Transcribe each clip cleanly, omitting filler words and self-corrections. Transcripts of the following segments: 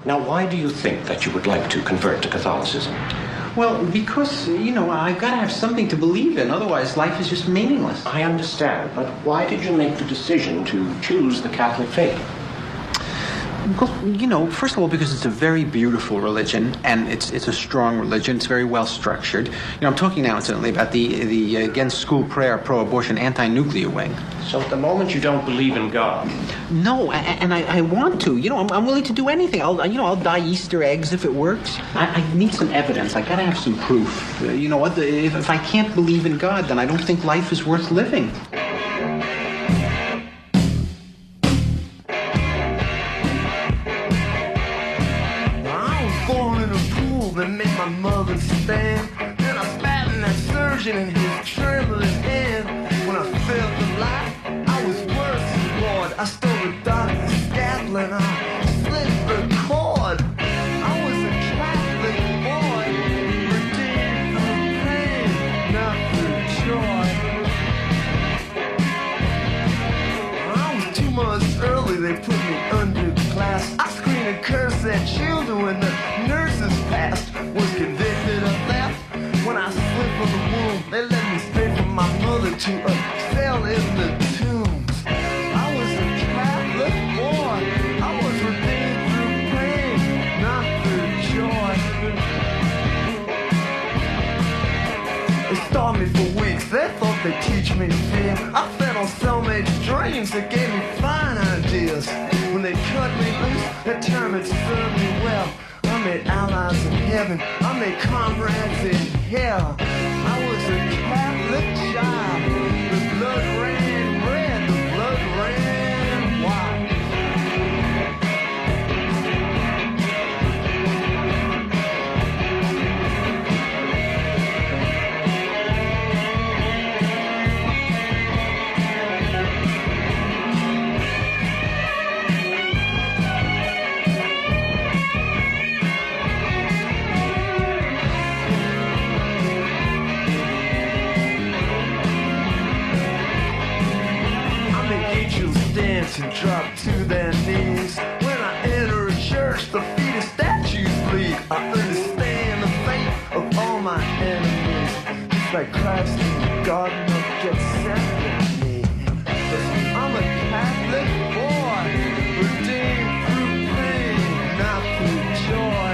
Now, why do you think that you would like to convert to Catholicism? Well, because, I've got to have something to believe in. Otherwise, life is just meaningless. I understand, but why did you make the decision to choose the Catholic faith? Well, first of all, because it's a very beautiful religion, and it's a strong religion. It's very well structured. I'm talking now, incidentally, about the against school prayer, pro-abortion, anti-nuclear wing. So at the moment you don't believe in God? No, and I want to. I'm willing to do anything. I'll dye Easter eggs if it works. I need some evidence. I gotta have some proof. If I can't believe in God, then I don't think life is worth living. Stand, and I spat in that surgeon in his trembling hand. When I felt the light, I was worse than Lord. I stole the doctor's scalpel and I slit the cord. I was a Catholic boy, redeemed from pain, not through joy. I was 2 months early, they put me under glass. I screamed and cursed at children when the nurses passed. Was convicted of theft when I slipped from the womb. They let me straight from my mother to a cell in the tombs. I was a Catholic boy. I was redeemed through pain, not through joy. They starved me for weeks. They thought they'd teach me fear. I fed on cellmates' dreams that gave me fine ideas. When they cut me loose, that term had served me well. I made allies in heaven, I made comrades in hell. I was a Catholic child. The blood ran red, the blood ran white. And drop to their knees. When I enter a church, the feet of statues bleed. I understand the fate of all my enemies. Just like Christ in the Garden of Gethsemane. I'm a Catholic boy, redeemed through pain, not through joy.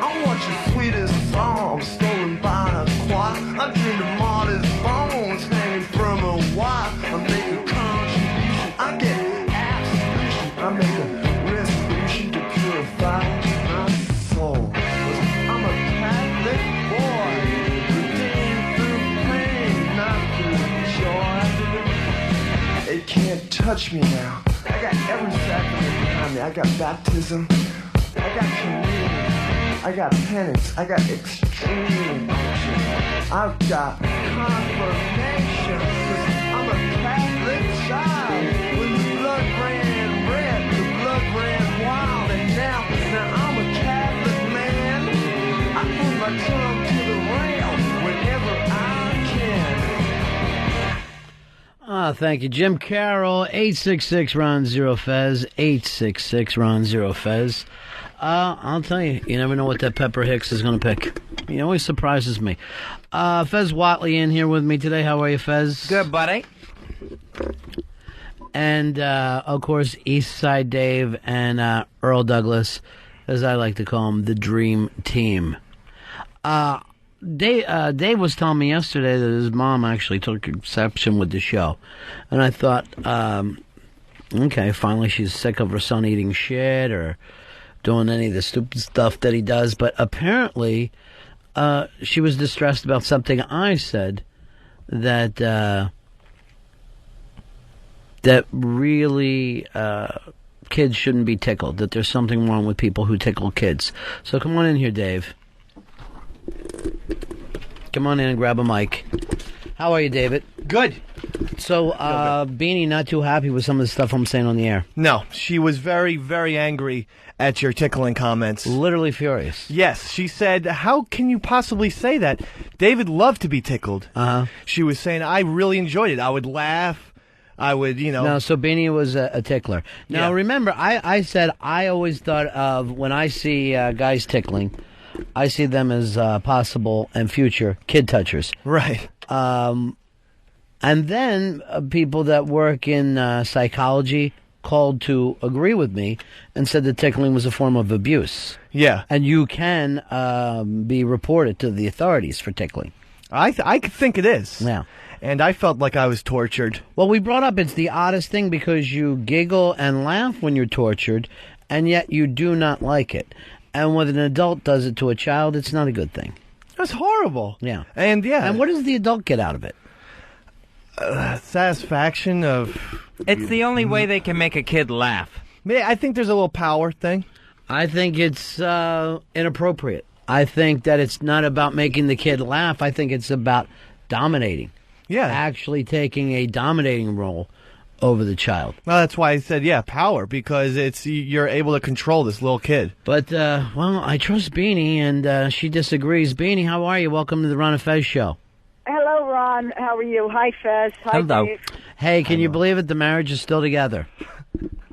I want your sweetest psalm stolen by a choir. I dreamed of martyrs' bones hanging from a wire. I make a contribution, I get absolution. I make a resolution to purify my soul. I'm a Catholic boy, redeemed through pain, not through joy. It can't touch me now. I got every sacrament behind me. I got baptism, I got communion, I got penance, I got extreme unction, I've got confirmation. I'm a Catholic child. When the blood ran red, the blood ran wild, and now I'm a Catholic man. I put my tongue to the rail whenever I can. Thank you, Jim Carroll. 866-RON-0-FEZ. 866-RON-0-FEZ. I'll tell you, you never know what that Pepper Hicks is going to pick. He always surprises me. Fez Watley in here with me today. How are you, Fez? Good, buddy. And, of course, Eastside Dave and Earl Douglas, as I like to call him, the Dream Team. Dave was telling me yesterday that his mom actually took exception with the show. And I thought, okay, finally she's sick of her son eating shit or doing any of the stupid stuff that he does. But apparently she was distressed about something I said that really kids shouldn't be tickled, that there's something wrong with people who tickle kids. So come on in here, Dave. Come on in and grab a mic. How are you, David? Good. So, Beanie not too happy with some of the stuff I'm saying on the air. No, she was very, very angry at your tickling comments. Literally furious. Yes, she said, how can you possibly say that? David loved to be tickled. Uh-huh. She was saying, I really enjoyed it. I would laugh. I would, No, so Beanie was a tickler. Now, Yeah. remember, I said I always thought of when I see guys tickling, I see them as possible and future kid touchers. Right. And then people that work in psychology called to agree with me and said that tickling was a form of abuse. Yeah. And you can be reported to the authorities for tickling. I think it is. Yeah. And I felt like I was tortured. Well, we brought up it's the oddest thing because you giggle and laugh when you're tortured, and yet you do not like it. And when an adult does it to a child, it's not a good thing. That's horrible. Yeah. And yeah. And what does the adult get out of it? Satisfaction of... It's the only way they can make a kid laugh. Yeah, I think there's a little power thing. I think it's inappropriate. I think that it's not about making the kid laugh. I think it's about dominating. Yeah. Actually taking a dominating role over the child. Well, that's why I said, yeah, power, because you're able to control this little kid. But, well, I trust Beanie, and she disagrees. Beanie, how are you? Welcome to the Ron and Fez show. Hello, Ron. How are you? Hi, Fez. Hi, Hello. Dave. Hey, can you believe it? The marriage is still together.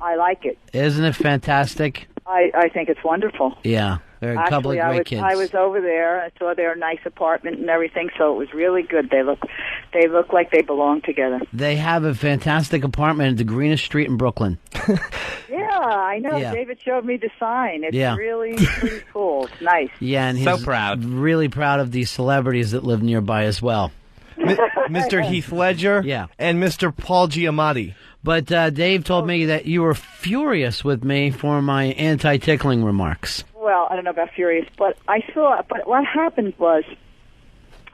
I like it. Isn't it fantastic? I think it's wonderful. Yeah. There are a couple of great kids. I was over there. I saw their nice apartment and everything, so it was really good. They look like they belong together. They have a fantastic apartment at the greenest street in Brooklyn. Yeah, I know. Yeah. David showed me the sign. It's Yeah. really pretty cool. It's nice. Yeah, and So he's proud. really proud of these celebrities that live nearby as well. Mr. Heath Ledger Yeah. and Mr. Paul Giamatti. But Dave told me that you were furious with me for my anti-tickling remarks. Well, I don't know about furious, but But what happened was,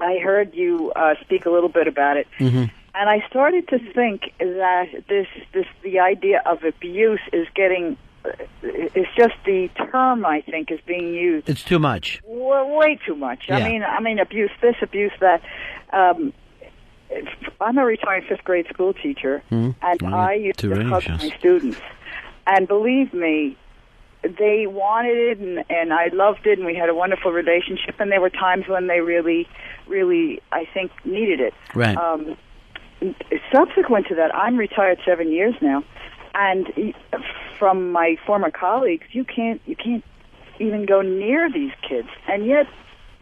I heard you speak a little bit about it, and I started to think that the idea of abuse is getting. It's just the term I think is being used. It's too much. Way too much. Yeah. I mean, abuse this, abuse that. I'm a retired fifth grade school teacher, and Well, I used two to radio hug shows. my students. And believe me, they wanted it, and I loved it, and we had a wonderful relationship. And there were times when they really, really, I think, needed it. Right. Subsequent to that, I'm retired 7 years now, and from my former colleagues, you can't even go near these kids, and yet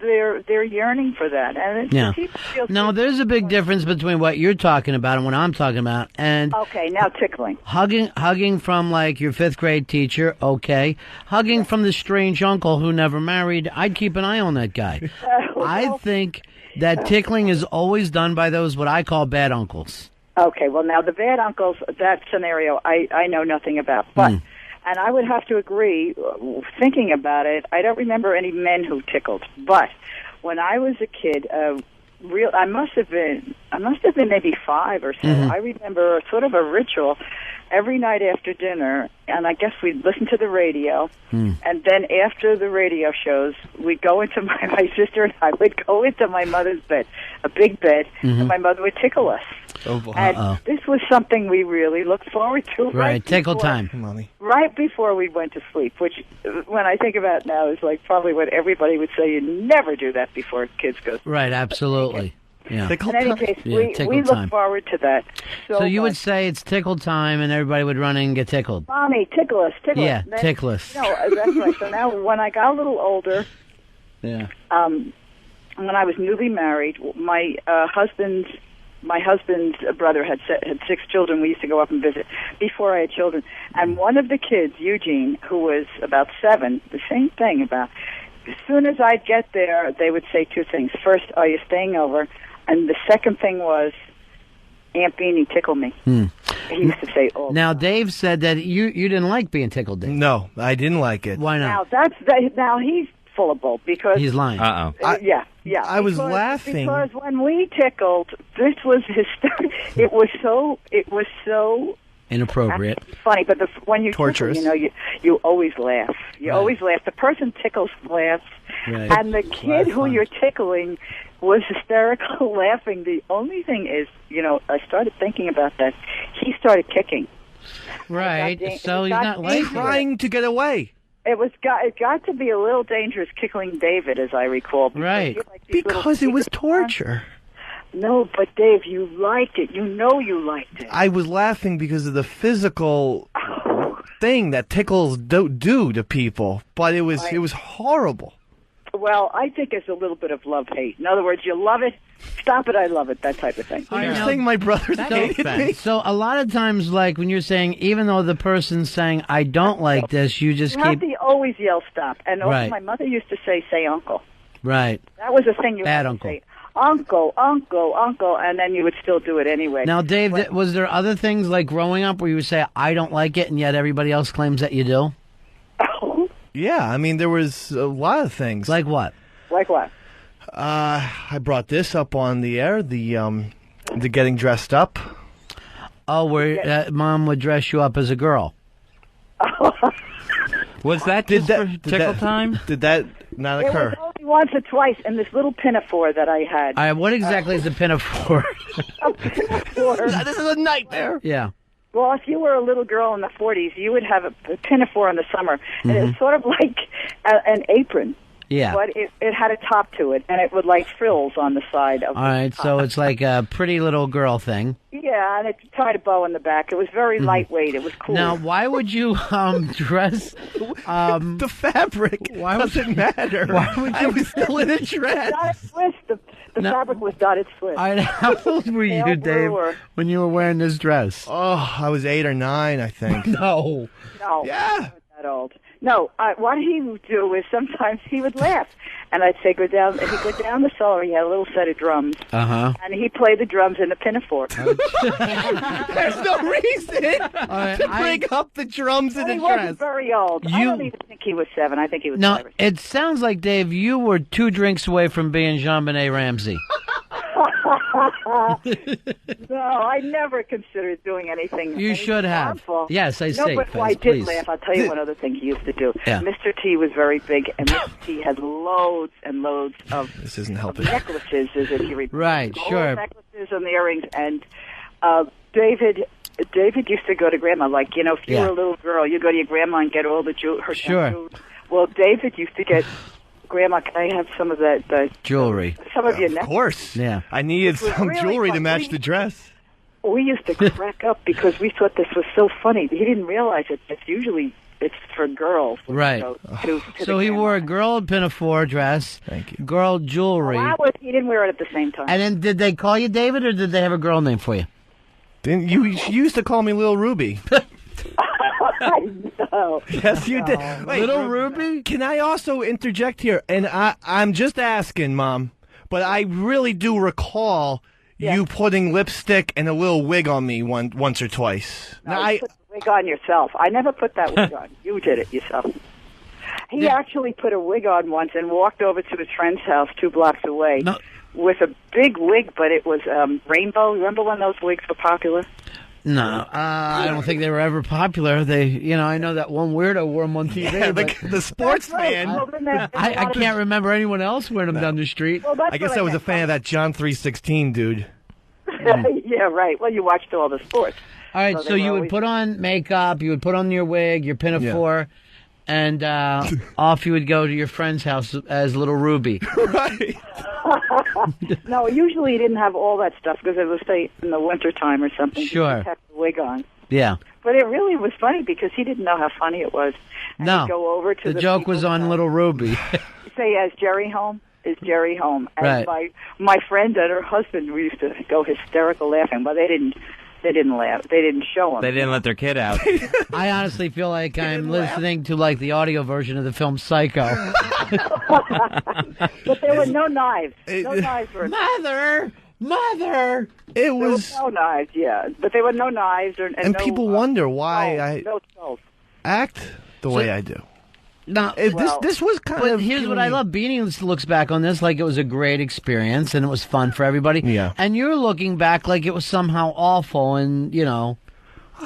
they're yearning for that. And Yeah. people feel No, there's a big difference between what you're talking about and what I'm talking about. And Okay, now tickling. hugging from like your fifth grade teacher, okay. Hugging from the strange uncle who never married, I'd keep an eye on that guy. I think that tickling is always done by those what I call bad uncles. Okay, well, now the bad uncles, that scenario, I know nothing about. But, and I would have to agree, thinking about it, I don't remember any men who tickled. But when I was a kid, I must have been maybe 5 or so. I remember sort of a ritual every night after dinner, and I guess we'd listen to the radio, and then after the radio shows, we'd go into my sister and I would go into my mother's bed, a big bed, and my mother would tickle us. Oh, boy. And this was something we really looked forward to. Right, tickle before- time. Mommy. Right before we went to sleep, which, when I think about it now, is like probably what everybody would say. You never do that before kids go to sleep. Right, absolutely. Yeah. Tickle In any time? case, Yeah, we tickle look time. forward to that. So you would much. say it's tickle time and everybody would run in and get tickled. Mommy, tickle us, tickle Yeah, us. Then- tickle us. No, that's right. So now, when I got a little older, Yeah. when I was newly married, my husband's brother had 6 children. We used to go up and visit before I had children. And one of the kids, Eugene, who was about 7, the same thing about. As soon as I'd get there, they would say 2 things. First, are you staying over? And the second thing was, Aunt Beanie, tickle me. He used to say, "Oh." Now Dave said that you didn't like being tickled, Dave. No, I didn't like it. Why Now not? now he's full of bull because He's lying. Uh-oh. yeah. I was Because- laughing. because when we tickled, this was hysterical. It was so Inappropriate. funny. But when you Torturous. tickle, you always laugh. You always laugh. The person tickles laughs, Right. and the kid who you're tickling was hysterical laughing. The only thing is, I started thinking about that. He started kicking. Right. It got So he's got not liking it. Trying to get away. It got to be a little dangerous tickling David, as I recall. Because Right. he liked these little Because it was secret- torture. No, but Dave, you liked it. You know you liked it. I was laughing because of the physical thing that tickles do to people, but it was horrible. Well, I think it's a little bit of love-hate. In other words, you love it, stop it, I love it, that type of thing. So you're saying my brothers hated me? So a lot of times, like when you're saying, even though the person's saying, I don't like this, you just You have to always yell stop. And also Right. my mother used to say uncle. Right. That was a thing you Bad had uncle. to say. Uncle, uncle, uncle, and then you would still do it anyway. Now, Dave, was there other things like growing up where you would say, I don't like it, and yet everybody else claims that you do? Yeah, I mean, there was a lot of things. Like what? Like what? I brought this up on the air, the getting dressed up. Oh, where Mom would dress you up as a girl. Was that just for tickle time? Did that not occur? It was only once or twice in this little pinafore that I had. All right, what exactly is the pinafore? A pinafore. This is a nightmare. Yeah. Well, if you were a little girl in the 40s, you would have a pinafore in the summer, and it was sort of like an apron. Yeah. But it had a top to it, and it would like frills on the side of All right, so it's like a pretty little girl thing. Yeah, and it tied a bow in the back. It was very lightweight. It was cool. Now, why would you dress... The fabric doesn't matter. Why would I you... was still in a dress. Dotted Swiss. The fabric was dotted Swiss. All right, how old were you, Pale Dave, blue or- when you were wearing this dress? Oh, I was 8 or 9, I think. No. No, Yeah. I wasn't that old. No, what he would do is sometimes he would laugh, and I'd say, go down. And he'd go down the cellar. He had a little set of drums, Uh-huh. and he'd play the drums in the pinafore. There's no reason to bring up the drums in And a he dress. wasn't very old. I don't even think he was 7. I think he was Now, 5 or 6. it sounds like, Dave, you were 2 drinks away from being Jean-Benet Ramsey. No, I never considered doing anything. You should have. Harmful. Yes, I see. No, but Fez, I did please. laugh. I'll tell you one other thing he used to do. Yeah. Mr. T was very big, and Mr. T had loads and loads of This isn't helping. necklaces, as if you remember. Right, Gold sure. necklaces and earrings, and David used to go to Grandma. Like, you know, if you Yeah. were a little girl, you go to your grandma and get all the her Sure. jewelry. Well, David used to get, Grandma, can I have some of the Jewelry. some of your Of necklaces? course. Yeah. I needed It was some really jewelry to fun. match the dress. We used to crack up because we thought this was so funny. He didn't realize it. It's for girls. Right. To So the he wore a grandma. girl pinafore dress, Thank you. girl jewelry. He didn't wear it at the same time. And then did they call you David, or did they have a girl name for you? Didn't you used to call me Little Ruby? No. Yes, you did. Wait, Little Ruby? Can I also interject here? And I'm just asking, Mom, but I really do recall you putting lipstick and a little wig on me once or twice. No, Now, you put the wig on yourself. I never put that wig on. You did it yourself. He actually put a wig on once and walked over to his friend's house 2 blocks away No. with a big wig, but it was rainbow. Remember when those wigs were popular? No, I don't think they were ever popular. I know that one weirdo wore them on TV. yeah, but the sportsman. Well, then there's a I lot of- can't remember anyone else wearing them down the street. Well, that's I guess what I was a meant. fan of that John 3:16 dude. Yeah, right. Well, you watched all the sports. All right, So so they you were would always- put on makeup, you would put on your wig, your pinafore, and off you would go to your friend's house as Little Ruby. Right. No, usually he didn't have all that stuff because it was, say, in the wintertime or something. Sure. He kept the wig on. Yeah. But it really was funny because he didn't know how funny it was. And No. he'd go over to The the joke was people's on house. Little Ruby. Say, is Jerry home? Is Jerry home? And Right. my friend and her husband, we used to go hysterical laughing, but they didn't laugh. They didn't show him. They didn't let their kid out. I honestly feel like I'm listening to like the audio version of the film Psycho. But there were no knives. No knives were. Mother! It There were was, no knives, yeah. But there were no knives. And and no, people wonder why I no skulls. act the way I do. No, This was kind but of. here's what I giving me- love. Beanie looks back on this like it was a great experience and it was fun for everybody. Yeah. And you're looking back like it was somehow awful and, Yeah,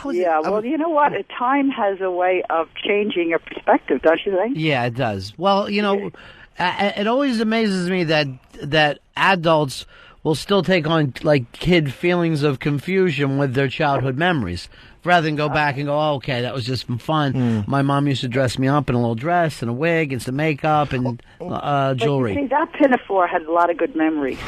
well, you know what? Time has a way of changing your perspective, don't you think? Yeah, it does. Well, it always amazes me that adults will still take on like kid feelings of confusion with their childhood memories, rather than go back and go, oh, okay, that was just fun. My mom used to dress me up in a little dress and a wig and some makeup and jewelry. But you see, that pinafore had a lot of good memories.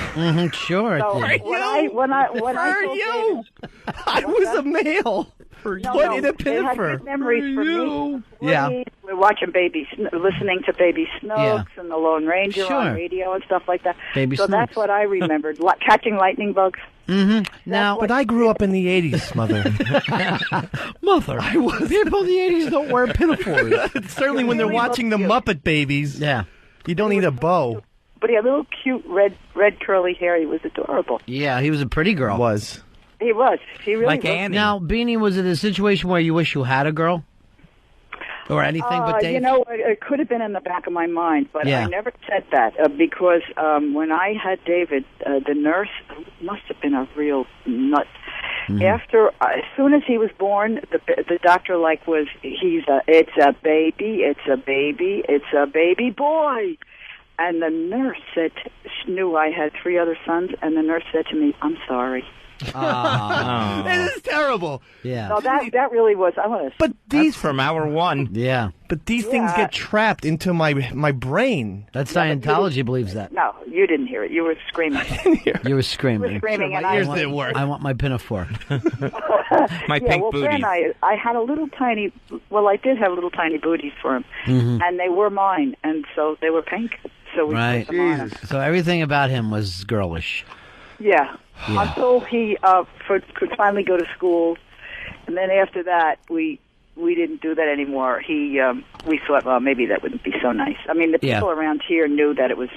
Sure. So it did. when I told you, David, I was a male. What in a they had pinafore? good memories for me. Yeah. We're watching listening to Baby Snooks and the Lone Ranger Sure. on radio and stuff like that. Baby so that's Snooks. what I remembered. Catching lightning bugs. Now, But I grew up in the 80s, Mother. Mother, people in the 80s don't wear pinafores. Certainly when they're watching the Muppet Babies, Yeah. you don't need a bow. But he had little cute red curly hair. He was adorable. Yeah, he was a pretty girl. Was. He was. He really Like was. Annie. Now, Beanie, was it a situation where you wish you had a girl? Or anything but Dave? You know, it could have been in the back of my mind, but Yeah. I never said that because when I had David, the nurse must have been a real nut. After, as soon as he was born, the doctor it's a baby boy, and the nurse knew I had 3 other sons, and the nurse said to me, "I'm sorry." It is terrible. Yeah. No, that really was. I want to. But these From hour one. Yeah. But these things get trapped into my brain. That's Scientology believes that. No, you didn't hear it. You were screaming. You were screaming. You were screaming, and My ears I didn't work. I want my pinafore. My yeah, pink well, booties. Ben, I had a little tiny. Well, I did have little tiny booties for him, and they were mine, and so they were pink. So we Right. put them on him. So everything about him was girlish. Yeah. Until he could finally go to school, and then after that we didn't do that anymore. We thought, well, maybe that wouldn't be so nice. I mean, the people around here knew that it was.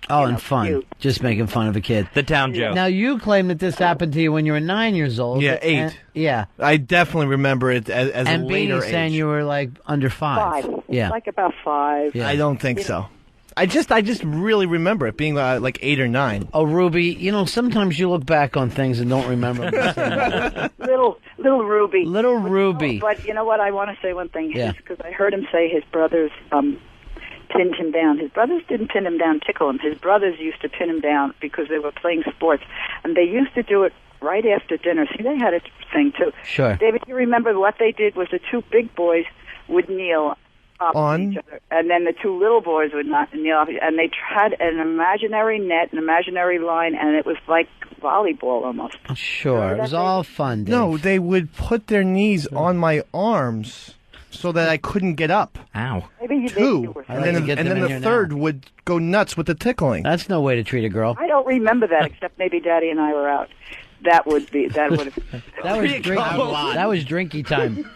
Oh, and fun. cute. Just making fun of a kid. The town joke. Now, you claim that this happened to you when you were 9 years old. Yeah, 8. And, yeah. I definitely remember it as a And later Beanie saying age. you were like under 5. 5. Yeah. Like about 5. Yeah. I don't think so. I just really remember it being like 8 or 9. Oh, Ruby, sometimes you look back on things and don't remember them. Little Ruby. Little Ruby. But you know what? I want to say one thing. Yeah. Because I heard him say his brothers pinned him down. His brothers didn't pin him down, tickle him. His brothers used to pin him down because they were playing sports, and they used to do it right after dinner. See, they had a thing too. Sure. David, you remember what they did was the 2 big boys would kneel up On? each other, and then the 2 little boys would not kneel off, and they had an imaginary net, an imaginary line, and it was like volleyball almost. Sure. It was all fun, Dave. No, they would put their knees on my arms so that I couldn't get up. Ow. Maybe you 2. were. And like to then, get and them then in the here third now. would go nuts with the tickling. That's no way to treat a girl. I don't remember that, except maybe Daddy and I were out. That would have. That was drinky time.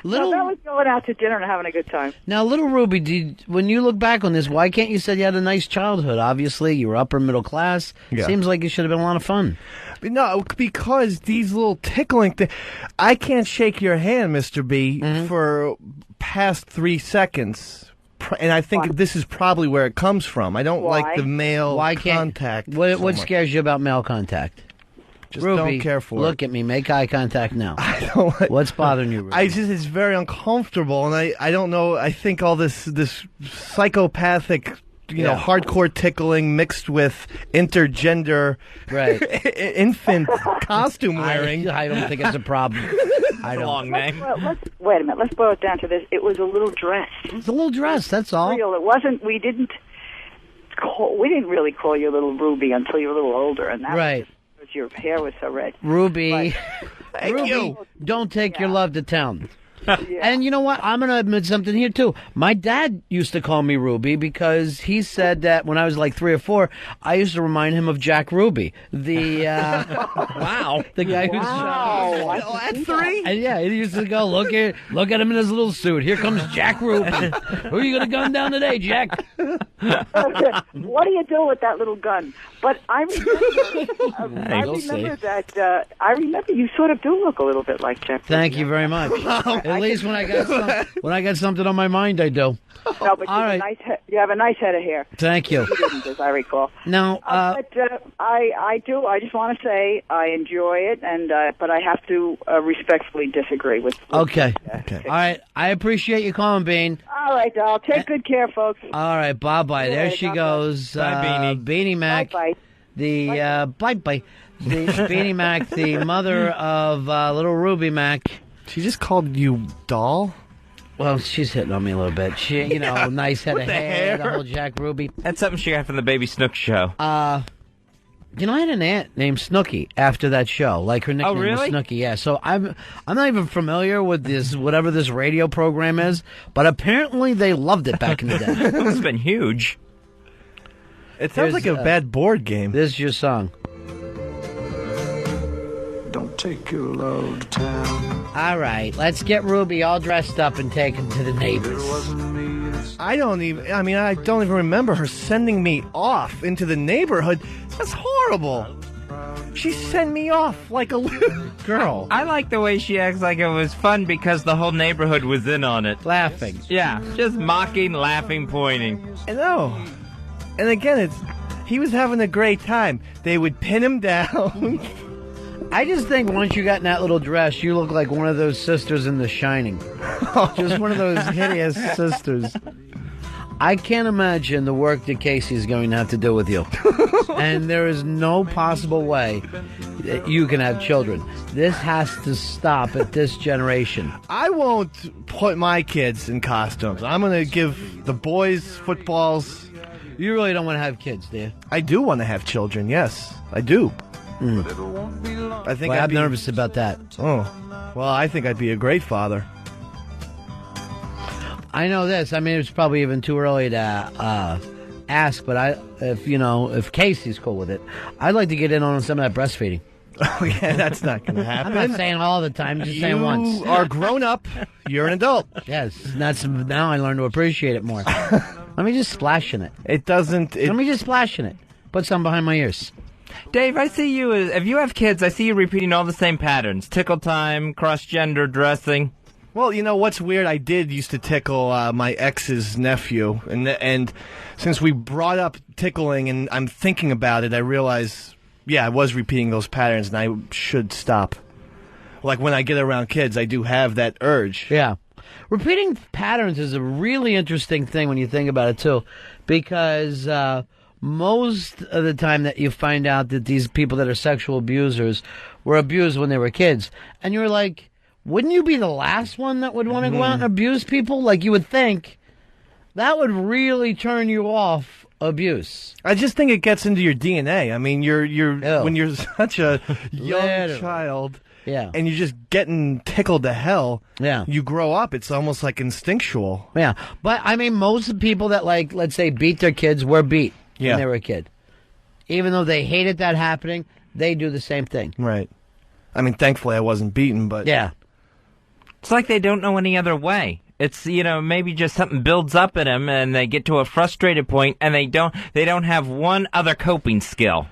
No, that was going out to dinner and having a good time. Now, little Ruby, when you look back on this, why can't you say you had a nice childhood? Obviously, you were upper middle class. Yeah. Seems like it should have been a lot of fun. No, because these little tickling things, I can't shake your hand, Mr. B, for past 3 seconds. And I think this is probably where it comes from. I don't Why? like the male Why can't contact. What so much. scares you about male contact? Just Ruby, don't care for look it. at me. Make eye contact now. I don't like, What's bothering you, Ruby? it's very uncomfortable, and I don't know. I think all this psychopathic, hardcore tickling mixed with intergender, Right. infant costume wearing. I don't think it's a problem. I don't. Long name. Well, wait a minute. Let's boil it down to this. It was a little dress. It's a little dress. That's all. Real. It wasn't. We didn't really call you Little Ruby until you were a little older, and that Right. was because your hair was so red. Ruby. Thank Ruby, you. don't take your love to town. And you know what? I'm going to admit something here, too. My dad used to call me Ruby because he said that when I was like 3 or 4, I used to remind him of Jack Ruby. The, wow. The guy who's... Wow. At 3? And yeah, he used to go, look at him in his little suit. Here comes Jack Ruby. Who are you going to gun down today, Jack? What do you do with that little gun? But I remember, I remember you sort of do look a little bit like Jack. Thank you very much. At least when I got something on my mind, I do. No, but All right. you have a nice head of hair. Thank you. You didn't, as I recall. Now, But I do. I just want to say I enjoy it, and but I have to respectfully disagree with. okay. Okay. All right. I appreciate you calling, Bean. All right, doll. Take good care, folks. All right. Bye-bye. There later. she God goes. Bye, Beanie. Beanie Mac. Bye. the Beanie Mac, the mother of little Ruby Mac. She just called you doll? Well, she's hitting on me a little bit. She, nice head of hair, the whole Jack Ruby. That's something she got from the Baby Snook show. I had an aunt named Snooky after that show. Like her nickname was Snooky. Yeah. So I'm not even familiar with this whatever this radio program is, but apparently they loved it back in the day. It's been huge. It sounds like a bad board game. This is your song. Don't take your love to town. All right, let's get Ruby all dressed up and taken to the neighbors. I don't even remember her sending me off into the neighborhood. That's horrible. She sent me off like a little girl. I like the way she acts like it was fun because the whole neighborhood was in on it. Laughing. Yeah, just mocking, laughing, pointing. I know. And again, he was having a great time. They would pin him down. I just think once you got in that little dress, you look like one of those sisters in The Shining. Just one of those hideous sisters. I can't imagine the work that Casey's going to have to do with you. And there is no possible way that you can have children. This has to stop at this generation. I won't put my kids in costumes. I'm going to give the boys footballs. You really don't want to have kids, do you? I do want to have children, yes. I do. I think I'm nervous about that. Oh, well, I think I'd be a great father. I know this. I mean, it's probably even too early to ask, but if Casey's cool with it, I'd like to get in on some of that breastfeeding. Oh yeah, that's not going to happen. I'm not saying all the time, just saying once. You are grown up. You're an adult. Yes, now I learn to appreciate it more. Let me just splash in it. Let me just splash in it. Put some behind my ears. Dave, I see you, if you have kids, I see you repeating all the same patterns. Tickle time, cross-gender dressing. Well, you know what's weird? I used to tickle my ex's nephew, and since we brought up tickling and I'm thinking about it, I realize, yeah, I was repeating those patterns and I should stop. Like when I get around kids, I do have that urge. Yeah. Repeating patterns is a really interesting thing when you think about it, too, because most of the time that you find out that these people that are sexual abusers were abused when they were kids, and you're like, wouldn't you be the last one that would want to go out and abuse people? Like, you would think that would really turn you off abuse. I just think it gets into your DNA. I mean, when you're such a young child, yeah, and you're just getting tickled to hell, yeah, you grow up, it's almost like instinctual. Yeah, but I mean, most of the people that, like, let's say, beat their kids were beat when they were a kid. Even though they hated that happening, they do the same thing. Right. I mean, thankfully I wasn't beaten, but... Yeah. It's like they don't know any other way. It's, maybe just something builds up in them and they get to a frustrated point and they don't have one other coping skill.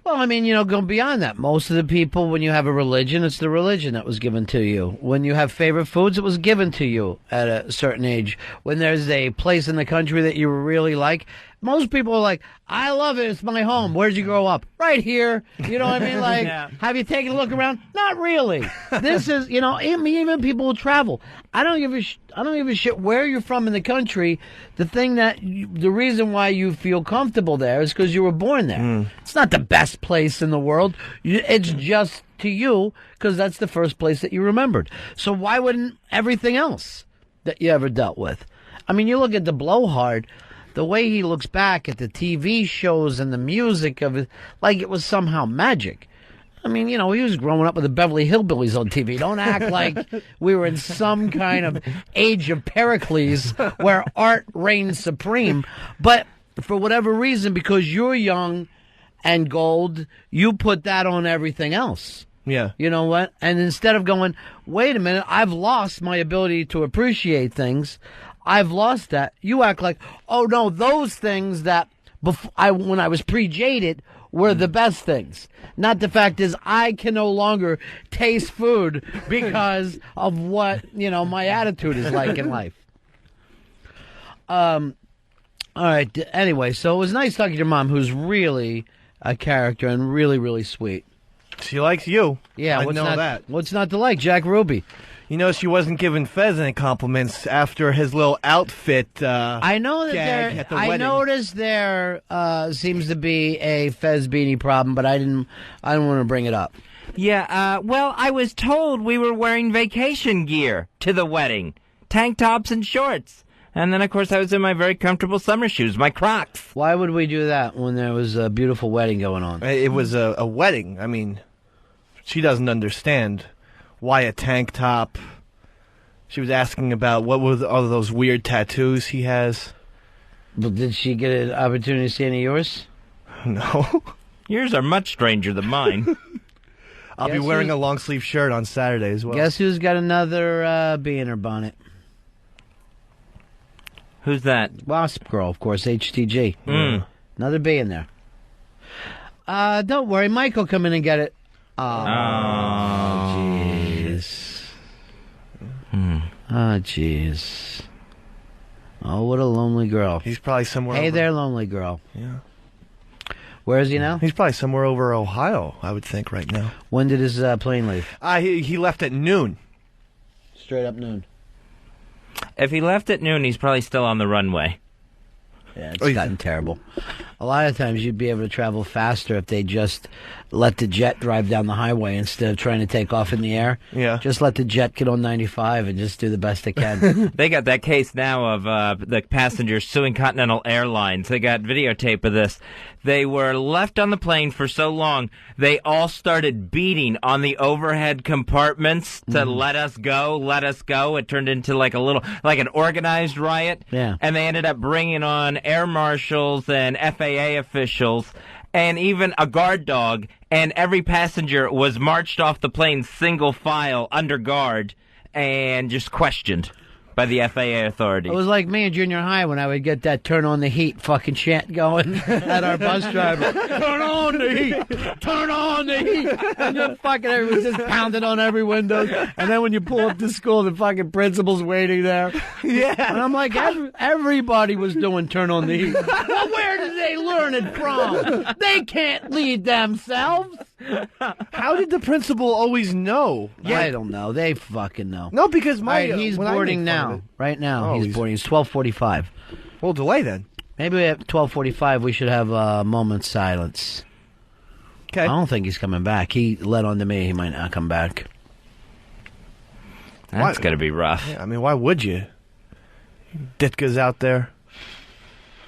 Well, I mean, go beyond that. Most of the people, when you have a religion, it's the religion that was given to you. When you have favorite foods, it was given to you at a certain age. When there's a place in the country that you really like, most people are like, I love it. It's my home. Where'd you grow up? Right here. You know what I mean? Like, Have you taken a look around? Not really. This is, even people who travel. I don't give a shit where you're from in the country. The reason why you feel comfortable there is because you were born there. It's not the best place in the world. It's just to you because that's the first place that you remembered. So why wouldn't everything else that you ever dealt with? I mean, you look at the blowhard. The way he looks back at the TV shows and the music of it, like it was somehow magic. I mean, he was growing up with the Beverly Hillbillies on TV. Don't act like we were in some kind of age of Pericles where art reigns supreme. But for whatever reason, because you're young and gold, you put that on everything else. Yeah. You know what? And instead of going, wait a minute, I've lost my ability to appreciate things. I've lost that. You act like, oh no, those things that when I was pre-jaded were the best things. Not the fact is I can no longer taste food because of what, my attitude is like in life. All right. Anyway, so it was nice talking to your mom, who's really a character and really, really sweet. She likes you. Yeah. I know that. What's not to like? Jack Ruby. You know, she wasn't giving Fez any compliments after his little outfit. I know that gag at the I wedding. noticed there seems to be a Fez Beanie problem, but I didn't want to bring it up. Yeah, well, I was told we were wearing vacation gear to the wedding. Tank tops and shorts. And then, of course, I was in my very comfortable summer shoes, my Crocs. Why would we do that when there was a beautiful wedding going on? It was a wedding. I mean, she doesn't understand why a tank top. She was asking about what were all of those weird tattoos he has. But did she get an opportunity to see any of yours? No. Yours are much stranger than mine. I'll be wearing a long sleeve shirt on Saturday as well. Guess who's got another bee in her bonnet? Who's that? Wasp Girl, of course, HTG. Another bee in there. Don't worry, Mike will come in and get it. Oh, jeez. Oh, jeez. Oh, what a lonely girl. He's probably somewhere Hey over... there, lonely girl. Yeah. Where is he now? He's probably somewhere over Ohio, I would think, right now. When did his plane leave? He left at noon. Straight up noon. If he left at noon, he's probably still on the runway. Yeah, it's gotten terrible. A lot of times you'd be able to travel faster if they just let the jet drive down the highway instead of trying to take off in the air. Yeah. Just let the jet get on 95 and just do the best it can. They got that case now of the passengers suing Continental Airlines. They got videotape of this. They were left on the plane for so long, they all started beating on the overhead compartments to let us go, let us go. It turned into like an organized riot. Yeah. And they ended up bringing on air marshals and FAA officials and even a guard dog, and every passenger was marched off the plane single file under guard and just questioned by the FAA authorities. It was like me in junior high when I would get that turn on the heat fucking chant going at our bus driver. Turn on the heat! Turn on the heat! And just fucking everyone's just pounding on every window. And then when you pull up to school, the fucking principal's waiting there. Yeah. And I'm like, everybody was doing turn on the heat. Well, where did they learn it from? They can't lead themselves. How did the principal always know? I don't know. They fucking know. No, because He's when I boarding make fun of now. it- Right now, Oh, he's boarding. It's 12:45. We'll delay then. Maybe at 12:45 we should have a moment's silence. Okay. I don't think he's coming back. He let on to me he might not come back. That's going to be rough. Yeah, I mean, why would you? Ditka's out there.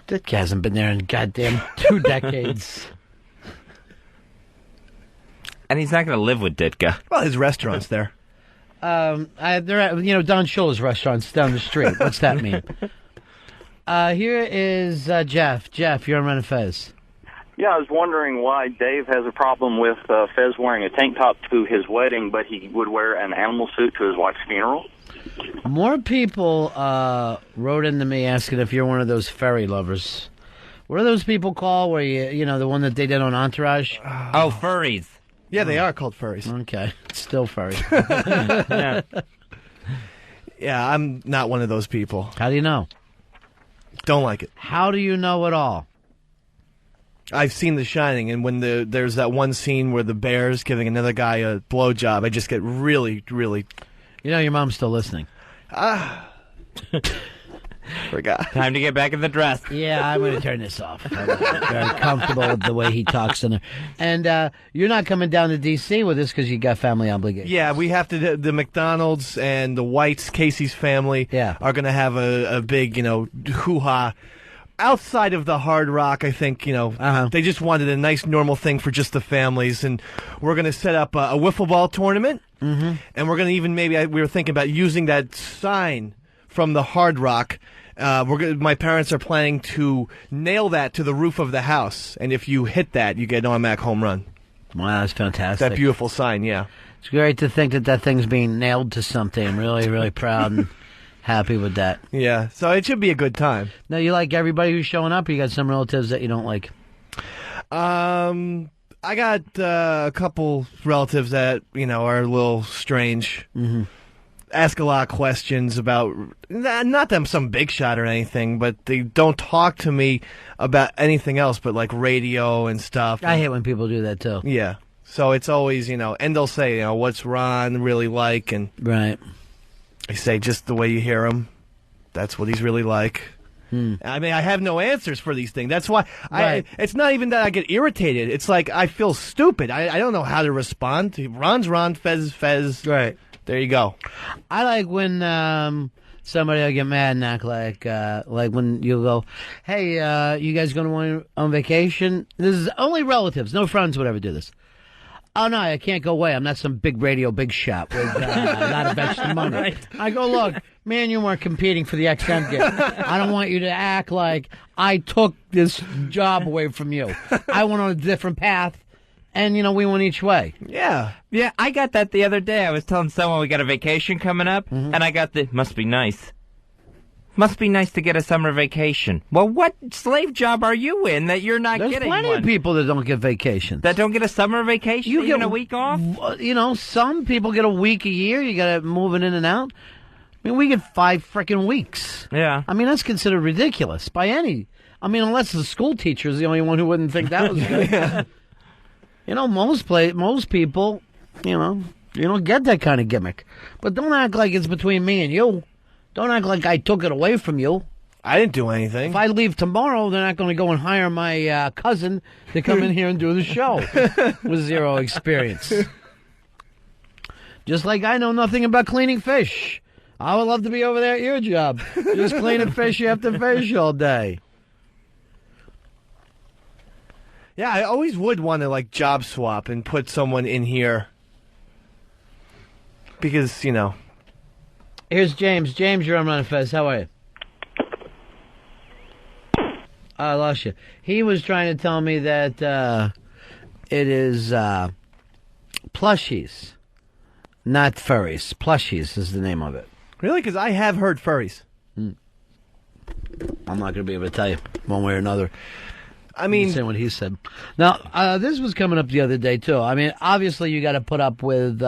Ditka hasn't been there in goddamn 2 decades. And he's not going to live with Ditka. Well, his restaurant's there. They're at, Don Shula's restaurant's down the street. What's that mean? Here is Jeff. Jeff, you're on Ron and Fez. Yeah, I was wondering why Dave has a problem with Fez wearing a tank top to his wedding, but he would wear an animal suit to his wife's funeral. More people wrote into me asking if you're one of those furry lovers. What do those people call where the one that they did on Entourage? Oh, furries. Yeah, they are called furries. Okay, still furry. Yeah. Yeah, I'm not one of those people. How do you know? Don't like it. How do you know it all? I've seen The Shining, and when there's that one scene where the bear's giving another guy a blowjob, I just get really, really... Your mom's still listening. Forgot. Time to get back in the dress. Yeah, I'm going to turn this off. I'm very comfortable with the way he talks in there. And you're not coming down to D.C. with us because you got family obligations. Yeah, we have to. The McDonald's and the Whites, Casey's family, are going to have a big, hoo-ha. Outside of the Hard Rock, I think, they just wanted a nice, normal thing for just the families. And we're going to set up a wiffle ball tournament. Mm-hmm. And we're going to even we were thinking about using that sign from the Hard Rock. My parents are planning to nail that to the roof of the house. And if you hit that, you get an automatic home run. Wow, that's fantastic. That beautiful sign, yeah. It's great to think that thing's being nailed to something. I'm really, really proud and happy with that. Yeah, so it should be a good time. Now, you like everybody who's showing up, or you got some relatives that you don't like? I got a couple relatives that, are a little strange. Mm-hmm. Ask a lot of questions about, not them some big shot or anything, but they don't talk to me about anything else but like radio and stuff. I hate when people do that too. Yeah. So it's always, and they'll say, what's Ron really like? And right. I say just the way you hear him. That's what he's really like. I mean, I have no answers for these things. That's why it's not even that I get irritated. It's like I feel stupid. I don't know how to respond. Ron's Ron, Fez is Fez. Right. There you go. I like when somebody will get mad and act like when you go, hey, you guys going on vacation? This is only relatives. No friends would ever do this. Oh, no, I can't go away. I'm not some big radio big shot with a lot of extra money. Right. I go, look, me and you weren't competing for the XM gig. I don't want you to act like I took this job away from you. I went on a different path, and, we went each way. Yeah. Yeah, I got that the other day. I was telling someone we got a vacation coming up, and I got must be nice. Must be nice to get a summer vacation. Well, what slave job are you in that you're not There's getting plenty one? of people that don't get vacations. That don't get a summer vacation? You get a week off? Some people get a week a year. You got to move it in and out. I mean, we get 5 freaking weeks. Yeah. I mean, that's considered ridiculous by any. I mean, unless the school teacher is the only one who wouldn't think that was good. Yeah. Most people, you don't get that kind of gimmick. But don't act like it's between me and you. Don't act like I took it away from you. I didn't do anything. If I leave tomorrow, they're not going to go and hire my cousin to come in here and do the show with 0 experience. Just like I know nothing about cleaning fish. I would love to be over there at your job, just cleaning fish after fish all day. Yeah, I always would want to job swap and put someone in here because Here's James. James, you're on Ron and Fez. How are you? I lost you. He was trying to tell me that it is plushies, not furries. Plushies is the name of it. Really? Because I have heard furries. I'm not going to be able to tell you one way or another. I mean, saying what he said. Now, this was coming up the other day too. I mean, obviously, you got to put up with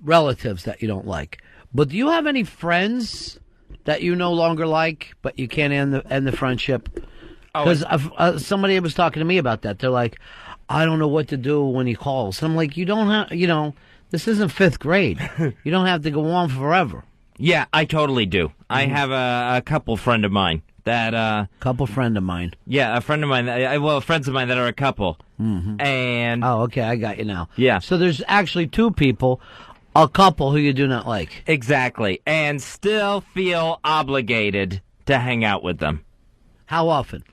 relatives that you don't like. But do you have any friends that you no longer like, but you can't end the friendship? Because somebody was talking to me about that. They're like, I don't know what to do when he calls. And I'm like, you don't have, this isn't 5th grade. You don't have to go on forever. Yeah, I totally do. I have a couple friend of mine that friend of mine. Yeah, a friend of mine. Friends of mine that are a couple. Mm-hmm. And okay, I got you now. Yeah. So there's actually 2 people, a couple who you do not like. Exactly, and still feel obligated to hang out with them. How often?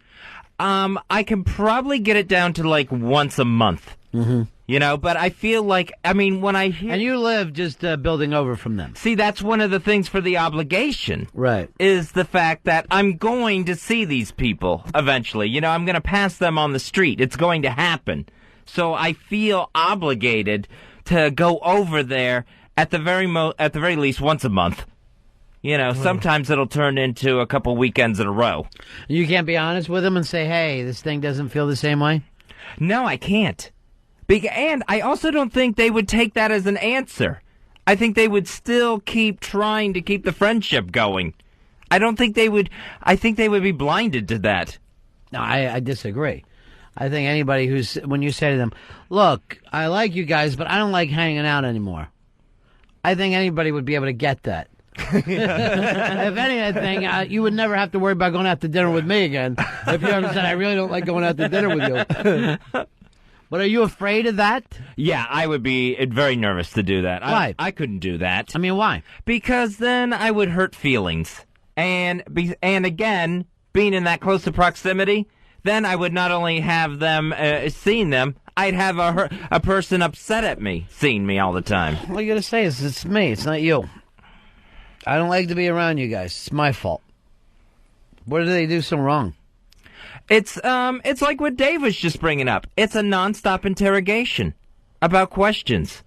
I can probably get it down to once a month. Mm-hmm. But I feel like, when I hear... And you live just building over from them. See, that's one of the things for the obligation. Right. Is the fact that I'm going to see these people eventually. I'm going to pass them on the street. It's going to happen. So I feel obligated to go over there at the very least once a month. Sometimes it'll turn into a couple weekends in a row. You can't be honest with them and say, hey, this thing doesn't feel the same way? No, I can't. And I also don't think they would take that as an answer. I think they would still keep trying to keep the friendship going. I think they would be blinded to that. No, I disagree. I think anybody when you say to them, look, I like you guys, but I don't like hanging out anymore. I think anybody would be able to get that. If anything, you would never have to worry about going out to dinner with me again. If you understand, I really don't like going out to dinner with you. But are you afraid of that? Yeah, I would be very nervous to do that. Why? I couldn't do that. I mean, why? Because then I would hurt feelings. And again, being in that close of proximity, then I would not only have them seeing them, I'd have a person upset at me seeing me all the time. All you got to say is it's me. It's not you. I don't like to be around you guys. It's my fault. What did they do so wrong? It's like what Dave was just bringing up. It's a nonstop interrogation about questions.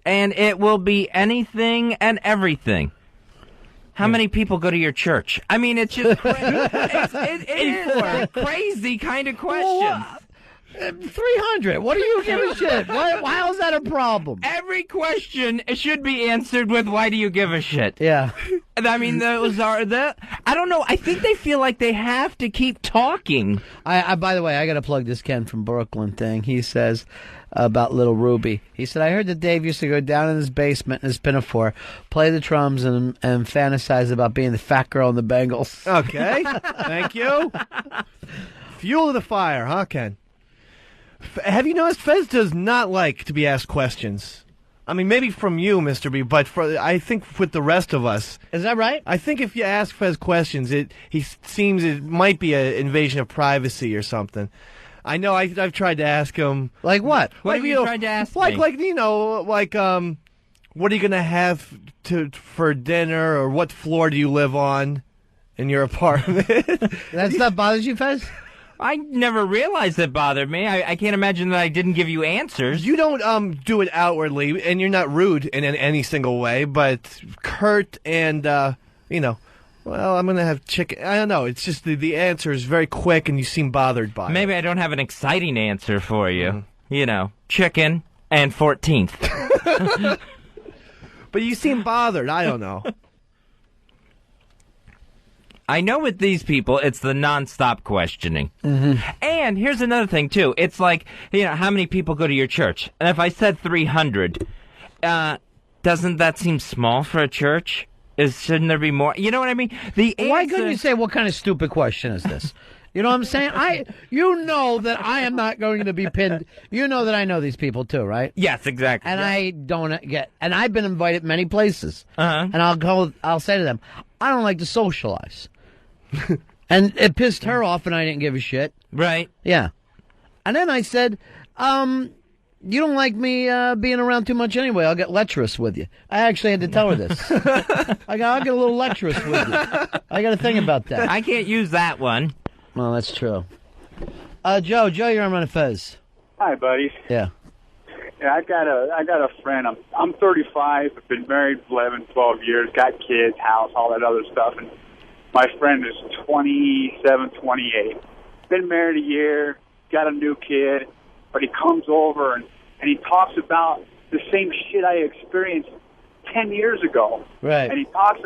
And it will be anything and everything. How many people go to your church? I mean, it's just it is crazy kind of questions. Well, 300. What do you give a shit? Why is that a problem? Every question should be answered with, why do you give a shit? Yeah. I mean, those are the. I don't know. I think they feel like they have to keep talking. I by the way, I got to plug this Ken from Brooklyn thing. He says about Little Ruby. He said, I heard that Dave used to go down in his basement in his pinafore, play the drums, and fantasize about being the fat girl in the Bengals. Okay, thank you. Fuel to the fire, huh, Ken? Have you noticed Fez does not like to be asked questions? I mean, maybe from you, Mr. B, but I think with the rest of us. Is that right? I think if you ask Fez questions, he seems it might be an invasion of privacy or something. I know I've tried to ask him. Like what? What have you tried to ask me? What are you going to have for dinner, or what floor do you live on in your apartment? That stuff bothers you, Fez? I never realized it bothered me. I can't imagine that I didn't give you answers. You don't do it outwardly, and you're not rude in any single way, but curt and, well, I'm going to have chicken. I don't know. It's just the answer is very quick, and you seem bothered by it. Maybe I don't have an exciting answer for you. Chicken and 14th. But you seem bothered. I don't know. I know with these people, it's the nonstop questioning. Mm-hmm. And here's another thing, too. It's like, how many people go to your church? And if I said 300, doesn't that seem small for a church? Shouldn't there be more? You know what I mean? Why couldn't you say, what kind of stupid question is this? You know what I'm saying? You know that I am not going to be pinned. You know that I know these people, too, right? Yes, exactly. And I don't get... And I've been invited many places. Uh-huh. And I'll say to them, I don't like to socialize. And it pissed her off, and I didn't give a shit. Right. Yeah. And then I said, you don't like me being around too much anyway. I'll get lecherous with you. I actually had to tell her this. I'll get a little lecherous with you. I got to think about that. I can't use that one. Well, that's true. Joe, you're on Ron and Fez. Hi, buddy. Yeah. Yeah, I got a friend. I'm 35. I've been married 11, 12 years. Got kids, house, all that other stuff. And my friend is 27, 28. Been married a year. Got a new kid. But he comes over and he talks about the same shit I experienced 10 years ago. Right. And he talks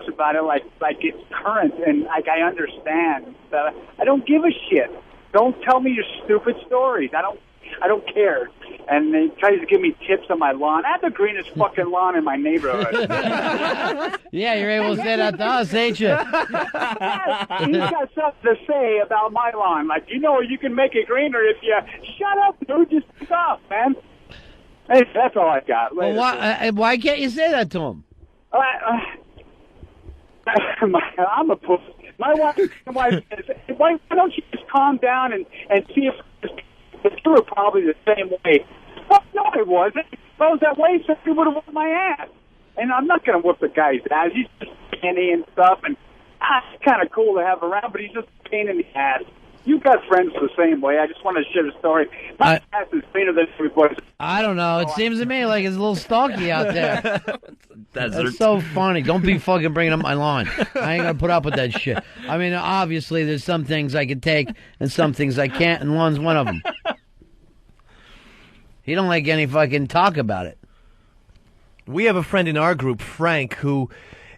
about it like it's current, and like I understand. I don't give a shit. Don't tell me your stupid stories. I don't care. And he tries to give me tips on my lawn. I have the greenest fucking lawn in my neighborhood. Yeah, you're able to say that to us, ain't you? Yes, he's got something to say about my lawn. Like, you can make it greener if you shut up, dude. Just stop, man. Hey, that's all I got. Well, why can't you say that to him? I'm a puss. My wife says, why don't you just calm down and see if you were probably the same way. Well, no, I wasn't. If I was that way, somebody would have whooped my ass. And I'm not going to whoop the guy's ass. He's just skinny and stuff, and it's kind of cool to have around, but he's just a pain in the ass. You got friends the same way. I just want to share a story. My ass is cleaner than everybody's. I don't know. It seems to me like it's a little stalky out there. That's so funny. Don't be fucking bringing up my lawn. I ain't going to put up with that shit. I mean, obviously, there's some things I can take and some things I can't, and lawn's one of them. He don't like any fucking talk about it. We have a friend in our group, Frank, who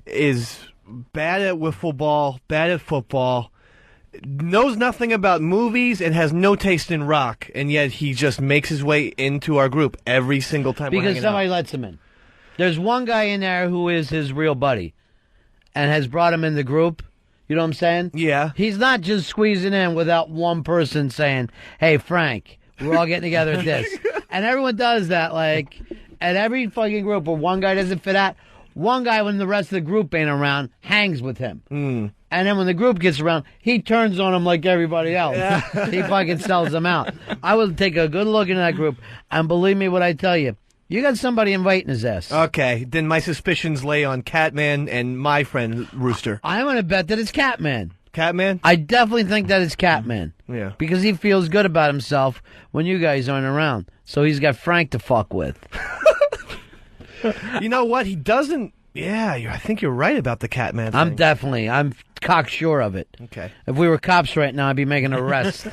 is bad at wiffle ball, bad at football, knows nothing about movies, and has no taste in rock, and yet he just makes his way into our group every single time we're hanging because somebody lets him in. There's one guy in there who is his real buddy and has brought him in the group. You know what I'm saying? Yeah. He's not just squeezing in without one person saying, hey, Frank, we're all getting together at this. And everyone does that, like, at every fucking group where one guy doesn't fit out, one guy, when the rest of the group ain't around, hangs with him. Mm. And then when the group gets around, he turns on him like everybody else. Yeah. He fucking sells them out. I will take a good look into that group, and believe me what I tell you, you got somebody inviting his ass. Okay, then my suspicions lay on Catman and my friend Rooster. I'm going to bet that it's Catman. Catman? I definitely think that it's Catman. Yeah. Because he feels good about himself when you guys aren't around. So he's got Frank to fuck with. You know what? He doesn't... Yeah, I think you're right about the Catman thing. I'm cocksure of it. Okay. If we were cops right now, I'd be making an arrest.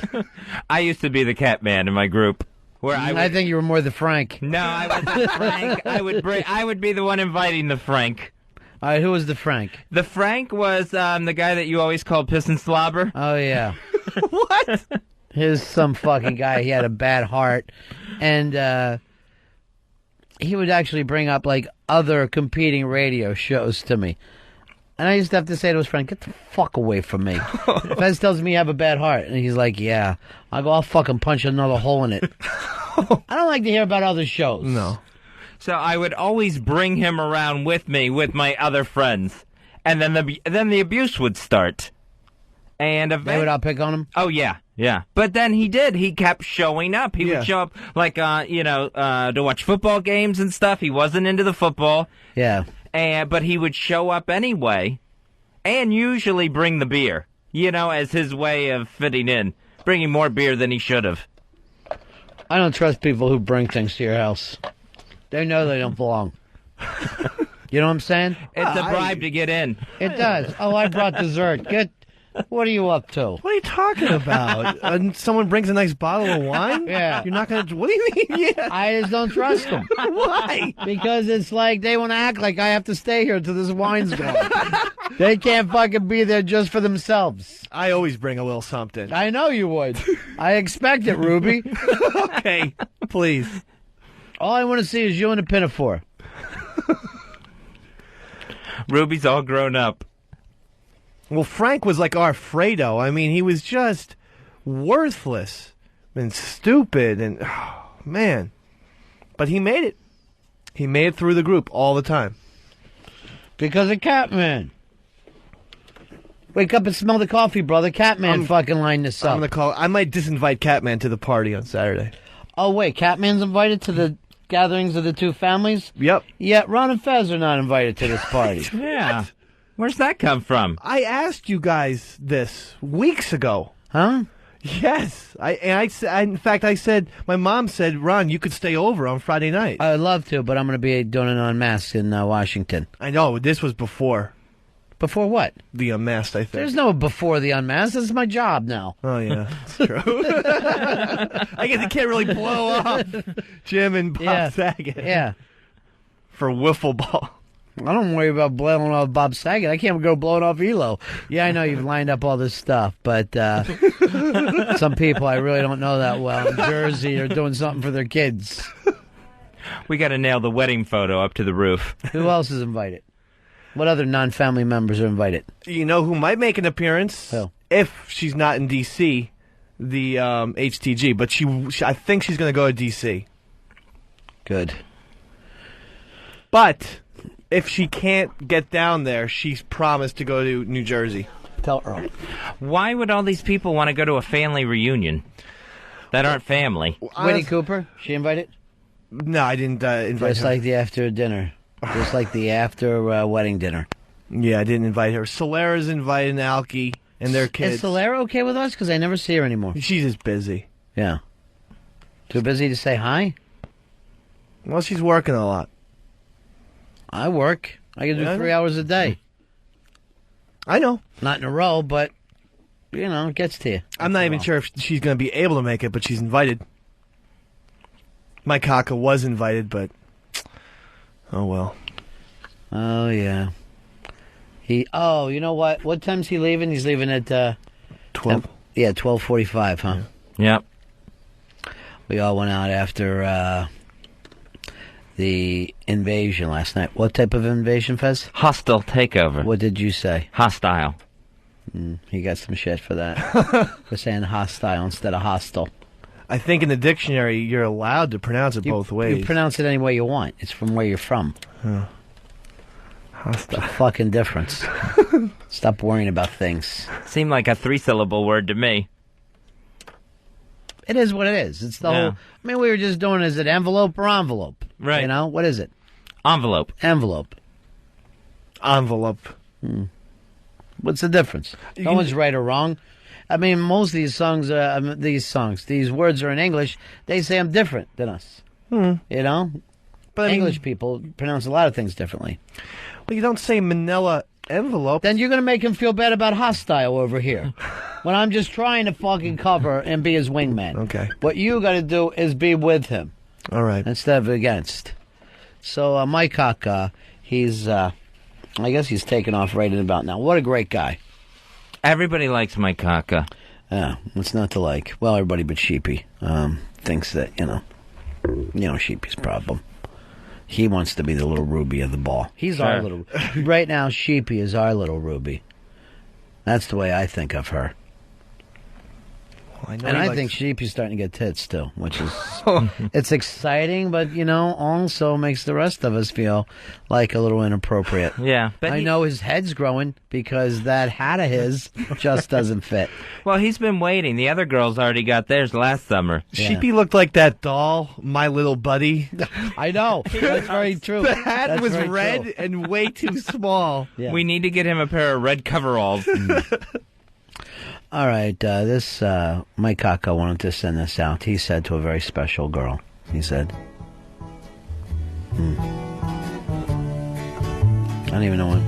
I used to be the Catman in my group. Where I think you were more the Frank. No, I wasn't Frank. I would be the one inviting the Frank. All right, who was the Frank? The Frank was the guy that you always called Piss and Slobber. Oh, yeah. What? Here's some fucking guy. He had a bad heart. And he would actually bring up, like, other competing radio shows to me. And I used to have to say to his friend, get the fuck away from me. Fez tells me you have a bad heart. And he's like, yeah. I go, I'll fucking punch another hole in it. I don't like to hear about other shows. No. So I would always bring him around with me with my other friends. And then the abuse would start. And They would all pick on him? Oh, yeah. Yeah. But then he did. He kept showing up. He would show up, like, to watch football games and stuff. He wasn't into the football. Yeah. But he would show up anyway and usually bring the beer, as his way of fitting in, bringing more beer than he should have. I don't trust people who bring things to your house. They know they don't belong. You know what I'm saying? It's a bribe to get in. It does. Oh, I brought dessert. What are you up to? What are you talking about? Someone brings a nice bottle of wine? Yeah. You're not going to... What do you mean? Yeah. I just don't trust them. Why? Because it's like they want to act like I have to stay here till this wine's gone. They can't fucking be there just for themselves. I always bring a little something. I know you would. I expect it, Ruby. Okay, please. All I want to see is you in a pinafore. Ruby's all grown up. Well, Frank was like our Fredo. I mean, he was just worthless and stupid and, oh, man. But he made it. He made it through the group all the time. Because of Catman. Wake up and smell the coffee, brother. Catman fucking lined this up. I'm going to call. I might disinvite Catman to the party on Saturday. Oh, wait. Catman's invited to the gatherings of the two families? Yep. Yeah, Ron and Fez are not invited to this party. Yeah. Where's that come from? I asked you guys this weeks ago. Huh? Yes. In fact, I said, my mom said, Ron, you could stay over on Friday night. I would love to, but I'm going to be doing an unmasked in Washington. I know. This was before. Before what? The unmasked, I think. There's no before the unmasked. This is my job now. Oh, yeah. That's true. I guess it can't really blow up Jim and Bob Saget. Yeah. For wiffle ball. I don't worry about blowing off Bob Saget. I can't go blowing off Elo. Yeah, I know you've lined up all this stuff, but some people I really don't know that well in Jersey are doing something for their kids. We got to nail the wedding photo up to the roof. Who else is invited? What other non-family members are invited? You know who might make an appearance? Who? If she's not in D.C., the HTG, but I think she's going to go to D.C. Good. But if she can't get down there, she's promised to go to New Jersey. Tell Earl. Why would all these people want to go to a family reunion that aren't family? Winnie Cooper, she invited? No, I didn't invite Just her. like the after dinner. Just like the after wedding dinner. Yeah, I didn't invite her. Solera's invited Alki and their kids. Is Solera okay with us? Because I never see her anymore. She's just busy. Yeah. Too busy to say hi? Well, she's working a lot. I work. I can do 3 hours a day. I know. Not in a row, but, it gets to you. I'm not even sure if she's going to be able to make it, but she's invited. My Kaka was invited, but... Oh, well. Oh, yeah. You know what? What time's he leaving? He's leaving at... 12. 12:45, huh? Yeah. We all went out after the invasion last night. What type of invasion, Fez? Hostile takeover. What did you say? Hostile. He got some shit for that. For saying hostile instead of hostile. I think in the dictionary you're allowed to pronounce it both ways. You pronounce it any way you want. It's from where you're from. Hostile. It's a fucking difference. Stop worrying about things. Seemed like a 3-syllable word to me. It is what it is. It's the whole... I mean, we were just doing, is it envelope or envelope? Right. What is it? Envelope. Envelope. Envelope. What's the difference? No one's right or wrong. I mean, most of these songs, these words are in English. They say them different than us. But English people pronounce a lot of things differently. Well, you don't say manila envelope. Then you're going to make him feel bad about hostile over here. When I'm just trying to fucking cover and be his wingman. Okay. What you got to do is be with him. All right. Instead of against. So, Mike Kaka, he's I guess he's taken off right in about now. What a great guy. Everybody likes Mike Kaka. Yeah, what's not to like? Well, everybody but Sheepy thinks that, Sheepy's problem. He wants to be the little Ruby of the ball. He's our little... Right now, Sheepy is our little Ruby. That's the way I think of her. Well, I think Sheepy's starting to get tits, too, which is... It's exciting, but, also makes the rest of us feel like a little inappropriate. Yeah. But I know his head's growing because that hat of his just doesn't fit. Well, he's been waiting. The other girls already got theirs last summer. Yeah. Sheepy looked like that doll, My Little Buddy. I know. That's very true. The hat That's was very red true. and way too small. Yeah. We need to get him a pair of red coveralls. All right, this Mike Kaka wanted to send this out. He said to a very special girl. He said, I don't even know what.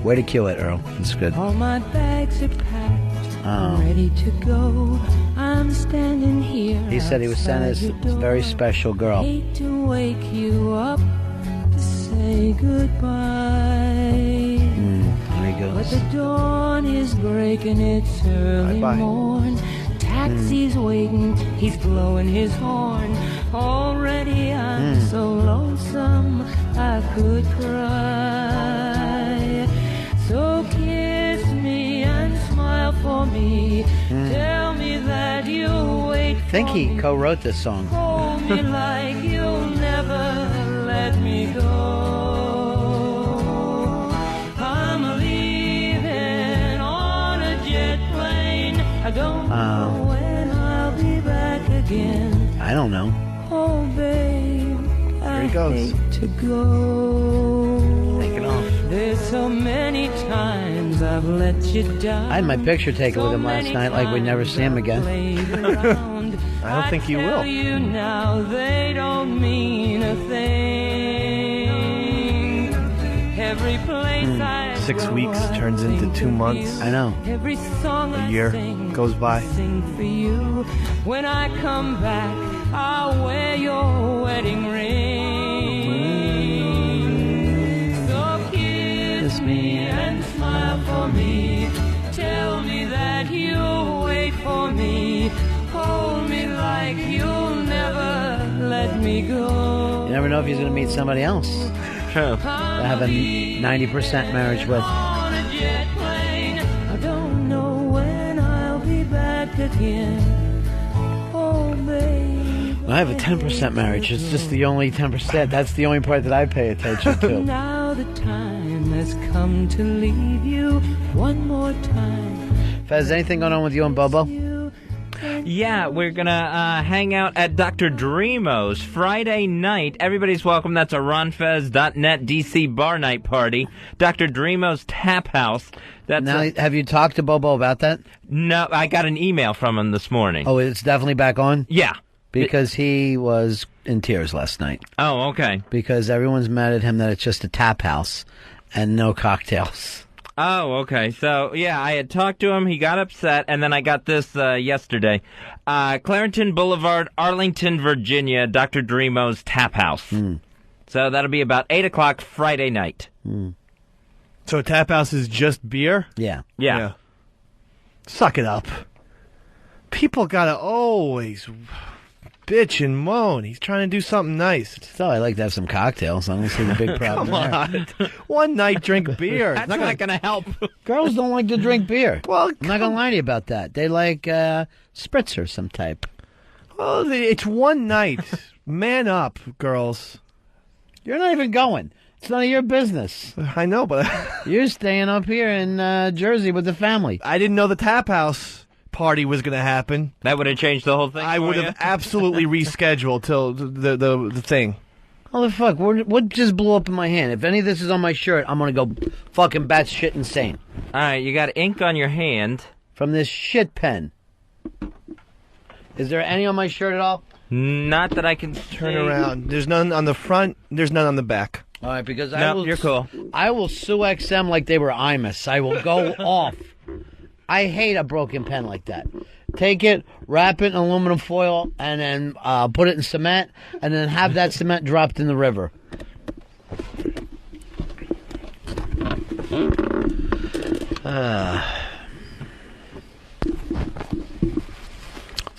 Way to cue it, Earl. It's good. All my bags are packed. I'm ready to go. I'm standing here. He said he was sending this very special girl. Hate to wake you up to say goodbye. There he But goes. the dawn is breaking, it's early Bye-bye. morn. Taxi's waiting, he's blowing his horn. Already I'm so lonesome I could cry. So kiss me and smile for me. Tell me that you'll wait I think for he me. co-wrote this song. Hold me like you'll never let me go. I'm leaving on a jet plane. I don't know when I'll be back again. I don't know. Oh, babe, There he I goes. hate to go. Taking off. There's so many times I've let you down. I had my picture taken with him last night like we'd never see him again. I don't think you will. You now they don't mean a thing. Every place I 6 go, weeks I turns into think 2 of months. you. I know. Every song A I year sing, goes by. sing for you. When I come back, I'll wear your wedding ring. So kiss me and smile for me. Tell me that you'll wait for me. Hold me like you'll never let me go. You never know if he's going to meet somebody else to have a 90% marriage with. On a jet plane. I don't know when I'll be back again. Oh, babe. I have a 10% marriage. It's just the only 10%. That's the only part that I pay attention to. Now the time has come to leave you one more time. Fez, anything going on with you and Bobo? Yeah, we're gonna hang out at Dr. Dreamo's Friday night. Everybody's welcome. That's a ronfez.net DC bar night party. Dr. Dreamo's Tap House. That's Now, have you talked to Bobo about that? no, I got an email from him this morning. Oh, it's definitely back on? Yeah. Because he was in tears last night. Oh, okay. Because everyone's mad at him that it's just a tap house and no cocktails. Oh, okay. So, yeah, I had talked to him. He got upset, and then I got this yesterday. Clarington Boulevard, Arlington, Virginia, Dr. Dreamo's Tap House. So that'll be about 8 o'clock Friday night. So Tap House is just beer? Yeah. Yeah. Suck it up. People gotta always bitch and moan. He's trying to do something nice. So I like to have some cocktails. I don't see the big problem Come there. on. One night drink beer. That's not going to help. Girls don't like to drink beer. Well, I'm not going to lie to you about that. They like spritzer some type. well, it's one night. Man up, girls. You're not even going. It's none of your business. I know, but You're staying up here in Jersey with the family. I didn't know the Tap House party was going to happen. That would have changed the whole thing. I for would you? have absolutely rescheduled till the thing. Oh, the fuck? What just blew up in my hand? If any of this is on my shirt, I'm going to go fucking batshit insane. All right, you got ink on your hand. From this shit pen. Is there any on my shirt at all? Not that I can Turn see. around. There's none on the front. There's none on the back. All right, because No, you're cool. I will sue XM like they were Imus. I will go off. I hate a broken pen like that. Take it, wrap it in aluminum foil, and then put it in cement, and then have that cement dropped in the river. So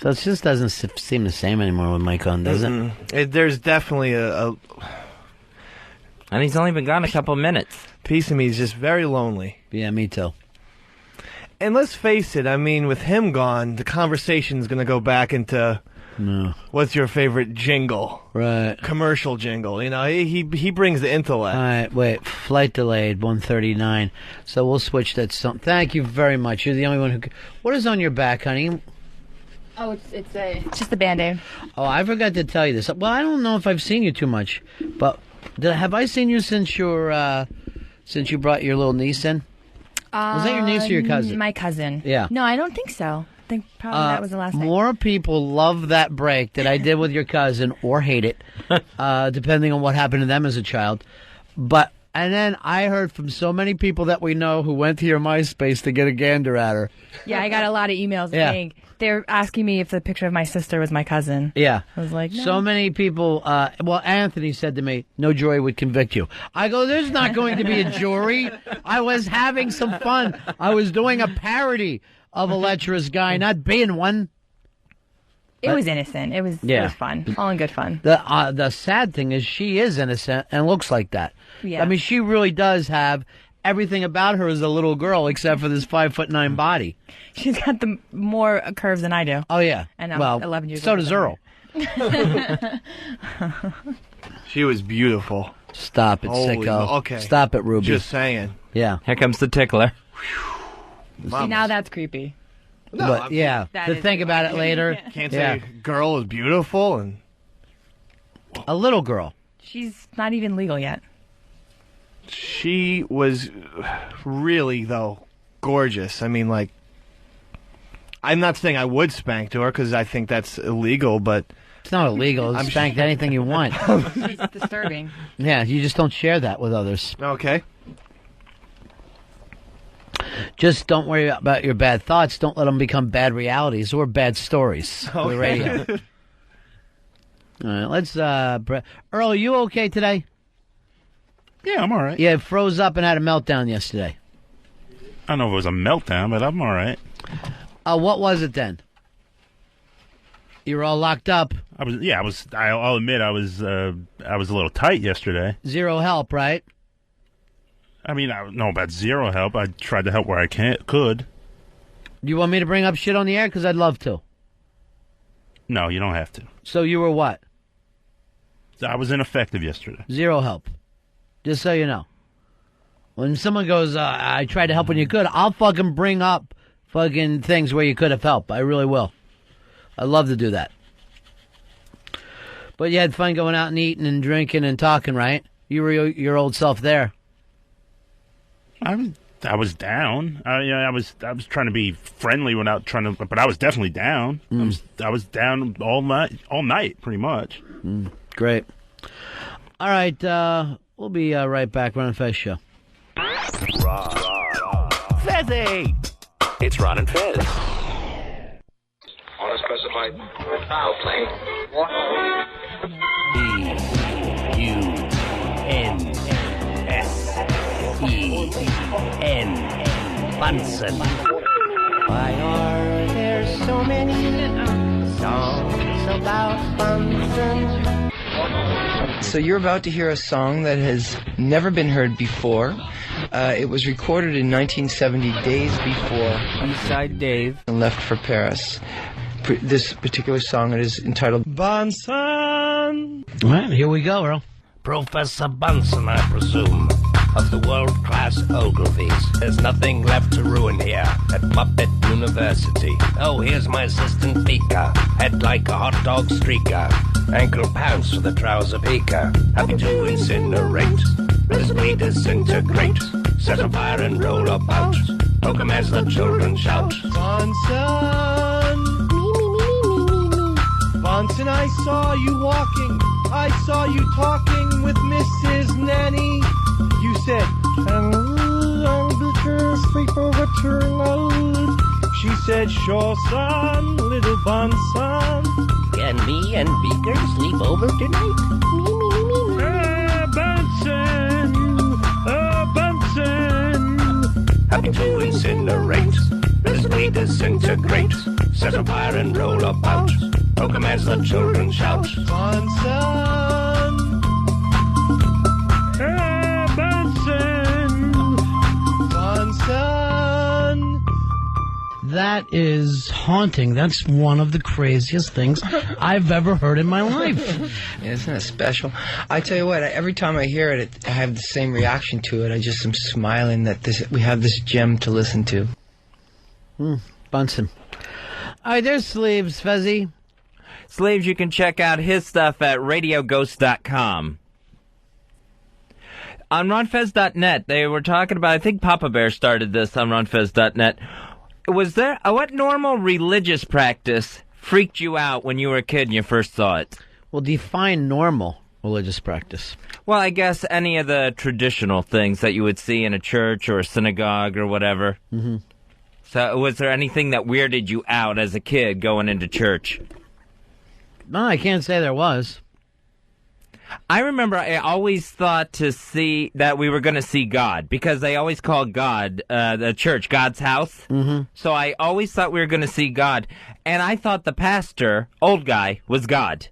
it just doesn't seem the same anymore with Mike on, does it? There's definitely a And he's only been gone a couple minutes. piece of me is just very lonely. Yeah, me too. And let's face it, I mean, with him gone, the conversation's going to go back into what's your favorite jingle? Right. Commercial jingle. You know, he brings the intellect. All right, wait. Flight delayed, 1:39. So we'll switch that. Thank you very much. You're the only one who... What is on your back, honey? Oh, it's just a Band-Aid. Oh, I forgot to tell you this. Well, I don't know if I've seen you too much, but have I seen you since you brought your little niece in? Was that your niece or your cousin? My cousin. Yeah. No, I don't think so. I think probably that was the last night. More people love that break that I did with your cousin or hate it, depending on what happened to them as a child. And then I heard from so many people that we know who went to your MySpace to get a gander at her. Yeah, I got a lot of emails saying they're asking me if the picture of my sister was my cousin. Yeah. I was like, no. So many people, well, Anthony said to me, no jury would convict you. I go, there's not going to be a jury. I was having some fun. I was doing a parody of a lecherous guy, not being one. It was innocent. It was fun. All in good fun. The sad thing is she is innocent and looks like that. Yeah. I mean, she really does have everything about her as a little girl except for this 5'9" body. She's got the more curves than I do. Oh, yeah. And I'm 11 years so old. does Earl. She was beautiful. Stop it, Holy sicko. okay. Stop it, Ruby. Just saying. Yeah. Here comes the tickler. See, now that's creepy. No, but, yeah. To think about it later. Can't say girl is beautiful and a little girl. She's not even legal yet. She was really, though, gorgeous. I mean, like, I'm not saying I would spank to her because I think that's illegal, but... It's not illegal. I'm spank anything you want. She's disturbing. Yeah, you just don't share that with others. Okay. Just don't worry about your bad thoughts. Don't let them become bad realities or bad stories for the radio. All right, let's... Earl, are you okay today? Yeah, I'm all right. Yeah, it froze up and had a meltdown yesterday. I don't know if it was a meltdown, but I'm all right. What was it then? You were all locked up. I'll admit I was a little tight yesterday. Zero help, right? I mean, I don't know about zero help. I tried to help where I could. Do you want me to bring up shit on the air? Because I'd love to. No, you don't have to. So you were what? I was ineffective yesterday. Zero help. Just so you know. When someone goes, I tried to help when you could, I'll fucking bring up fucking things where you could have helped. I really will. I'd love to do that. But you had fun going out and eating and drinking and talking, right? You were your old self there. I was down. I was trying to be friendly without trying to, but I was definitely down. I was down all night, pretty much. Great. All right, we'll be right back. Ron and Fez show. Fezzy! It's Ron and Fez. On a specified foul plane. B-U-N-S-E-N. Bunsen. Why are there so many songs about Bunsen? So you're about to hear a song that has never been heard before. It was recorded in 1970, days before Eastside Dave left for Paris. This particular song is entitled Bunsen. All right, here we go, Earl. Professor Bunsen, I presume, of the world-class Ogilvies. There's nothing left to ruin here at Muppet University. Oh, here's my assistant Fika. Head like a hot dog streaker. Ankle pants for the trouser peaker. Happy to incinerate. Visibly disintegrate. Set a fire and roll about. Poke 'em as the children shout. Bunsen. Bunsen, I saw you walking. I saw you talking with Mrs. Nanny. You said, I'll be sleep over tonight. She said, sure, son, little Bunsen. Can me and Beaker sleep over tonight? Bunsen, Bunsen, as the children shout. Bunsen. Bunsen. That is haunting. That's one of the craziest things I've ever heard in my life. Isn't it special? I tell you what, every time I hear it, I have the same reaction to it. I just am smiling that we have this gem to listen to. Bunsen. All right, there's Sleeves, Fezzy. Sleeves, you can check out his stuff at radioghost.com. On ronfez.net, they were talking about, I think Papa Bear started this on ronfez.net. Was there, what normal religious practice freaked you out when you were a kid and you first saw it? Well, define normal religious practice. Well, I guess any of the traditional things that you would see in a church or a synagogue or whatever. Mm-hmm. So was there anything that weirded you out as a kid going into church? No, I can't say there was. I remember I always thought to see that we were going to see God, because they always call God, the church, God's house. Mm-hmm. So I always thought we were going to see God, and I thought the pastor, old guy, was God.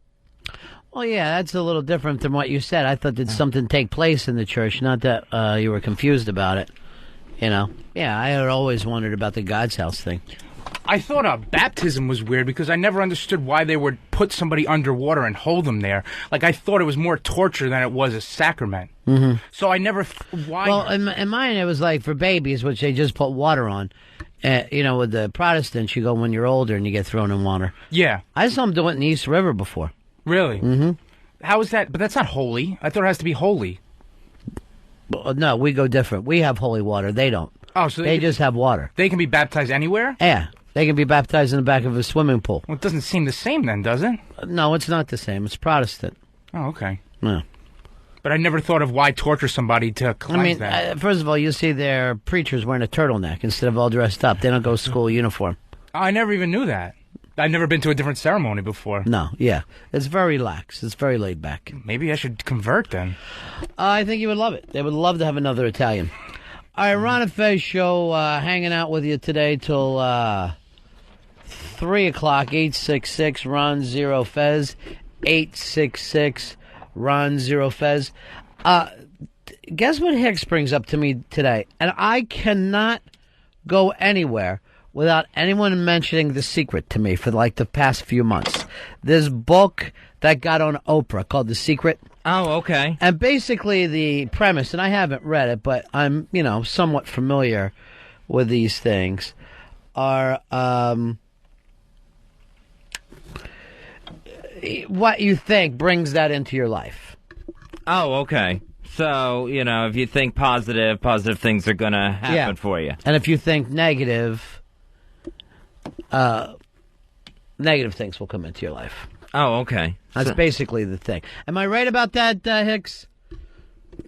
Well, yeah, that's a little different than what you said. I thought that something take place in the church, not that you were confused about it. You know? Yeah, I had always wondered about the God's house thing. I thought baptism was weird because I never understood why they would put somebody underwater and hold them there. Like, I thought it was more torture than it was a sacrament. Mm-hmm. So I never... Why? Well, in mine, it was like for babies, which they just put water on. You know, with the Protestants, you go when you're older and you get thrown in water. Yeah. I saw them do it in the East River before. Really? Mm-hmm. How is that? But that's not holy. I thought it has to be holy. No, we go different. We have holy water. They don't. Oh, so they just have water. They can be baptized anywhere? Yeah. They can be baptized in the back of a swimming pool. Well, it doesn't seem the same then, does it? No, it's not the same. It's Protestant. Oh, okay. No. But I never thought of why torture somebody to cleanse that. First of all, you see their preachers wearing a turtleneck instead of all dressed up. They don't go school uniform. I never even knew that. I've never been to a different ceremony before. No, yeah. It's very lax. It's very laid back. Maybe I should convert then. I think you would love it. They would love to have another Italian. All right, Ron and Fez show hanging out with you today till 3 o'clock, 866 Ron Zero Fez, 866 Ron Zero Fez. Guess what Hicks brings up to me today? And I cannot go anywhere without anyone mentioning The Secret to me for like the past few months. This book that got on Oprah called The Secret. Oh, okay. And basically the premise, and I haven't read it, but I'm, somewhat familiar with these things, are what you think brings that into your life. Oh, okay. So, if you think positive things are going to happen for you. And if you think negative, negative things will come into your life. Oh, okay. That's basically the thing. Am I right about that, Hicks?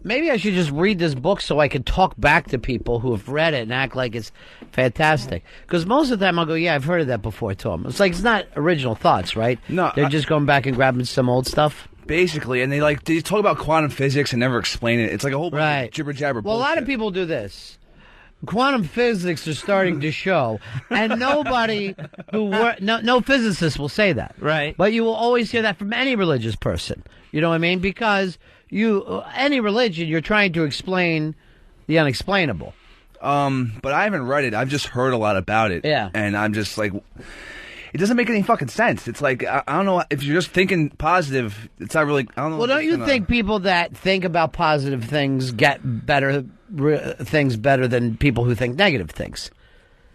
Maybe I should just read this book so I can talk back to people who have read it and act like it's fantastic. Because most of the time I'll go, yeah, I've heard of that before, Tom. It's like it's not original thoughts, right? No. They're just going back and grabbing some old stuff. Basically, and they talk about quantum physics and never explain it. It's like a whole bunch of jibber-jabber Well, bullshit. a lot of people do this. Quantum physics are starting to show, and nobody no physicist will say that. Right. But you will always hear that from any religious person. You know what I mean? Because any religion, you're trying to explain the unexplainable. But I haven't read it. I've just heard a lot about it. Yeah. And I'm just like, it doesn't make any fucking sense. It's like, I don't know, if you're just thinking positive, it's not really, I don't know. Well, don't you think people that think about positive things get things better than people who think negative things?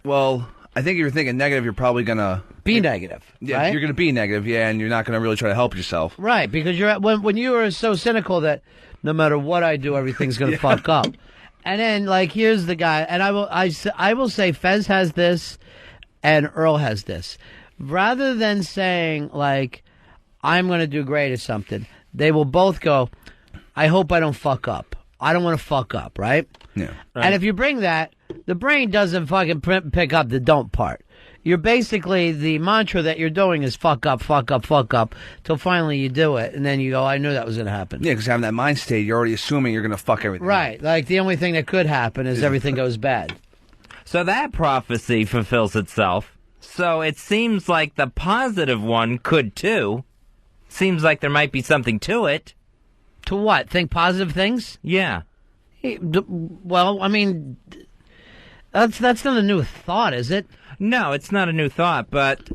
Well, I think if you're thinking negative, you're probably going to... Be negative, Yeah, right? you're going to be negative, yeah, and you're not going to really try to help yourself. Right, because when you are so cynical that no matter what I do, everything's going to fuck up. And then, here's the guy, and I will say Fez has this and Earl has this. Rather than saying, I'm going to do great or something, they will both go, I hope I don't fuck up. I don't want to fuck up, right? Yeah. Right. And if you bring that, the brain doesn't fucking pick up the don't part. You're basically, the mantra that you're doing is fuck up, fuck up, fuck up, till finally you do it, and then you go, I knew that was going to happen. Yeah, because having that mind state, you're already assuming you're going to fuck everything Right, up. the only thing that could happen is everything goes bad. So that prophecy fulfills itself. So it seems like the positive one could too. Seems like there might be something to it. To what? Think positive things? Yeah. Well, I mean, that's not a new thought, is it? No, it's not a new thought, but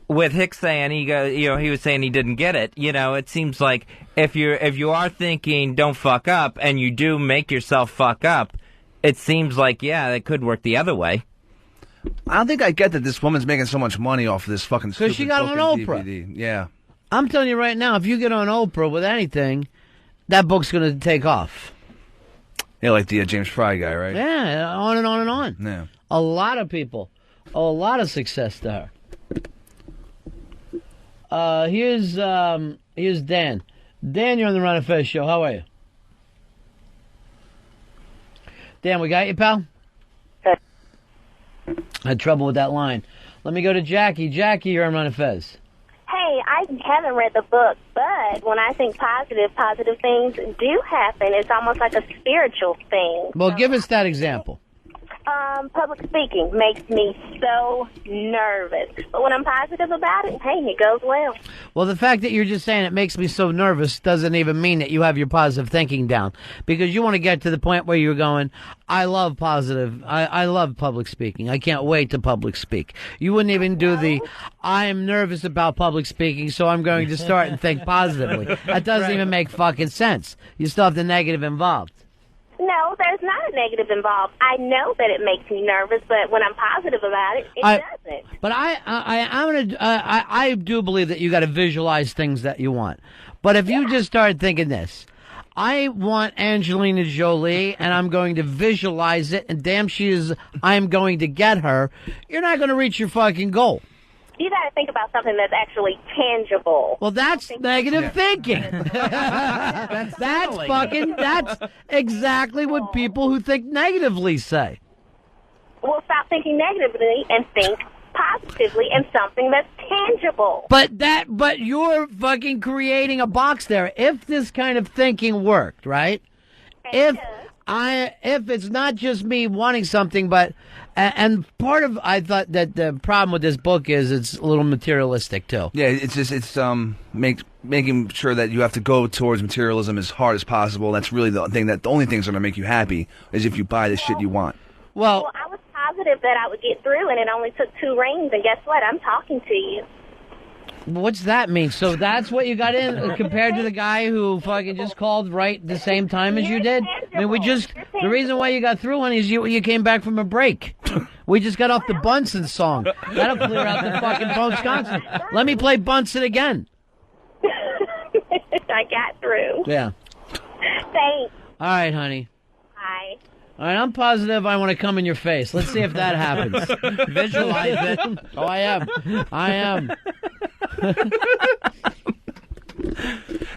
with Hicks saying he was saying he didn't get it, it seems like if you are thinking don't fuck up and you do make yourself fuck up, it seems like it could work the other way. I don't think I get that this woman's making so much money off of this fucking stupid Because she got on Oprah. DVD. Yeah. I'm telling you right now, if you get on Oprah with anything, that book's going to take off. Yeah, like the James Fry guy, right? Yeah, on and on and on. Yeah. A lot of people. A lot of success to her. Here's Dan. Dan, you're on the Ron and Fez show. How are you? Dan, we got you, pal? Had trouble with that line. Let me go to Jackie. Jackie, you're on Ron and Fez. Hey, I haven't read the book, but when I think positive things do happen. It's almost like a spiritual thing. Well, give us that example. Public speaking makes me so nervous. But when I'm positive about it, hey, it goes well. Well, the fact that you're just saying it makes me so nervous doesn't even mean that you have your positive thinking down. Because you want to get to the point where you're going, I love positive. I love public speaking. I can't wait to public speak. You wouldn't even do I am nervous about public speaking, so I'm going to start and think positively. That doesn't even make fucking sense. You still have the negative involved. No, there's not a negative involved. I know that it makes me nervous, but when I'm positive about it, it doesn't. But I do believe that you got to visualize things that you want. But if you just start thinking this, I want Angelina Jolie, and I'm going to visualize it, and damn I'm going to get her, you're not going to reach your fucking goal. You got to think about something that's actually tangible. Well, that's negative thinking. That's exactly what people who think negatively say. Well, stop thinking negatively and think positively in something that's tangible. But you're fucking creating a box there. If this kind of thinking worked, right? If it's not just me wanting something, but and part of I thought that the problem with this book is it's a little materialistic too. Yeah, it's making sure that you have to go towards materialism as hard as possible. That's really the only thing that's going to make you happy is if you buy the shit you want. Well, I was positive that I would get through, and it only took 2 rings, and guess what? I'm talking to you. What's that mean? So that's what you got in compared to the guy who fucking just called right the same time as you did? I mean, the reason why you got through, honey, is you came back from a break. We just got off the Bunsen song. That'll clear out the fucking Wisconsin. Let me play Bunsen again. I got through. Yeah. Thanks. All right, honey. Bye. All right, I'm positive I want to come in your face. Let's see if that happens. Visualize it. Oh, I am.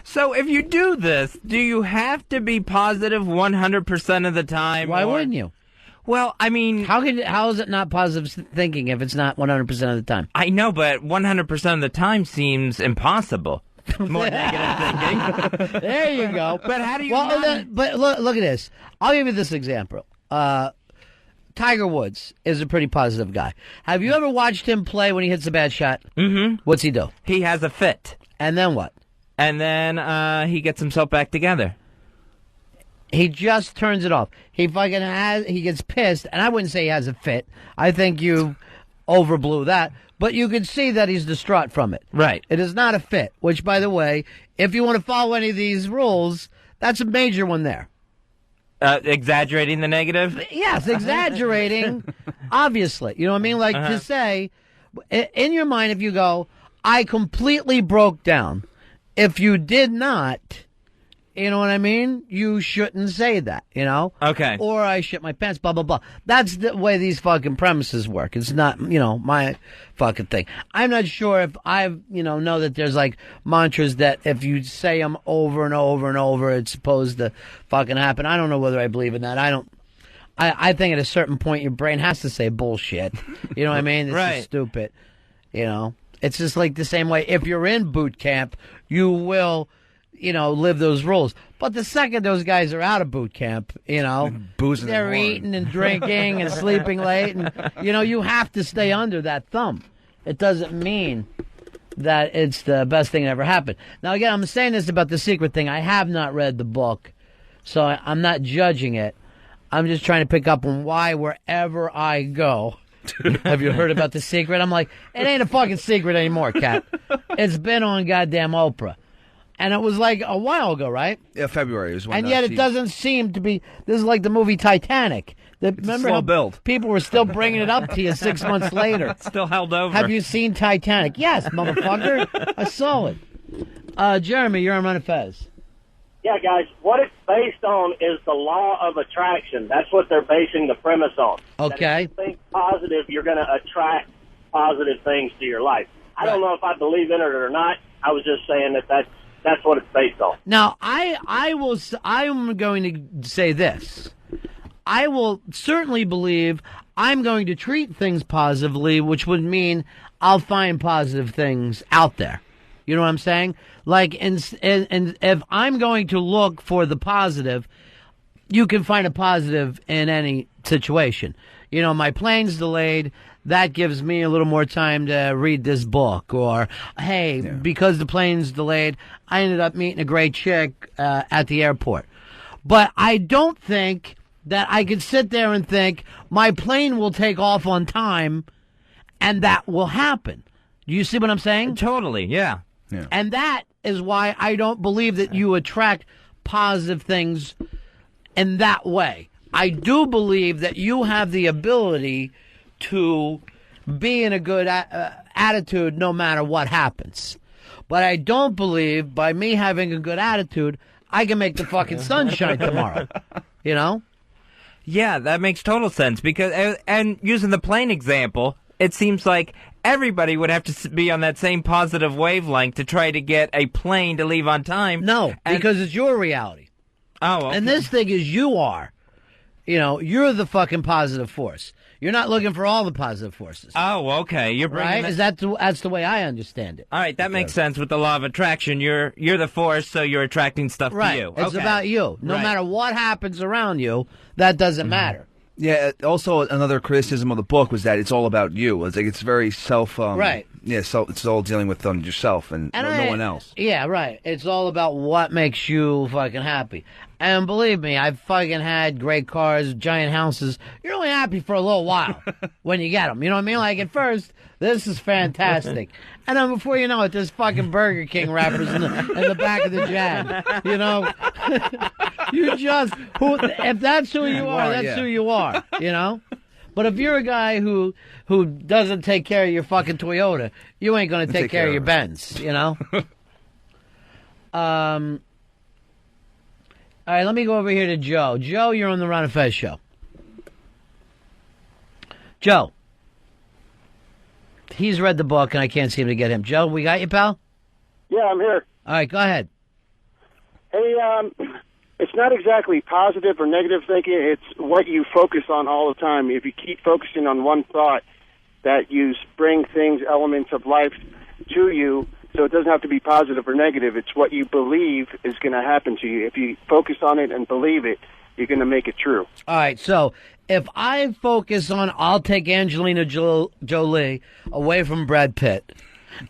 So if you do this, do you have to be positive 100% of the time? Why wouldn't you? Well, I mean... How is it not positive thinking if it's not 100% of the time? I know, but 100% of the time seems impossible. More negative thinking. There you go. But how do you... But look at this. I'll give you this example. Tiger Woods is a pretty positive guy. Have you ever watched him play when he hits a bad shot? Mm-hmm. What's he do? He has a fit. And then what? And then he gets himself back together. He just turns it off. He gets pissed, and I wouldn't say he has a fit. I think you overblew that. But you can see that he's distraught from it. Right. It is not a fit, which, by the way, if you want to follow any of these rules, that's a major one there. Exaggerating the negative? Yes, exaggerating, obviously. You know what I mean? Like to say, in your mind, if you go, I completely broke down. If you did not, you know what I mean? You shouldn't say that, you know? Okay. Or I shit my pants, blah, blah, blah. That's the way these fucking premises work. It's not, my fucking thing. I'm not sure if know that there's like mantras that if you say them over and over and over, it's supposed to fucking happen. I don't know whether I believe in that. I think at a certain point your brain has to say bullshit. You know what I mean? It's right. Just stupid. You know? It's just like the same way if you're in boot camp, you will, live those rules. But the second those guys are out of boot camp, boozing, they're eating and drinking and sleeping late, and you have to stay under that thumb. It doesn't mean that it's the best thing that ever happened. Now, again, I'm saying this about the secret thing. I have not read the book, so I'm not judging it. I'm just trying to pick up on why wherever I go. Have you heard about The Secret? I'm like, it ain't a fucking secret anymore, Cat. It's been on goddamn Oprah. And it was like a while ago, right? Yeah, February is when. And yet it doesn't seem to be. This is like the movie Titanic. Remember how build. People were still bringing it up to you 6 months later. Still held over. Have you seen Titanic? Yes, motherfucker. I saw it. Jeremy, you're on Ron and Fez. Yeah, guys, what it's based on is the law of attraction. That's what they're basing the premise on. Okay. That if you think positive, you're going to attract positive things to your life. I don't know if I believe in it or not. I was just saying that's what it's based on. Now, I'm going to say this. I will certainly believe I'm going to treat things positively, which would mean I'll find positive things out there. You know what I'm saying? Like, and if I'm going to look for the positive, you can find a positive in any situation. My plane's delayed. That gives me a little more time to read this book. Or, hey, because the plane's delayed, I ended up meeting a great chick at the airport. But I don't think that I could sit there and think my plane will take off on time and that will happen. Do you see what I'm saying? Totally, yeah. And that is why I don't believe that you attract positive things in that way. I do believe that you have the ability to be in a good attitude no matter what happens. But I don't believe by me having a good attitude, I can make the fucking sun shine tomorrow. Yeah, that makes total sense. Because, and using the plane example, it seems like everybody would have to be on that same positive wavelength to try to get a plane to leave on time. No, because it's your reality. Oh, okay. And this thing is you are. You're the fucking positive force. You're not looking for all the positive forces. Oh, okay. You're bringing right? That's the way I understand it. All right, that makes sense with the law of attraction. You're the force, so you're attracting stuff to you. It's about you. No matter what happens around you, that doesn't matter. Yeah. Also, another criticism of the book was that it's all about you. It's like it's very self. Right. Yeah. So it's all dealing with yourself and no one else. Yeah. Right. It's all about what makes you fucking happy. And believe me, I've fucking had great cars, giant houses. You're only happy for a little while when you get them. You know what I mean? Like at first, this is fantastic. And then before you know it, there's fucking Burger King wrappers in the back of the Jag. If that's who you are, that's who you are, But if you're a guy who doesn't take care of your fucking Toyota, you ain't going to take care of your Benz, All right, let me go over here to Joe. Joe, you're on the Ron and Fez show. Joe. He's read the book, and I can't seem to get him. Joe, we got you, pal? Yeah, I'm here. All right, go ahead. Hey, it's not exactly positive or negative thinking. It's what you focus on all the time. If you keep focusing on one thought, that you bring things, elements of life to you, so it doesn't have to be positive or negative. It's what you believe is going to happen to you. If you focus on it and believe it, you're going to make it true. All right, so if I focus on I'll take Angelina Jolie away from Brad Pitt,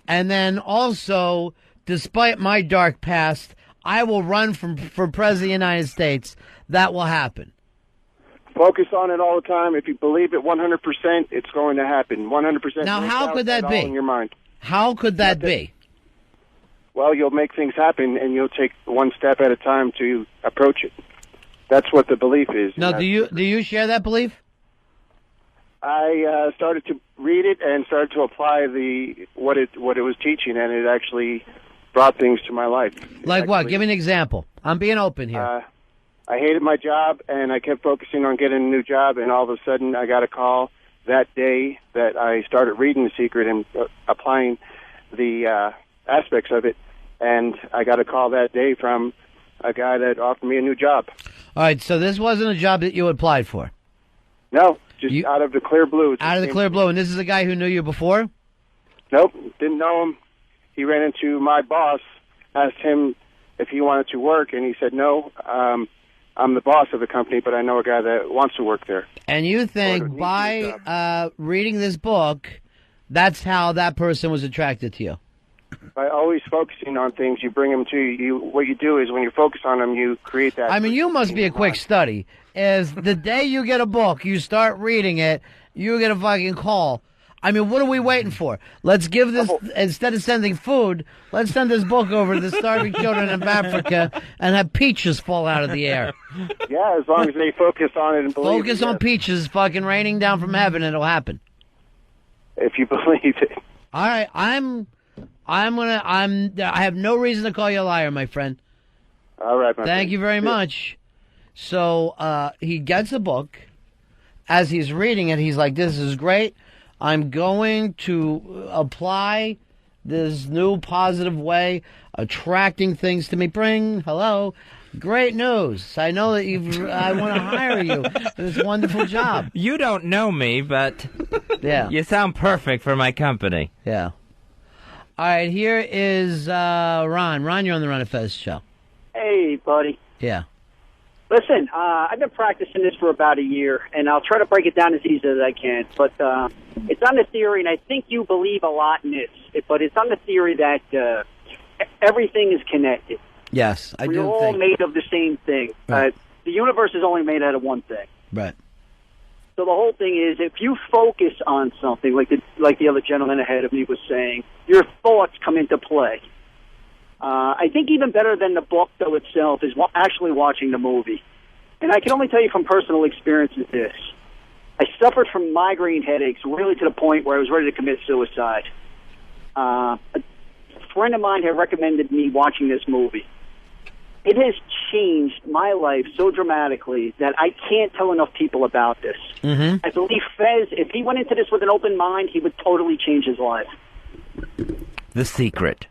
and then also, despite my dark past, I will run for President of the United States, that will happen. Focus on it all the time. If you believe it 100%, it's going to happen. 100%. Now, how could that be? In your mind. How could that be? Well, you'll make things happen, and you'll take one step at a time to approach it. That's what the belief is. Now, do you share that belief? I started to read it and started to apply what it was teaching, and it actually brought things to my life. Like what? Give me an example. I'm being open here. I hated my job, and I kept focusing on getting a new job, and all of a sudden I got a call that day that I started reading The Secret and applying the aspects of it, and I got a call that day from a guy that offered me a new job. All right, so this wasn't a job that you applied for? No, just out of the clear blue. Out of the clear blue, and this is a guy who knew you before? Nope, didn't know him. He ran into my boss, asked him if he wanted to work, and he said, no, I'm the boss of the company, but I know a guy that wants to work there. And you think by reading this book, that's how that person was attracted to you? By always focusing on things, you bring them to you. What you do is when you focus on them, you create that. I mean, you must be a quick study. Is the day you get a book, you start reading it, you get a fucking call. I mean, what are we waiting for? Let's give this, instead of sending food, let's send this book over to the starving children of Africa and have peaches fall out of the air. Yeah, as long as they focus on it and believe Focus it. on peaches fucking raining down from heaven, and it'll happen. If you believe it. All right, I have no reason to call you a liar, my friend. All right, my friend. Thank you very much. So he gets a book. As he's reading it, he's like, this is great. I'm going to apply this new positive way, attracting things to me. Hello. Great news. I know that I want to hire you for this wonderful job. You don't know me, but yeah, you sound perfect for my company. Yeah. All right, here is Ron. Ron, you're on the Ron and Fez show. Hey, buddy. Yeah. Listen, I've been practicing this for about a year, and I'll try to break it down as easy as I can. But it's on the theory, and I think you believe a lot in this, but it's on the theory that everything is connected. Yes, I do We're all made of the same thing. Right. The universe is only made out of one thing. Right. So the whole thing is, if you focus on something, like the other gentleman ahead of me was saying, your thoughts come into play. I think even better than the book, though, itself, is actually watching the movie. And I can only tell you from personal experience is this. I suffered from migraine headaches really to the point where I was ready to commit suicide. A friend of mine had recommended me watching this movie. It has changed my life so dramatically that I can't tell enough people about this. Mm-hmm. I believe Fez, if he went into this with an open mind, he would totally change his life. The secret.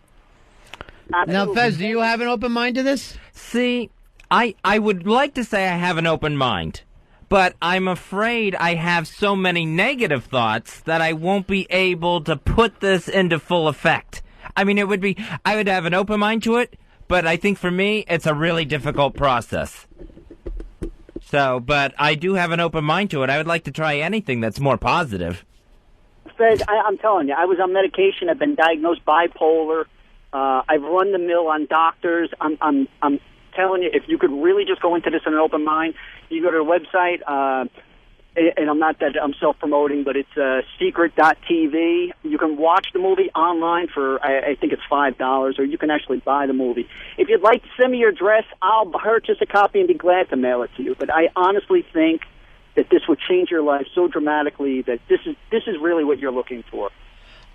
Now, Fez, do you have an open mind to this? See, I would like to say I have an open mind, but I'm afraid I have so many negative thoughts that I won't be able to put this into full effect. I mean, I would have an open mind to it, but I think for me, it's a really difficult process. So, but I do have an open mind to it. I would like to try anything that's more positive. Fez, I'm telling you, I was on medication. I've been diagnosed bipolar. I've run the mill on doctors. I'm telling you, if you could really just go into this in an open mind, you go to the website, and I'm self-promoting, but it's secret.tv. You can watch the movie online for, I think it's $5, or you can actually buy the movie. If you'd like to send me your address, I'll purchase a copy and be glad to mail it to you. But I honestly think that this would change your life so dramatically that this is really what you're looking for.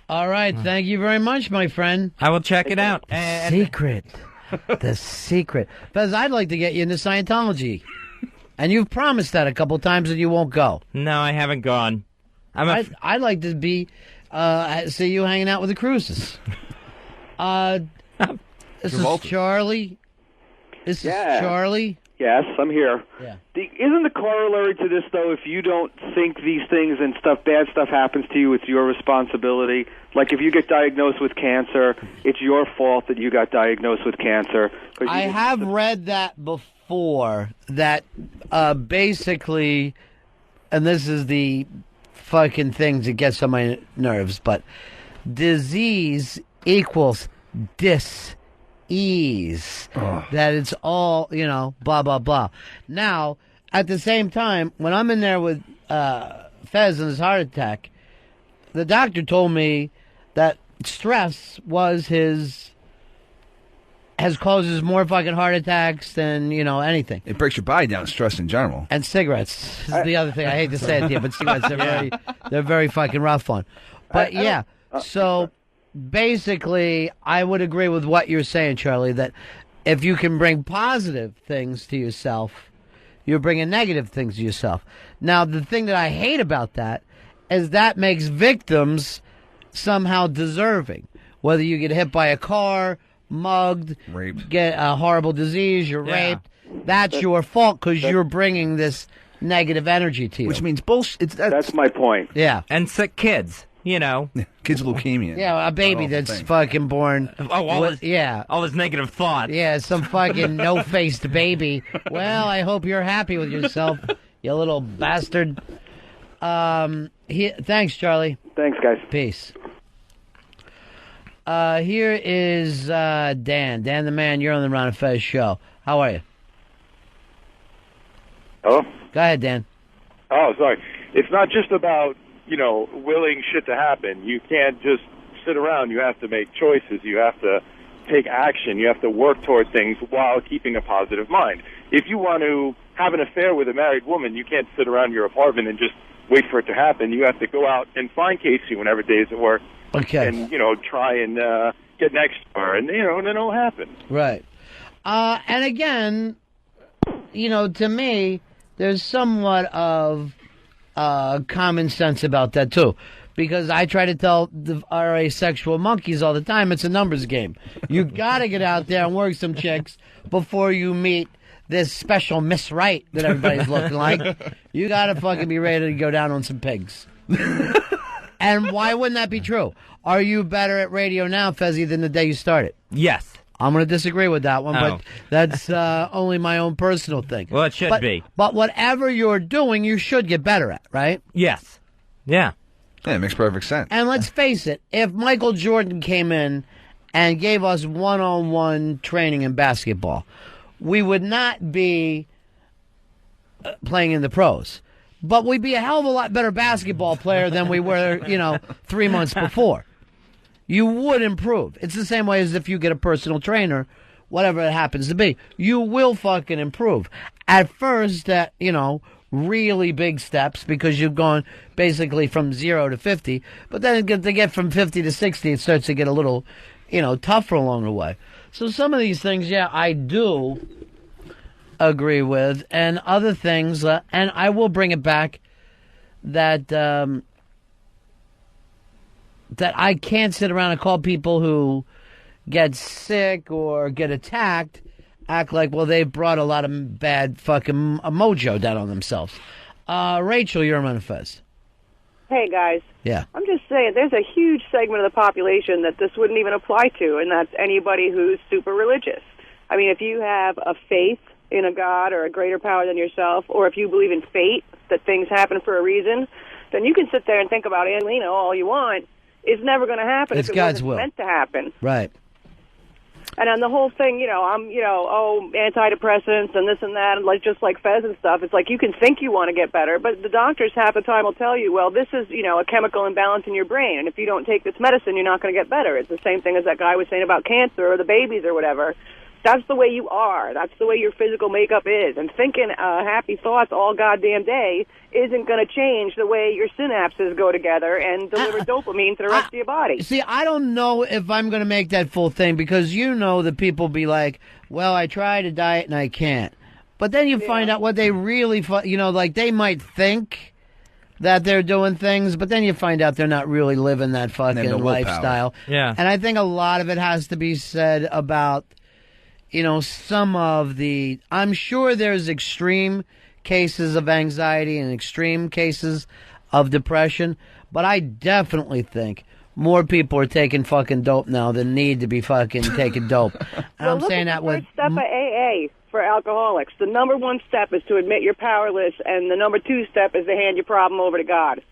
All right, thank you very much, my friend. I will check it out. Secret. The secret. Fez, I'd like to get you into Scientology. And you've promised that a couple times and you won't go. No, I haven't gone. I'd like to see you hanging out with the Cruises. This is Charlie. This is Charlie. Yes, I'm here. Yeah. Isn't the corollary to this, though, if you don't think these things and bad stuff happens to you, it's your responsibility? Like if you get diagnosed with cancer, it's your fault that you got diagnosed with cancer. I have read that before, that basically, and this is the fucking thing that gets on my nerves, but disease equals dis-ease. That it's all, blah, blah, blah. Now, at the same time, when I'm in there with Fez and his heart attack, the doctor told me that stress has causes more fucking heart attacks than, anything. It breaks your body down, stress in general. And cigarettes is the other thing. I hate to say it to you, but cigarettes they're very fucking rough on. But so basically, I would agree with what you're saying, Charlie, that if you can bring positive things to yourself, you're bringing negative things to yourself. Now, the thing that I hate about that is that makes victims somehow deserving. Whether you get hit by a car, mugged, raped, get a horrible disease, you're raped, that's your fault because you're bringing this negative energy to you. Which means bullshit. That's my point. Yeah. And sick kids. you know. Kids with leukemia. Yeah, a baby that's fucking born. All with, all his negative thoughts. Yeah, some fucking no-faced baby. Well, I hope you're happy with yourself, you little bastard. Thanks, Charlie. Thanks, guys. Peace. Here is Dan. Dan the man, you're on the Ron and Fez show. How are you? Oh? Go ahead, Dan. Oh, sorry. It's not just about, willing shit to happen. You can't just sit around. You have to make choices. You have to take action. You have to work toward things while keeping a positive mind. If you want to have an affair with a married woman, you can't sit around your apartment and just wait for it to happen. You have to go out and find Casey whenever days at work. Okay. And, try and get next to her. And, then it'll happen. Right. And again, to me, there's somewhat of common sense about that, too. Because I try to tell our asexual monkeys all the time, it's a numbers game. You got to get out there and work some chicks before you meet this special Miss Right that everybody's looking like. You got to fucking be ready to go down on some pigs. And why wouldn't that be true? Are you better at radio now, Fezzy, than the day you started? Yes. I'm going to disagree with that one, but that's only my own personal thing. Well, it should be. But whatever you're doing, you should get better at, right? Yes. Yeah. Yeah, it makes perfect sense. And let's face it, if Michael Jordan came in and gave us one-on-one training in basketball, we would not be playing in the pros. But we'd be a hell of a lot better basketball player than we were, 3 months before. You would improve. It's the same way as if you get a personal trainer, whatever it happens to be. You will fucking improve. At first, really big steps because you've gone basically from 0 to 50. But then to get from 50 to 60, it starts to get a little, tougher along the way. So some of these things, I do agree with. And other things, and I will bring it back that I can't sit around and call people who get sick or get attacked act like, well, they've brought a lot of bad fucking mojo down on themselves. Rachel, you're on Fez. Hey, guys. Yeah. I'm just saying, there's a huge segment of the population that this wouldn't even apply to, and that's anybody who's super religious. I mean, if you have a faith in a God or a greater power than yourself, or if you believe in fate, that things happen for a reason, then you can sit there and think about Angelino all you want. It's never going to happen It's if it God's wasn't will. meant to happen. Right. And on the whole thing, I'm, antidepressants and this and that, and just like Fez and stuff, it's like you can think you want to get better, but the doctors half the time will tell you, well, this is, a chemical imbalance in your brain, and if you don't take this medicine, you're not going to get better. It's the same thing as that guy was saying about cancer or the babies or whatever. That's the way you are. That's the way your physical makeup is. And thinking happy thoughts all goddamn day isn't going to change the way your synapses go together and deliver dopamine to the rest of your body. See, I don't know if I'm going to make that full thing because that people be like, well, I try to diet and I can't. But then you find out what they really, they might think that they're doing things, but then you find out they're not really living that fucking lifestyle. Yeah. And I think a lot of it has to be said about some of I'm sure there's extreme cases of anxiety and extreme cases of depression, but I definitely think more people are taking fucking dope now than need to be fucking taking dope. And I'm saying that with... Look at the first step of AA for alcoholics. The number one step is to admit you're powerless, and the number two step is to hand your problem over to God.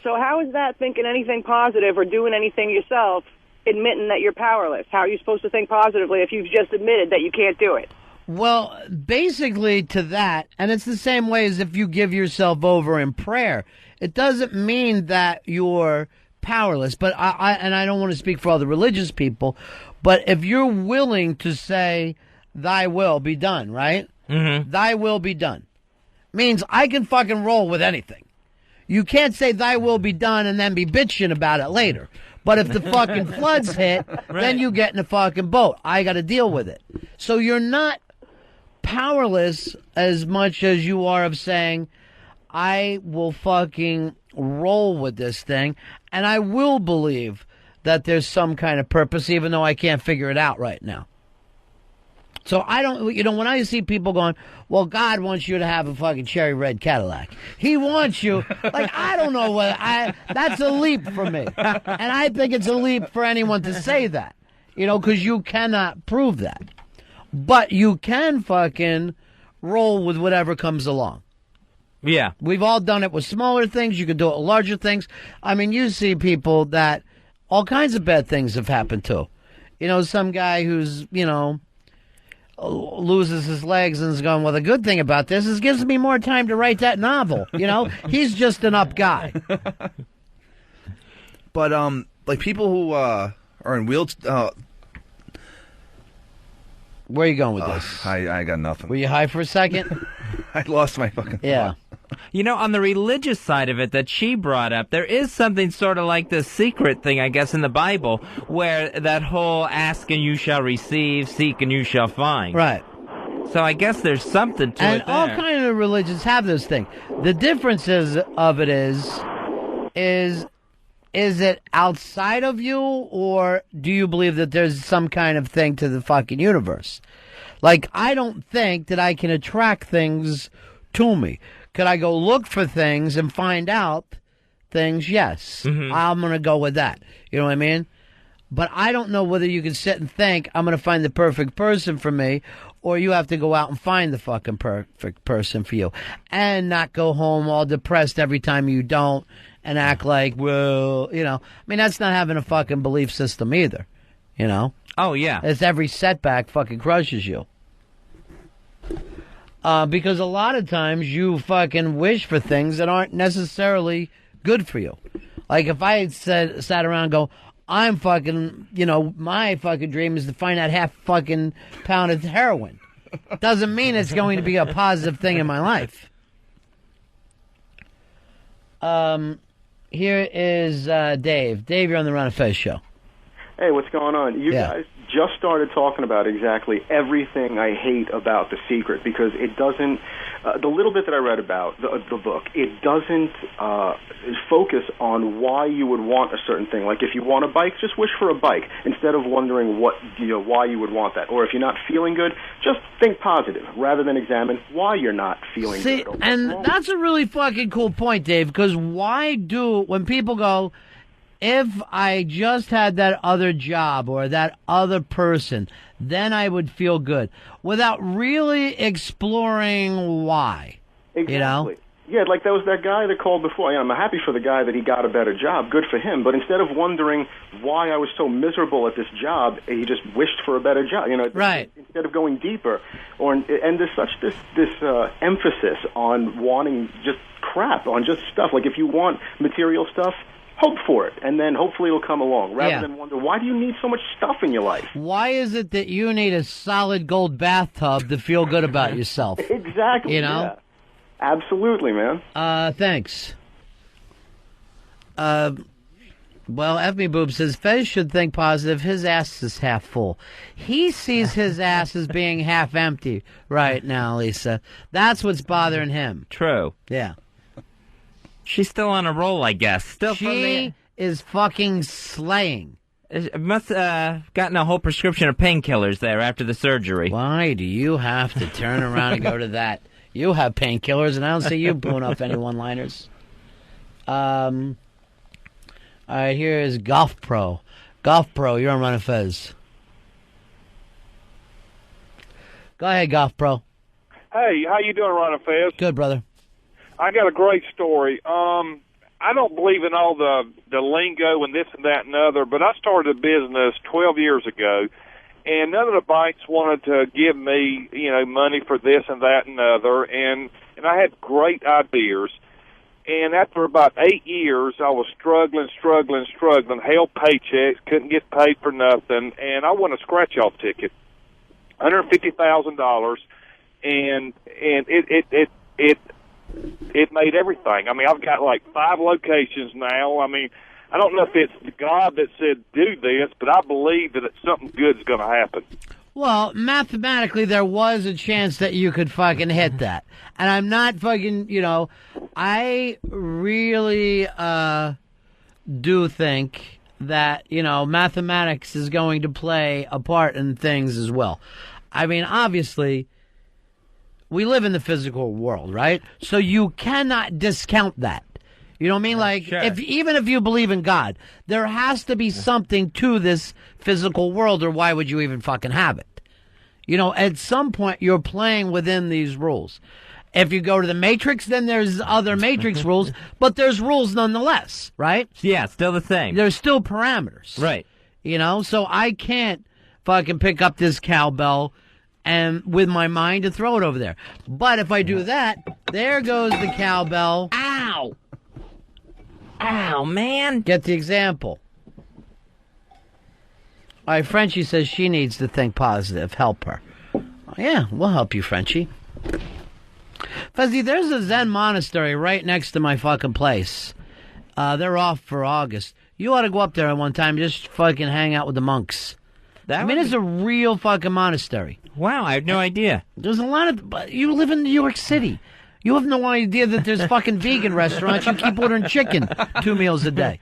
So how is that thinking anything positive or doing anything yourself admitting that you're powerless? How are you supposed to think positively if you've just admitted that you can't do it? Well, basically to that, and it's the same way as if you give yourself over in prayer. It doesn't mean that you're powerless, but I don't want to speak for all the religious people, but if you're willing to say, thy will be done, right? Mm-hmm. Thy will be done. Means I can fucking roll with anything. You can't say thy will be done and then be bitching about it later. But if the fucking floods hit, then you get in a fucking boat. I got to deal with it. So you're not powerless as much as you are of saying, I will fucking roll with this thing, and I will believe that there's some kind of purpose, even though I can't figure it out right now. So I don't, when I see people going, well, God wants you to have a fucking cherry red Cadillac. He wants you, like, I don't know that's a leap for me. And I think it's a leap for anyone to say that, because you cannot prove that. But you can fucking roll with whatever comes along. Yeah. We've all done it with smaller things. You can do it with larger things. I mean, you see people that all kinds of bad things have happened to. Some guy who's, loses his legs and is going, well, the good thing about this is it gives me more time to write that novel. He's just an up guy. But, like, people who are in wheelchairs... Where are you going with this? I got nothing. Were you high for a second? I lost my fucking thought. On the religious side of it that she brought up, there is something sort of like the secret thing, I guess, in the Bible, where that whole ask and you shall receive, seek and you shall find. Right. So I guess there's something to and it there. All kinds of religions have this thing. The differences of it is it outside of you, or do you believe that there's some kind of thing to the fucking universe? Like, I don't think that I can attract things to me. Could I go look for things and find out things? Yes. Mm-hmm. I'm going to go with that. You know what I mean? But I don't know whether you can sit and think, I'm going to find the perfect person for me, or you have to go out and find the fucking perfect person for you. And not go home all depressed every time you don't and act like, well, I mean, that's not having a fucking belief system either. Oh, yeah. It's every setback fucking crushes you. Because a lot of times you fucking wish for things that aren't necessarily good for you. Like if I had sat around and go, I'm fucking, my fucking dream is to find that half fucking pound of heroin. Doesn't mean it's going to be a positive thing in my life. Here is Dave. Dave, you're on the Ron and Fez show. Hey, what's going on? You guys just started talking about exactly everything I hate about The Secret, because it doesn't, the little bit that I read about the book, it doesn't focus on why you would want a certain thing. Like if you want a bike, just wish for a bike instead of wondering why you would want that. Or if you're not feeling good, just think positive rather than examine why you're not feeling good. And that's a really fucking cool point, Dave, because when people go, if I just had that other job or that other person, then I would feel good, without really exploring why. Exactly. Yeah, like there was that guy that called before. I'm happy for the guy that he got a better job. Good for him. But instead of wondering why I was so miserable at this job, he just wished for a better job. Right. Instead of going deeper, and there's such this emphasis on wanting just crap, on just stuff. Like if you want material stuff, hope for it, and then hopefully it'll come along, rather than wonder, why do you need so much stuff in your life? Why is it that you need a solid gold bathtub to feel good about yourself? Exactly, yeah. Absolutely, man. Thanks. Well, F Me Boob says, Fez should think positive. His ass is half full. He sees his ass as being half empty right now, Lisa. That's what's bothering him. True. Yeah. She's still on a roll, I guess. She is fucking slaying. Must gotten a whole prescription of painkillers there after the surgery. Why do you have to turn around and go to that? You have painkillers, and I don't see you blowing off any one-liners. All right, here is Golf Pro. Golf Pro, you're on Ron and Fez. Go ahead, Golf Pro. Hey, how you doing, Ron and Fez? Good, brother. I got a great story. I don't believe in all the lingo and this and that and other, but I started a business 12 years ago, and none of the banks wanted to give me, money for this and that and other, and I had great ideas. And after about 8 years, I was struggling, held paychecks, couldn't get paid for nothing, and I won a scratch-off ticket, $150,000, and it made everything. I mean, I've got like 5 locations now. I mean, I don't know if it's God that said do this, but I believe that something good is going to happen. Well, mathematically, there was a chance that you could fucking hit that. And I'm not fucking, I really do think that, mathematics is going to play a part in things as well. I mean, obviously, we live in the physical world, right? So you cannot discount that. You know what I mean? Like, even if you believe in God, there has to be something to this physical world, or why would you even fucking have it? You know, at some point, you're playing within these rules. If you go to the Matrix, then there's other Matrix rules, but there's rules nonetheless, right? Yeah, still the same. There's still parameters. Right. You know, so I can't fucking pick up this cowbell and with my mind and throw it over there. But if I do that, there goes the cowbell. Ow! Ow, man. Get the example. All right, Frenchie says she needs to think positive. Help her. Yeah, we'll help you, Frenchie. Fezzy, there's a Zen monastery right next to my fucking place. They're off for August. You ought to go up there one time, just fucking hang out with the monks. It's a real fucking monastery. Wow, I had no idea. There's a lot of... You live in New York City. You have no idea that there's fucking vegan restaurants. You keep ordering chicken 2 meals a day.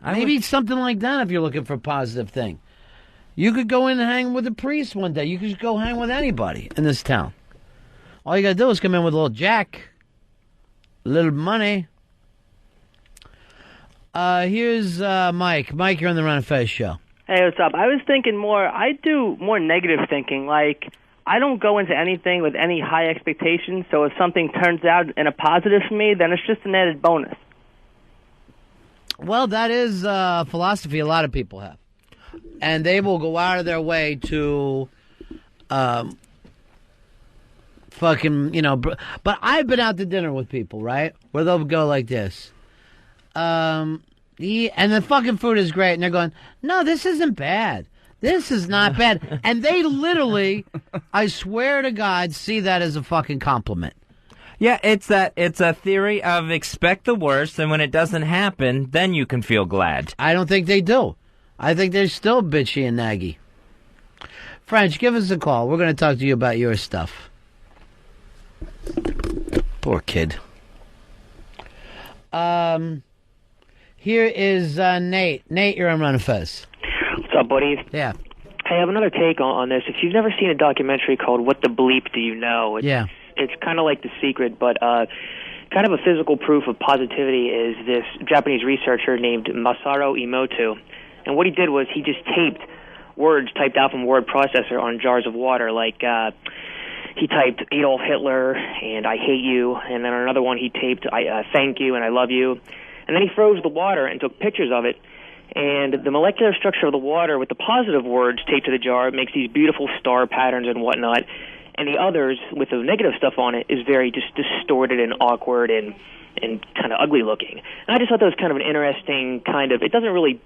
Maybe something like that if you're looking for a positive thing. You could go in and hang with a priest one day. You could just go hang with anybody in this town. All you got to do is come in with a little jack, a little money. Here's Mike. Mike, you're on the Ron and Fez show. Hey, what's up? I was thinking I do more negative thinking. Like, I don't go into anything with any high expectations, so if something turns out in a positive for me, then it's just an added bonus. Well, that is a philosophy a lot of people have. And they will go out of their way to fucking, but I've been out to dinner with people, right? Where they'll go like this. And the fucking food is great. And they're going, no, this isn't bad. This is not bad. And they literally, I swear to God, see that as a fucking compliment. Yeah, it's a theory of expect the worst, and when it doesn't happen, then you can feel glad. I don't think they do. I think they're still bitchy and naggy. French, give us a call. We're going to talk to you about your stuff. Poor kid. Here is Nate. Nate, you're on Ron and Fez. What's up, buddy? Yeah. Hey, I have another take on this. If you've never seen a documentary called What the Bleep Do You Know? It's kind of like The Secret, but kind of a physical proof of positivity is this Japanese researcher named Masaru Emoto. And what he did was he just taped words typed out from word processor on jars of water. Like he typed Adolf Hitler and I hate you, and then on another one he taped thank you and I love you. And then he froze the water and took pictures of it. And the molecular structure of the water with the positive words taped to the jar makes these beautiful star patterns and whatnot. And the others with the negative stuff on it is very just distorted and awkward and kind of ugly looking. And I just thought that was kind of an interesting it doesn't really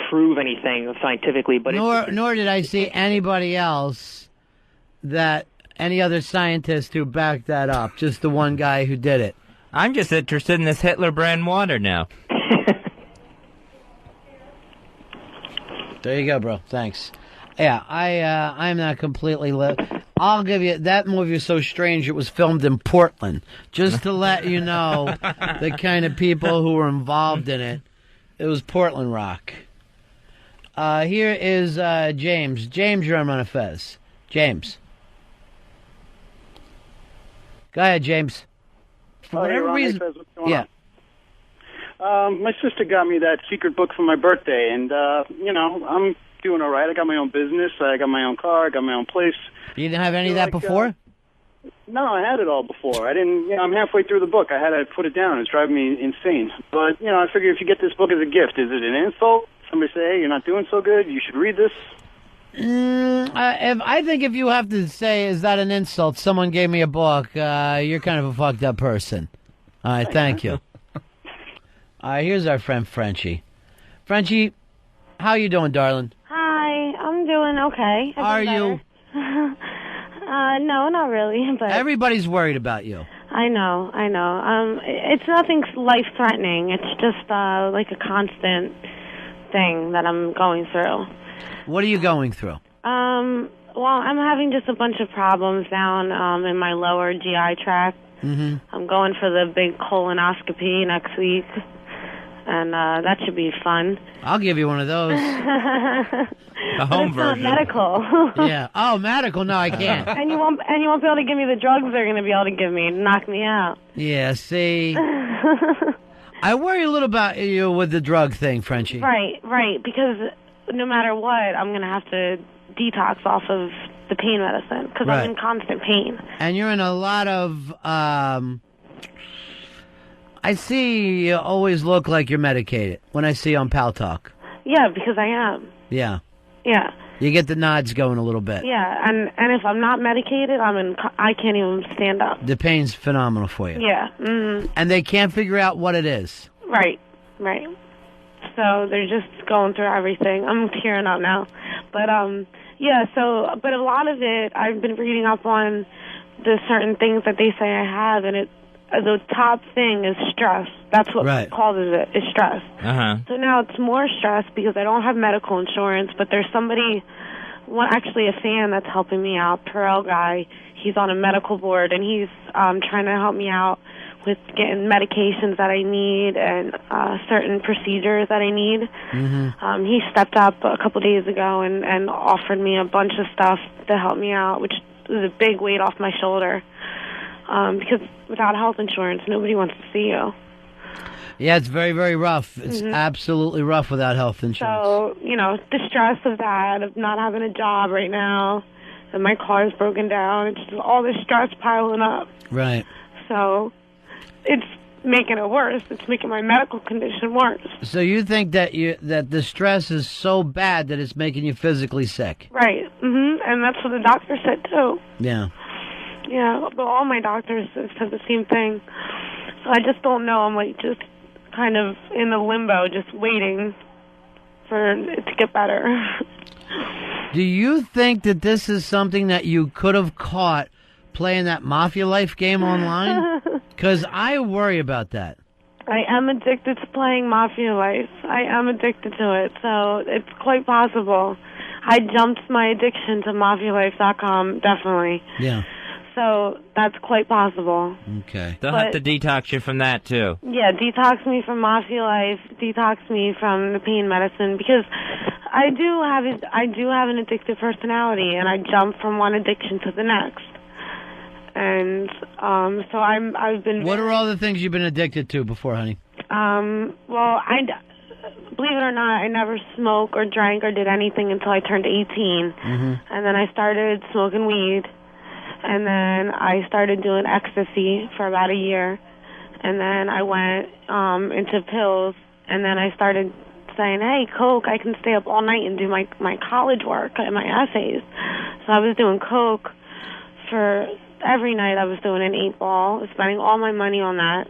prove anything scientifically, but nor did I see anybody else any other scientist who backed that up. Just the one guy who did it. I'm just interested in this Hitler brand water now. There you go, bro. Thanks. Yeah, I'm not completely I'll give you that movie is so strange it was filmed in Portland. Just to let you know the kind of people who were involved in it. It was Portland rock. Here is James. James, you're on Ron and Fez. James. Go ahead, James. For whatever reason. Fez, what's going on? My sister got me that secret book for my birthday, and, I'm doing all right. I got my own business. I got my own car. I got my own place. You didn't have any of that before? No, I had it all before. I didn't, I'm halfway through the book. I had to put it down. It's driving me insane. But, I figure if you get this book as a gift, is it an insult? Somebody say, hey, you're not doing so good. You should read this. I think if you have to say, is that an insult? Someone gave me a book. You're kind of a fucked up person. All right, thank you. All right, here's our friend Frenchie. Frenchie, how you doing, darling? Hi, I'm doing okay. Are you? No, not really. But everybody's worried about you. I know. It's nothing life-threatening. It's just like a constant thing that I'm going through. What are you going through? Well, I'm having just a bunch of problems down in my lower GI tract. Mm-hmm. I'm going for the big colonoscopy next week. and that should be fun. I'll give you one of those. The home But it's version. not medical. Yeah. Oh, medical? No, I can't. And you won't be able to give me the drugs they're going to be able to give me and knock me out. Yeah, see. I worry a little about you with the drug thing, Frenchie. Right, because no matter what, I'm going to have to detox off of the pain medicine because Right. I'm in constant pain. And you're in a lot of, I see you always look like you're medicated when I see you on Pal Talk. Yeah, because I am. Yeah. Yeah. You get the nods going a little bit. Yeah, and if I'm not medicated, I can't even stand up. The pain's phenomenal for you. Yeah. Mm-hmm. And they can't figure out what it is. Right. So they're just going through everything. I'm tearing up now. But yeah, but a lot of it I've been reading up on the certain things that they say I have, and the top thing is stress. That's what causes it, is stress. Uh-huh. So now it's more stress because I don't have medical insurance, but there's actually a fan that's helping me out, Perel guy. He's on a medical board, and he's trying to help me out with getting medications that I need and certain procedures that I need. Mm-hmm. He stepped up a couple days ago and offered me a bunch of stuff to help me out, which was a big weight off my shoulder. Because without health insurance, nobody wants to see you. Yeah, it's very, very rough. It's Mhm. absolutely rough without health insurance. So, the stress of that, of not having a job right now, and my car's broken down, it's just all this stress piling up. Right. So, it's making it worse. It's making my medical condition worse. So you think that the stress is so bad that it's making you physically sick? Right. And that's what the doctor said, too. Yeah. Yeah, but all my doctors have said the same thing. So I just don't know. I'm just kind of in the limbo, just waiting for it to get better. Do you think that this is something that you could have caught playing that Mafia Life game online? Because I worry about that. I am addicted to playing Mafia Life. I am addicted to it, so it's quite possible. I jumped my addiction to MafiaLife.com, definitely. Yeah. So that's quite possible. Okay. They'll have to detox you from that, too. Yeah, detox me from Mafia Life, detox me from the pain medicine, because I do have an addictive personality, and I jump from one addiction to the next. And so I've been. What are all the things you've been addicted to before, honey? Well, believe it or not, I never smoked or drank or did anything until I turned 18, Mm-hmm. and then I started smoking weed. And then I started doing ecstasy for about a year. And then I went into pills. And then I started saying, hey, Coke, I can stay up all night and do my college work and my essays. So I was doing Coke for every night. I was doing an 8-ball, spending all my money on that.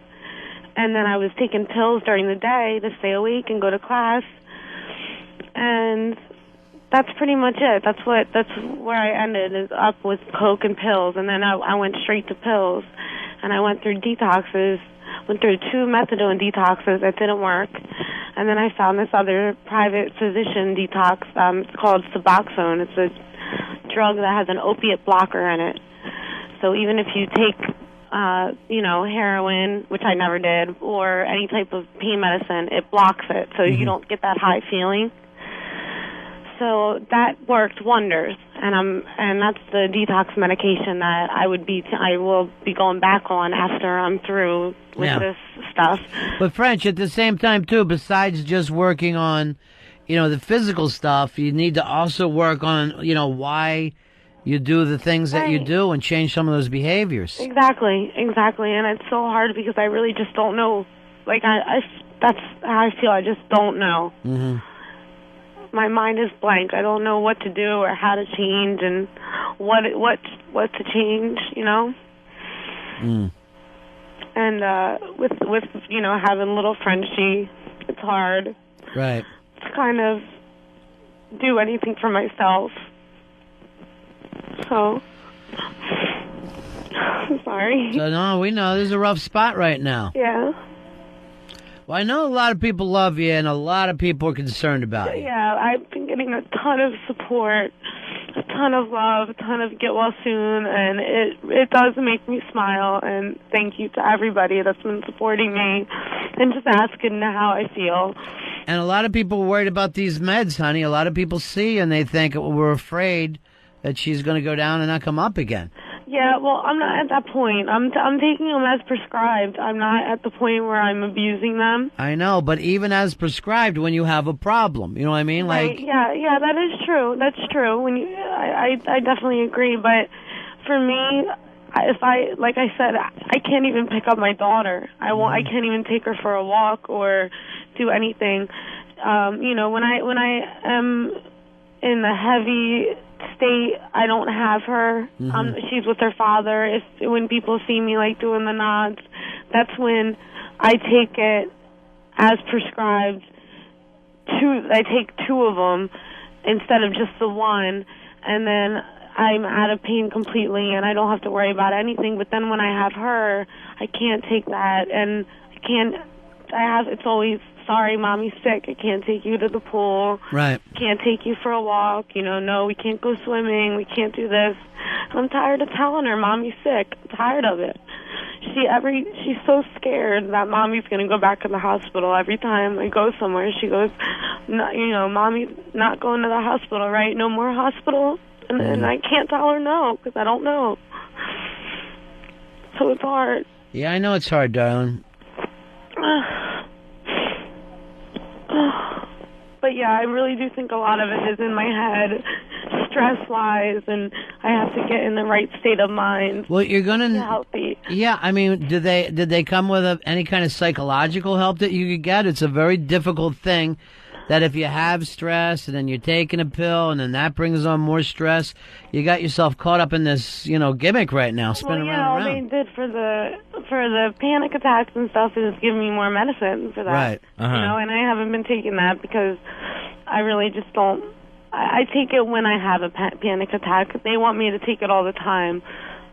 And then I was taking pills during the day to stay awake and go to class. And that's pretty much it. That's where I ended, is up with Coke and pills, and then I went straight to pills, and I went through detoxes, went through 2 methadone detoxes that didn't work, and then I found this other private physician detox. It's called Suboxone. It's a drug that has an opiate blocker in it. So even if you take, heroin, which I never did, or any type of pain medicine, it blocks it, so you don't get that high feeling. So that worked wonders, and that's the detox medication that I will be going back on after I'm through with this stuff. But French, at the same time too, besides just working on, the physical stuff, you need to also work on, why you do the things that you do and change some of those behaviors. Exactly, and it's so hard because I really just don't know. Like that's how I feel. I just don't know. Mm-hmm. My mind is blank. I don't know what to do or how to change and what to change, Mm. And with having little Frenchie, it's hard. Right. To kind of do anything for myself. So, I'm sorry. So no, we know this is a rough spot right now. Yeah. Well, I know a lot of people love you, and a lot of people are concerned about you. Yeah, I've been getting a ton of support, a ton of love, a ton of get well soon, and it does make me smile. And thank you to everybody that's been supporting me and just asking how I feel. And a lot of people are worried about these meds, honey. A lot of people see and they think we're afraid that she's going to go down and not come up again. Yeah, well, I'm not at that point. I'm taking them as prescribed. I'm not at the point where I'm abusing them. I know, but even as prescribed, when you have a problem, you know what I mean? Right, yeah, that is true. That's true. I definitely agree. But for me, like I said, I can't even pick up my daughter. I can't even take her for a walk or do anything. When I am in the heavy state, I don't have her. She's with her father. When people see me like doing the nods, that's when I take it as prescribed. I take 2 of them instead of just the one, and then I'm out of pain completely, and I don't have to worry about anything. But then when I have her, I can't take that, and it's always, sorry, mommy's sick. I can't take you to the pool. Right. Can't take you for a walk. No, we can't go swimming. We can't do this. I'm tired of telling her mommy's sick. I'm tired of it. She's so scared that mommy's going to go back to the hospital. Every time I go somewhere, she goes, no, mommy's not going to the hospital, right? No more hospital. And I can't tell her no because I don't know. So it's hard. Yeah, I know it's hard, darling. But yeah, I really do think a lot of it is in my head, stress-wise, and I have to get in the right state of mind. Well, you're gonna be healthy. Yeah, I mean, did they come with any kind of psychological help that you could get? It's a very difficult thing. That if you have stress and then you're taking a pill and then that brings on more stress, you got yourself caught up in this, gimmick right now, spinning around. All they did for the panic attacks and stuff is give me more medicine for that. Right. And I haven't been taking that because I really just don't. I take it when I have a panic attack. They want me to take it all the time.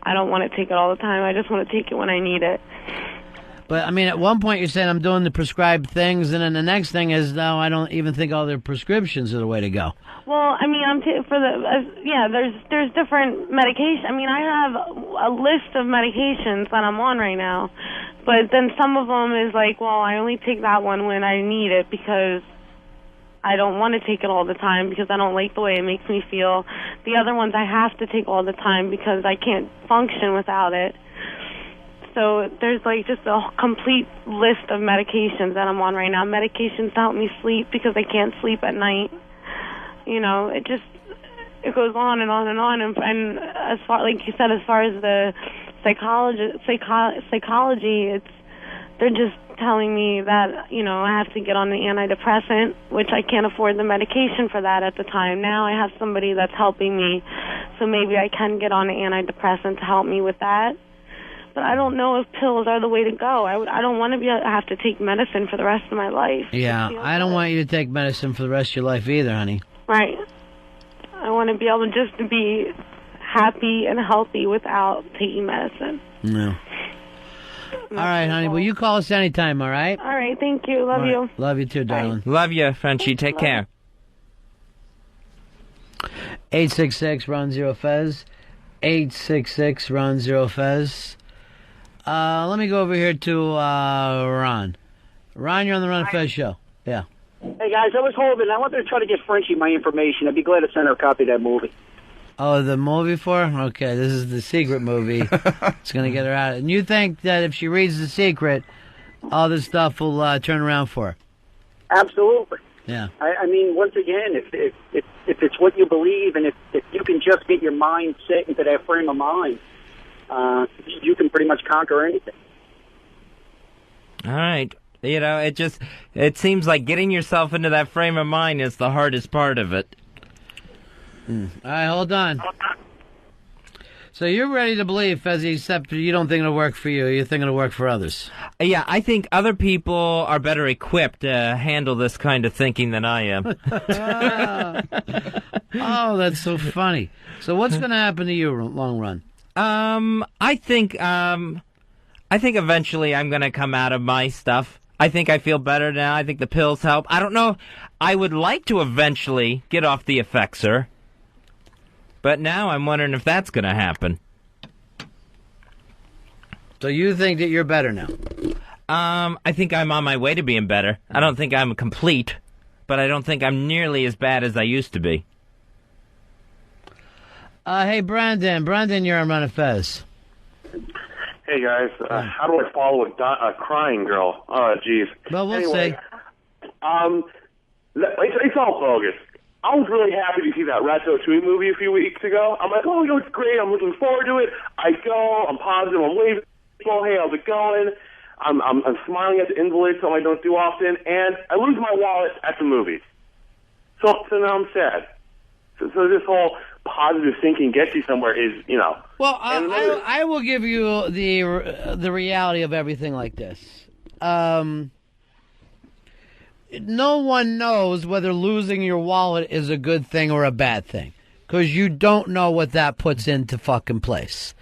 I don't want to take it all the time. I just want to take it when I need it. But, I mean, at one point you're saying I'm doing the prescribed things, and then the next thing is, no, I don't even think all their prescriptions are the way to go. Well, I mean, there's different medication. I mean, I have a list of medications that I'm on right now, but then some of them is like, well, I only take that one when I need it because I don't want to take it all the time because I don't like the way it makes me feel. The other ones I have to take all the time because I can't function without it. So there's like just a complete list of medications that I'm on right now. Medications to help me sleep because I can't sleep at night. It goes on and on and on. And as far, like you said, as far as the psychology, they're just telling me that, I have to get on the antidepressant, which I can't afford the medication for that at the time. Now I have somebody that's helping me, so maybe I can get on an antidepressant to help me with that. But I don't know if pills are the way to go. I don't want to have to take medicine for the rest of my life. Yeah, I don't want you to take medicine for the rest of your life either, honey. Right. I want to be able just to be happy and healthy without taking medicine. No. All right, honey. Well, you call us anytime, all right? All right, thank you. Love you. Love you too, darling. Love you, Frenchie. Take care. 866-RON-0-FEZ. 866-RON-0-FEZ. Let me go over here to Ron. Ron, you're on the Ron and Fez show. Yeah. Hey, guys, I was hoping. I wanted to try to get Frenchie my information. I'd be glad to send her a copy of that movie. Oh, the movie for her? Okay, this is the secret movie. It's going to get her out. And you think that if she reads The Secret, all this stuff will turn around for her? Absolutely. Yeah. I mean, once again, if it's what you believe and if you can just get your mind set into that frame of mind, you can pretty much conquer anything. All right. It seems like getting yourself into that frame of mind is the hardest part of it. All right, hold on. So you're ready to believe, Fezzy, except you don't think it'll work for you. You think it'll work for others. Yeah, I think other people are better equipped to handle this kind of thinking than I am. Oh, that's so funny. So what's going to happen to you long run? I think eventually I'm going to come out of my stuff. I think I feel better now. I think the pills help. I don't know. I would like to eventually get off the Effexor. But now I'm wondering if that's going to happen. So you think that you're better now? I think I'm on my way to being better. I don't think I'm complete, but I don't think I'm nearly as bad as I used to be. Hey, Brandon. Brandon, you're on Ron and Fez. Hey, guys. How do I follow a crying girl? Oh, jeez. Well, we'll see. It's all bogus. I was really happy to see that Ratatouille movie a few weeks ago. I'm like, oh, it's great. I'm looking forward to it. I go. I'm positive. I'm waving. Oh, hey, how's it going? I'm smiling at the invalid, something I don't do often, and I lose my wallet at the movies. So now I'm sad. So this whole positive thinking gets you somewhere is, Well, I will give you the reality of everything like this. No one knows whether losing your wallet is a good thing or a bad thing, because you don't know what that puts into fucking place.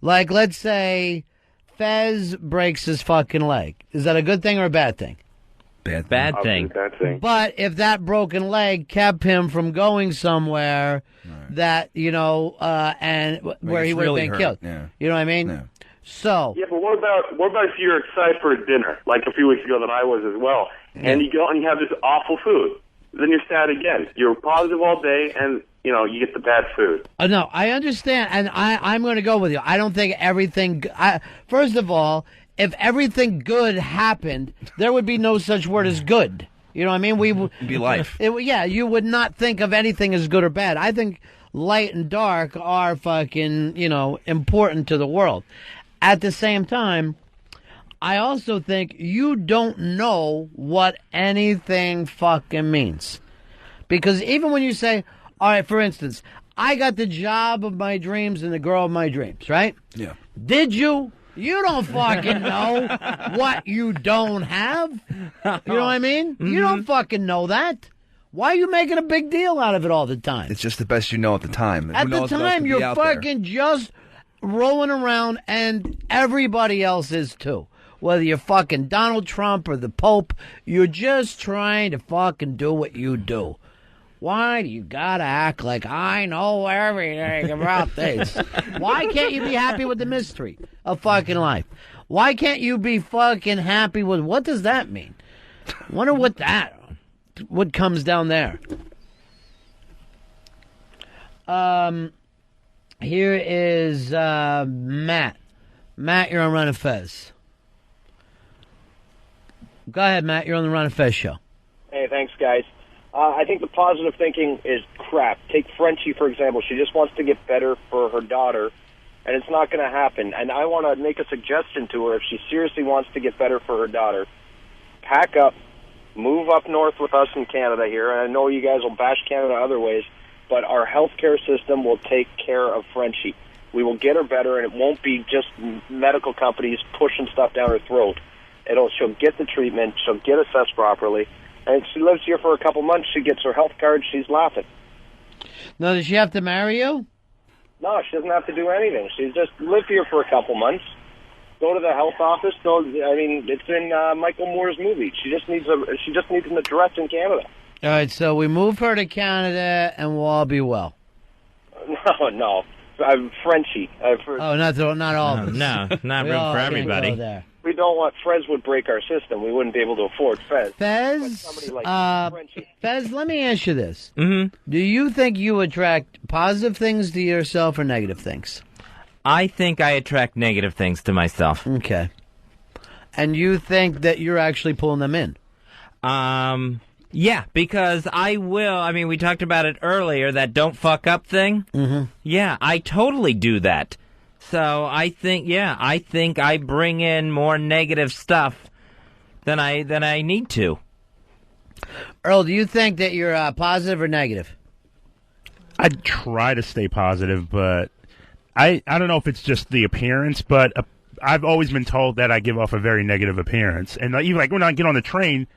Like, let's say Fez breaks his fucking leg. Is that a good thing or a bad thing? Bad thing. Bad thing. But if that broken leg kept him from going somewhere that, and where he would have been killed. Yeah. You know what I mean? Yeah. So. Yeah, but what about if you're excited for a dinner, like a few weeks ago that I was as well, and you go and you have this awful food? Then you're sad again. You're positive all day, and, you get the bad food. No, I understand, and I'm going to go with you. I don't think everything... first of all, if everything good happened, there would be no such word as good. You know what I mean? It'd be life. You would not think of anything as good or bad. I think light and dark are fucking, important to the world. At the same time, I also think you don't know what anything fucking means. Because even when you say, all right, for instance, I got the job of my dreams and the girl of my dreams, right? Yeah. Did you? You don't fucking know what you don't have. You know what I mean? Mm-hmm. You don't fucking know that. Why are you making a big deal out of it all the time? It's just the best you know at the time. At the time, you're fucking just rolling around, and everybody else is too. Whether you're fucking Donald Trump or the Pope, you're just trying to fucking do what you do. Why do you gotta act like I know everything about this? Why can't you be happy with the mystery of fucking life? Why can't you be fucking happy with, what does that mean? Wonder what comes down there. Here is Matt. Matt, you're on Ron and Fez. Go ahead, Matt. You're on the Ron and Fez show. Hey, thanks, guys. I think the positive thinking is crap. Take Frenchie, for example. She just wants to get better for her daughter, and it's not going to happen. And I want to make a suggestion to her. If she seriously wants to get better for her daughter, pack up, move up north with us in Canada here. And I know you guys will bash Canada other ways, but our healthcare system will take care of Frenchie. We will get her better, and it won't be just medical companies pushing stuff down her throat. She'll get the treatment. She'll get assessed properly. And if she lives here for a couple months, she gets her health card, she's laughing. Now, does she have to marry you? No, she doesn't have to do anything. She just live here for a couple months, go to the health office. It's in Michael Moore's movie. She just needs an address in Canada. All right, so we move her to Canada, and we'll all be well. No. Frenchie. Not all of us. No, not room for everybody. We don't want Fez would break our system. We wouldn't be able to afford Fez. Fez, let me ask you this. Mm-hmm. Do you think you attract positive things to yourself or negative things? I think I attract negative things to myself. Okay. And you think that you're actually pulling them in? Yeah, because I will. I mean, we talked about it earlier, that don't fuck up thing. Mm-hmm. Yeah, I totally do that. So I think I bring in more negative stuff than I need to. Earl, do you think that you're positive or negative? I try to stay positive, but I don't know if it's just the appearance, but I've always been told that I give off a very negative appearance. And even like when I get on the train,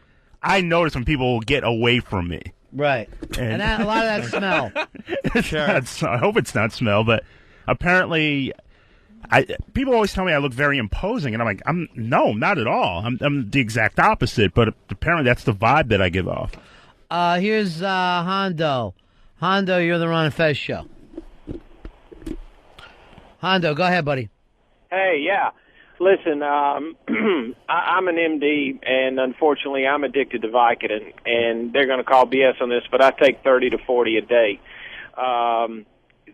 I notice when people get away from me. Right. And a lot of that smell. Sure. I hope it's not smell, but apparently people always tell me I look very imposing, and I'm like, no, not at all. I'm the exact opposite, but apparently that's the vibe that I give off. Here's Hondo. Hondo, you're the Ron and Fez show. Hondo, go ahead, buddy. Hey, yeah. Listen, I'm an MD, and unfortunately, I'm addicted to Vicodin, and they're going to call BS on this, but I take 30 to 40 a day.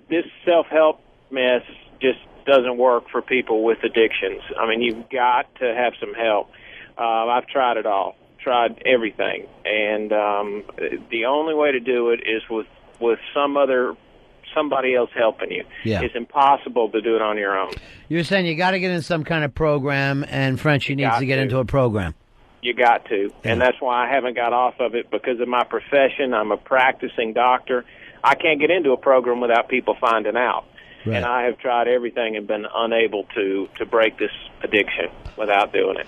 This self-help mess just doesn't work for people with addictions. I mean, you've got to have some help. I've tried it all, tried everything, and the only way to do it is with somebody else helping you. Yeah. It's impossible to do it on your own. You're saying you got to get in some kind of program, and Frenchie needs to get into a program. You got to, and that's why I haven't got off of it, because of my profession. I'm a practicing doctor. I can't get into a program without people finding out. Right. And I have tried everything and been unable to break this addiction without doing it.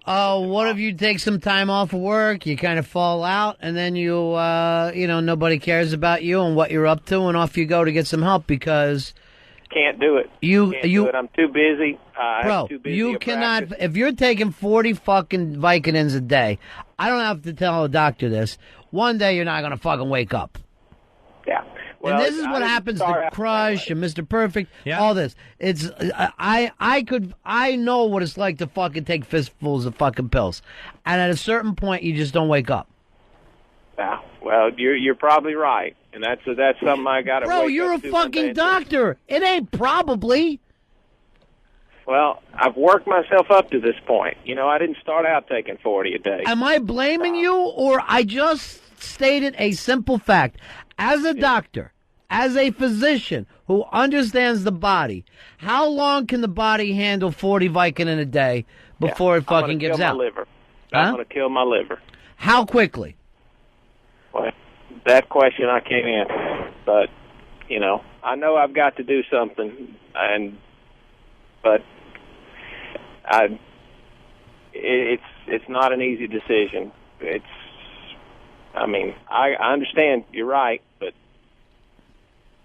What if you take some time off of work, you kind of fall out, and then nobody cares about you and what you're up to, and off you go to get some help because... Can't do it. Can't do it. I'm too busy. Bro, too busy you to cannot... practice. If you're taking 40 fucking Vicodins a day, I don't have to tell a doctor this, one day you're not going to fucking wake up. Yeah. And this is what happens to Crush and Mr. Perfect, all this. It's I know what it's like to fucking take fistfuls of fucking pills. And at a certain point, you just don't wake up. Yeah. Well, you're probably right. And that's something I got to wake up to. Bro, you're a fucking doctor. It ain't probably. Well, I've worked myself up to this point. I didn't start out taking 40 a day. Am I blaming you, or I just stated a simple fact? As a doctor, as a physician who understands the body, how long can the body handle 40 Vicodin a day before it fucking gives out? I'm going to kill my liver. How quickly? Well, that question I can't answer. But, I know I've got to do something, but it's not an easy decision. I understand you're right, but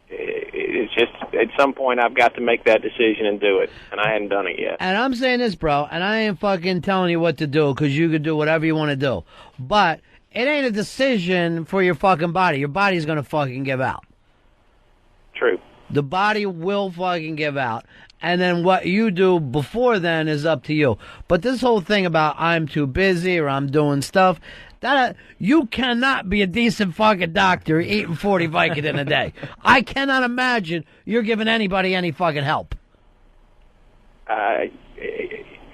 it's just at some point I've got to make that decision and do it, and I hadn't done it yet. And I'm saying this, bro, and I ain't fucking telling you what to do, because you can do whatever you want to do. But it ain't a decision for your fucking body. Your body's going to fucking give out. True. The body will fucking give out. And then what you do before then is up to you. But this whole thing about I'm too busy or I'm doing stuff, that you cannot be a decent fucking doctor eating 40 Vicodin a day. I cannot imagine you're giving anybody any fucking help.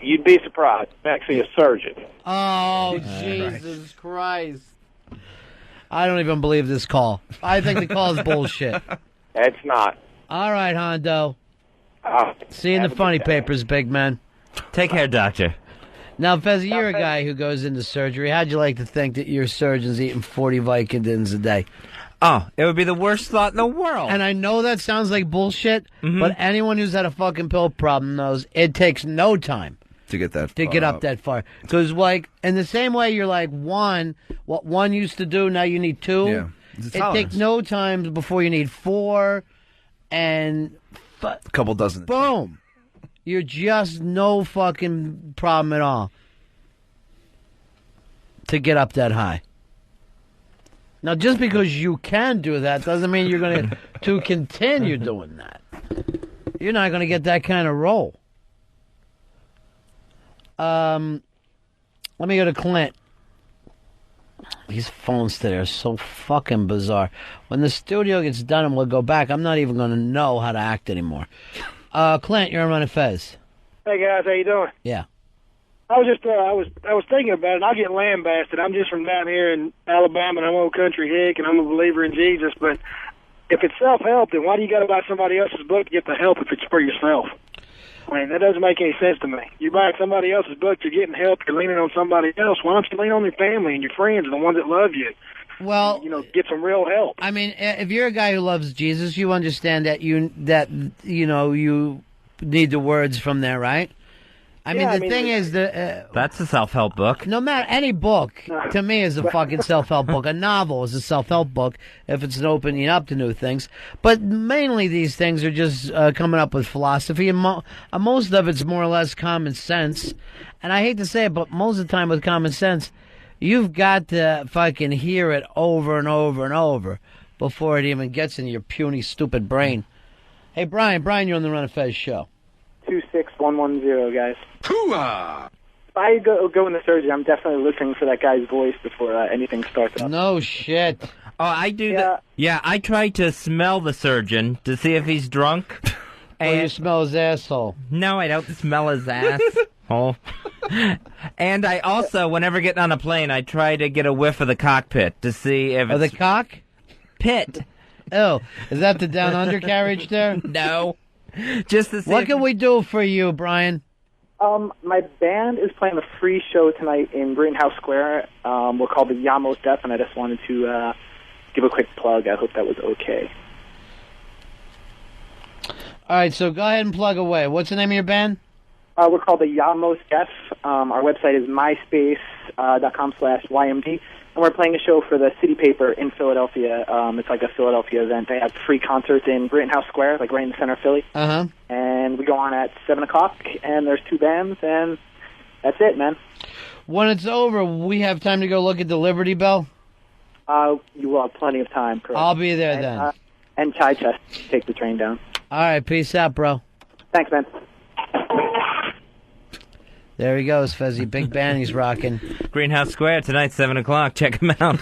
You'd be surprised. I'm actually a surgeon. Oh, Jesus Christ. I don't even believe this call. I think the call is bullshit. It's not. All right, Hondo. See you in the funny papers, big man. Take care, doctor. Now, Fez, you're a guy who goes into surgery. How'd you like to think that your surgeon's eating 40 Vicodins a day? Oh, it would be the worst thought in the world. And I know that sounds like bullshit, but anyone who's had a fucking pill problem knows it takes no time to get that to get up that far. Because, in the same way you're like what one used to do, now you need two. Yeah. It takes no time before you need 4, and a couple dozen. Boom. You're just no fucking problem at all to get up that high. Now, just because you can do that doesn't mean you're going to continue doing that. You're not going to get that kind of roll. Let me go to Clint. These phones today are so fucking bizarre. When the studio gets done and we'll go back, I'm not even going to know how to act anymore. Clint, you're on Ron and Fez. Hey guys, how you doing? Yeah. I was just I was thinking about it, and I'll get lambasted. I'm just from down here in Alabama, and I'm old country hick, and I'm a believer in Jesus. But if it's self-help, then why do you got to buy somebody else's book to get the help if it's for yourself? I mean, that doesn't make any sense to me. You're buying somebody else's book, you're getting help, you're leaning on somebody else. Why don't you lean on your family and your friends and the ones that love you? Well, get some real help. I mean, if you're a guy who loves Jesus, you understand that you need the words from there, right? I mean, the thing is that's a self-help book. No matter any book, to me, is a fucking self-help book. A novel is a self-help book if it's an opening up to new things. But mainly these things are just coming up with philosophy, and most of it's more or less common sense. And I hate to say it, but most of the time with common sense, you've got to fucking hear it over and over and over before it even gets in your puny, stupid brain. Hey, Brian, you're on the Ron and Fez show. 26110, guys. Hoo-ah! If I go in the surgery, I'm definitely listening for that guy's voice before anything starts up. No shit. Oh, I do that. Yeah, I try to smell the surgeon to see if he's drunk. And you smell his asshole. No, I don't smell his ass. And I also, whenever getting on a plane, I try to get a whiff of the cockpit to see if the cock? Pit. Oh, is that the down undercarriage there? No. Just to see what can we do for you, Brian? My band is playing a free show tonight in Greenhouse Square. We're called the Yamos Deaf, and I just wanted to give a quick plug. I hope that was okay. All right, so go ahead and plug away. What's the name of your band? We're called the Yamos Deaf. Our website is myspace.com/YMD. And we're playing a show for the City Paper in Philadelphia. It's like a Philadelphia event. They have free concerts in Rittenhouse Square, like right in the center of Philly. Uh-huh. And we go on at 7 o'clock, and there's 2 bands, and that's it, man. When it's over, we have time to go look at the Liberty Bell? You will have plenty of time, correct. I'll be there then. And Chai Chest, take the train down. All right, peace out, bro. Thanks, man. There he goes, Fezzy. Big band he's rocking. Greenhouse Square tonight, 7 o'clock. Check him out.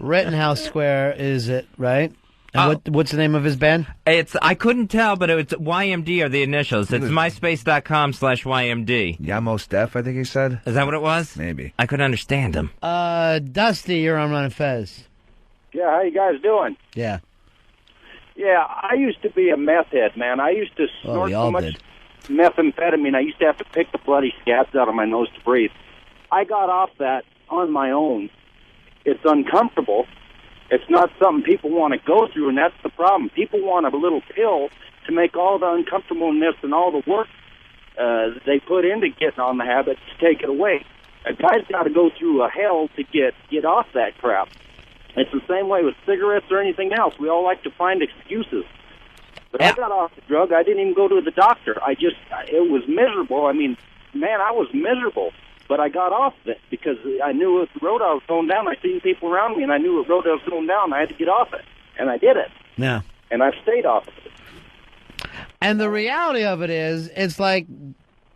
Rittenhouse Square, is it, right? And what's the name of his band? I couldn't tell, but it's YMD are the initials. It's myspace.com/YMD. Yamos Deaf, I think he said. Is that what it was? Maybe. I couldn't understand him. Dusty, you're on Ron and Fez. Yeah, how you guys doing? Yeah. Yeah, I used to be a meth head, man. I used to snort so much methamphetamine, I used to have to pick the bloody scabs out of my nose to breathe. I got off that on my own. It's uncomfortable. It's not something people want to go through, and that's the problem. People want a little pill to make all the uncomfortableness and all the work they put into getting on the habit to take it away. A guy's got to go through a hell to get off that crap. It's the same way with cigarettes or anything else. We all like to find excuses. But I got off the drug. I didn't even go to the doctor. It was miserable. I mean, man, I was miserable. But I got off it because I knew what road I was going down. I seen people around me, and I knew what road I was going down. I had to get off it. And I did it. Yeah. And I've stayed off of it. And the reality of it is, it's like,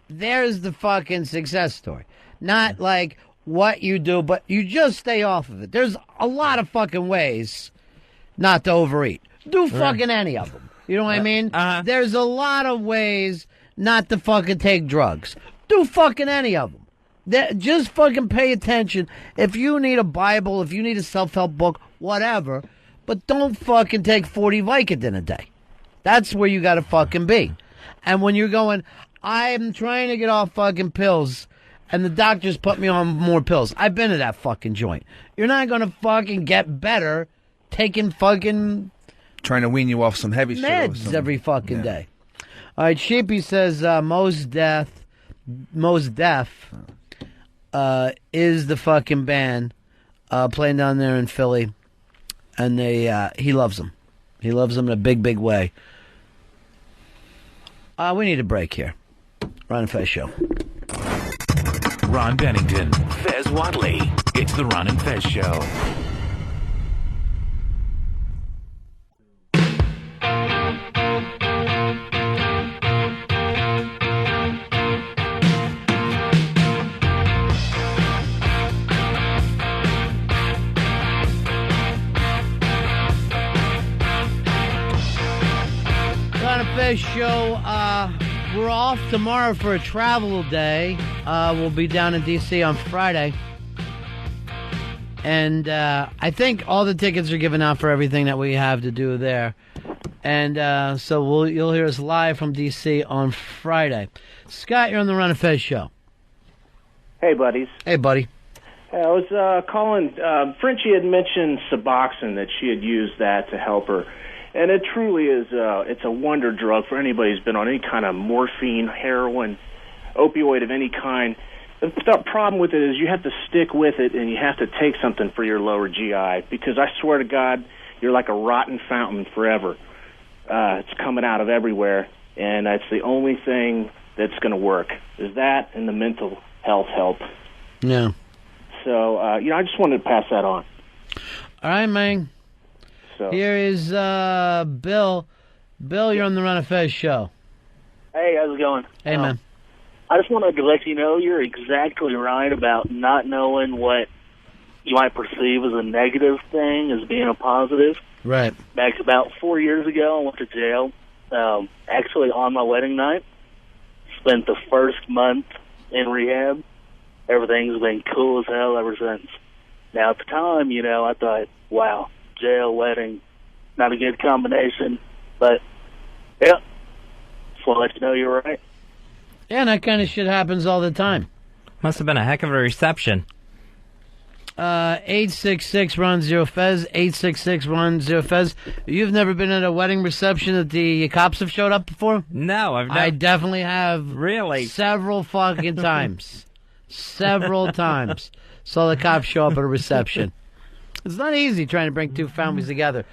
there's the fucking success story. Not like what you do, but you just stay off of it. There's a lot of fucking ways not to overeat. Do fucking any of them. You know what I mean? There's a lot of ways not to fucking take drugs. Do fucking any of them. Just fucking pay attention. If you need a Bible, if you need a self-help book, whatever, but don't fucking take 40 Vicodin a day. That's where you gotta fucking be. And when you're going, I'm trying to get off fucking pills, and the doctors put me on more pills. I've been to that fucking joint. You're not gonna fucking get better taking fucking trying to wean you off some heavy meds every fucking day. All right, Sheepy says Most Deaf is the fucking band playing down there in Philly, and he loves them. He loves them in a big, big way. We need a break here. Ron and Fez Show. Ron Bennington, Fez Wadley. It's the Ron and Fez Show. Show. We're off tomorrow for a travel day. We'll be down in D.C. on Friday. And I think all the tickets are given out for everything that we have to do there. And so you'll hear us live from D.C. on Friday. Scott, you're on the Ron and Fez Show. Hey, buddies. Hey, buddy. I was calling. Frenchie had mentioned Suboxone, that she had used that to help her. And it truly is, it's a wonder drug for anybody who's been on any kind of morphine, heroin, opioid of any kind. The problem with it is you have to stick with it, and you have to take something for your lower GI, because I swear to God, you're like a rotten fountain forever. It's coming out of everywhere, and it's the only thing that's going to work, is that and the mental health help. Yeah. So, I just wanted to pass that on. All right, man. So. Here is Bill. Bill, you're on the Ron and Fez show. Hey, how's it going? Hey, man. I just wanted to let you know you're exactly right about not knowing what you might perceive as a negative thing as being a positive. Right. Back about 4 years ago, I went to jail. Actually, on my wedding night. Spent the first month in rehab. Everything's been cool as hell ever since. Now, at the time, I thought, wow, jail, wedding, not a good combination. But, yeah, just want to let you know you're right. Yeah, and that kind of shit happens all the time. Must have been a heck of a reception. 866-RON-0-FEZ, 866-RON-0-FEZ. You've never been at a wedding reception that the cops have showed up before? No, I've never. I definitely have. Really? Several fucking times. Several times. Saw the cops show up at a reception. It's not easy trying to bring two families together.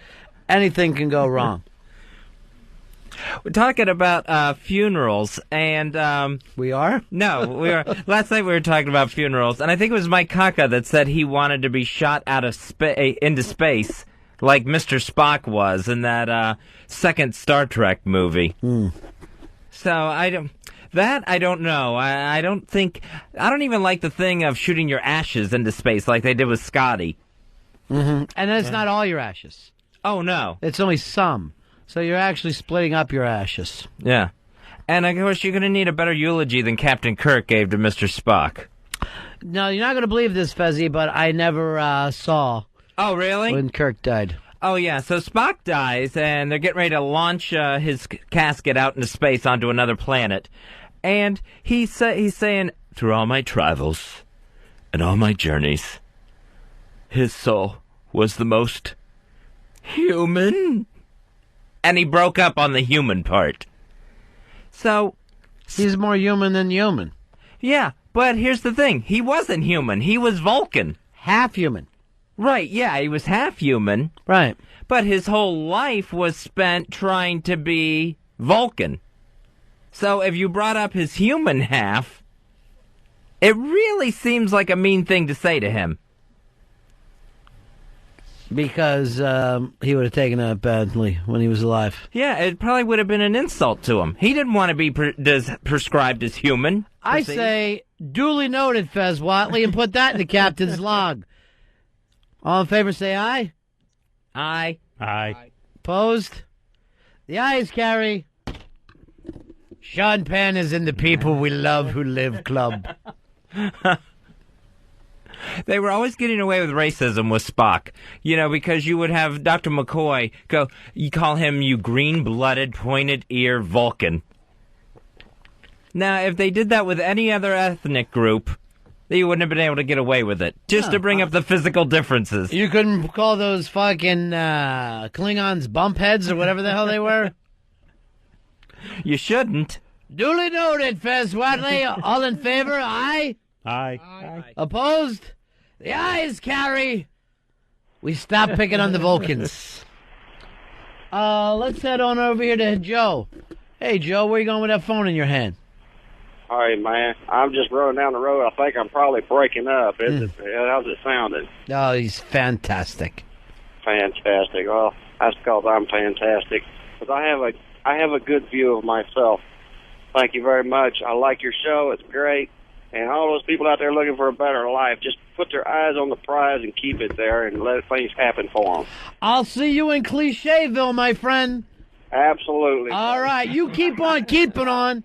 Anything can go wrong. We're talking about funerals, and we are? No, we are. Last night we were talking about funerals, and I think it was Mike Kaka that said he wanted to be shot out of into space, like Mr. Spock was in that second Star Trek movie. So I don't know. I don't even like the thing of shooting your ashes into space like they did with Scotty. Mm-hmm. And it's not all your ashes. Oh no, it's only some. So you're actually splitting up your ashes. Yeah. And, of course, you're going to need a better eulogy than Captain Kirk gave to Mr. Spock. No, you're not going to believe this, Fezzy, but I never saw... Oh, really? ...when Kirk died. Oh, yeah. So Spock dies, and they're getting ready to launch his casket out into space onto another planet. And he's saying, through all my travels and all my journeys, his soul was the most human... And he broke up on the human part. So... He's more human than human. Yeah, but here's the thing. He wasn't human. He was Vulcan. Half human. Right, yeah, he was half human. Right. But his whole life was spent trying to be Vulcan. So if you brought up his human half, it really seems like a mean thing to say to him. Because he would have taken it badly when he was alive. Yeah, it probably would have been an insult to him. He didn't want to be prescribed as human. I say, duly noted, Fez Watley, and put that in the captain's log. All in favor, say aye. Aye. Aye. Opposed? The ayes carry. Sean Penn is in the People We Love Who Live Club. They were always getting away with racism with Spock, because you would have Dr. McCoy you call him you green-blooded, pointed-ear Vulcan. Now, if they did that with any other ethnic group, they wouldn't have been able to get away with it, just to bring up the physical differences. You couldn't call those fucking Klingons bump heads or whatever the hell they were? You shouldn't. Duly noted, Fez Watley. All in favor, aye? Aye. Aye. Opposed? The ayes carry. We stop picking on the Vulcans. Let's head on over here to Joe. Hey, Joe, where you going with that phone in your hand? Hey, man, I'm just rolling down the road. I think I'm probably breaking up. How's it sounding? Oh, he's fantastic. Fantastic. Well, that's because I'm fantastic. Because I have a good view of myself. Thank you very much. I like your show. It's great. And all those people out there looking for a better life, just put their eyes on the prize and keep it there and let things happen for them. I'll see you in Clichéville, my friend. Absolutely. All right, you keep on keeping on.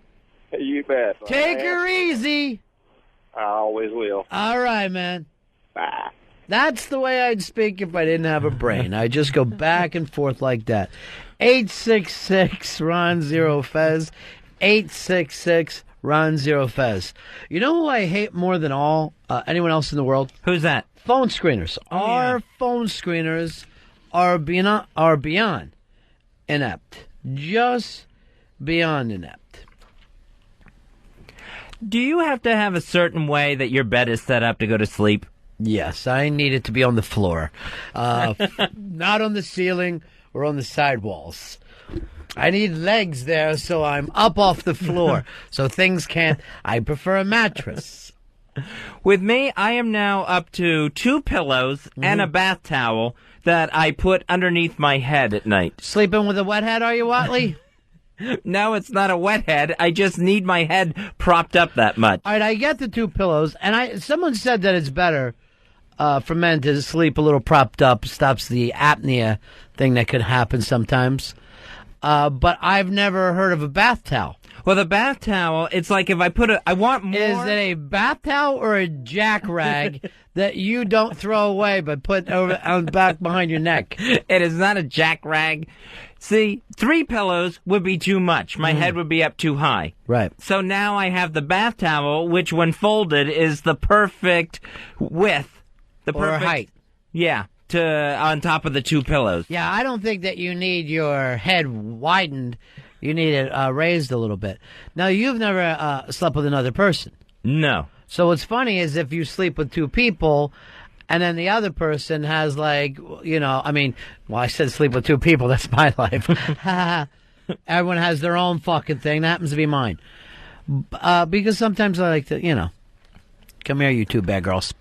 You bet. Take her easy. I always will. All right, man. Bye. That's the way I'd speak if I didn't have a brain. I just go back and forth like that. 866-RON-0-FEZ. 866-RON-0-FEZ. You know who I hate more than anyone else in the world? Who's that? Phone screeners. Our phone screeners are beyond inept. Just beyond inept. Do you have to have a certain way that your bed is set up to go to sleep? Yes, I need it to be on the floor. Not on the ceiling or on the sidewalls. I need legs there so I'm up off the floor so things can't... I prefer a mattress. With me, I am now up to 2 pillows and a bath towel that I put underneath my head at night. Sleeping with a wet head, are you, Watley? No, it's not a wet head. I just need my head propped up that much. All right, I get the 2 pillows, and someone said that it's better for men to sleep a little propped up, stops the apnea thing that could happen sometimes. But I've never heard of a bath towel. Well, the bath towel, it's like if I put I want more. Is it a bath towel or a jack rag that you don't throw away but put on back behind your neck? It is not a jack rag. See, 3 pillows would be too much. My head would be up too high. Right. So now I have the bath towel, which when folded is the perfect width. The perfect height. Yeah, on top of the 2 pillows. Yeah, I don't think that you need your head widened. You need it raised a little bit. Now, you've never slept with another person. No. So what's funny is if you sleep with 2 people, and then the other person has I said sleep with 2 people. That's my life. Everyone has their own fucking thing. That happens to be mine. Because sometimes I like to, come here, you 2 bad girls.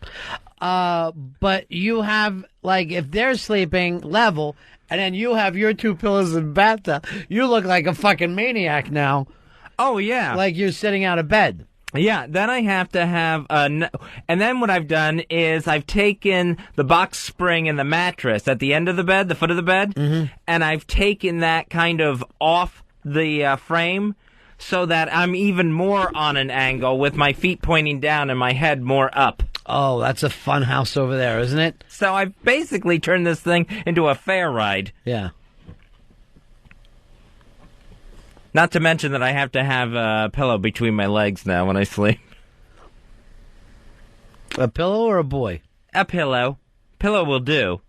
But you have, if they're sleeping level, and then you have your 2 pillows in the bathtub, you look like a fucking maniac now. Oh, yeah. Like you're sitting out of bed. Yeah, then I have to have and then what I've done is I've taken the box spring and the mattress at the end of the bed, the foot of the bed, and I've taken that kind of off the frame so that I'm even more on an angle with my feet pointing down and my head more up. Oh, that's a fun house over there, isn't it? So I've basically turned this thing into a fair ride. Yeah. Not to mention that I have to have a pillow between my legs now when I sleep. A pillow or a boy? A pillow. Pillow will do.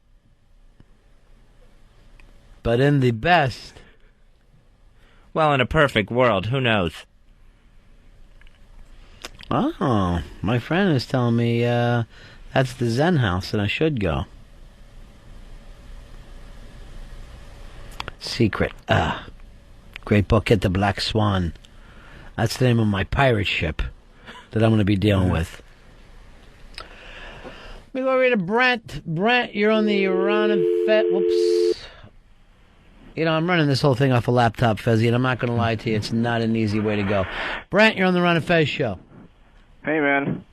But in the best... Well, in a perfect world, who knows? Oh, my friend is telling me that's the Zen house and I should go. Secret. Great book, Get the Black Swan. That's the name of my pirate ship that I'm going to be dealing with. Let me go over to Brent. Brent, you're on the Ron and Fez. Whoops. I'm running this whole thing off a laptop, Fezzy, and I'm not going to lie to you. It's not an easy way to go. Brent, you're on the Ron and Fez show. Hey, man.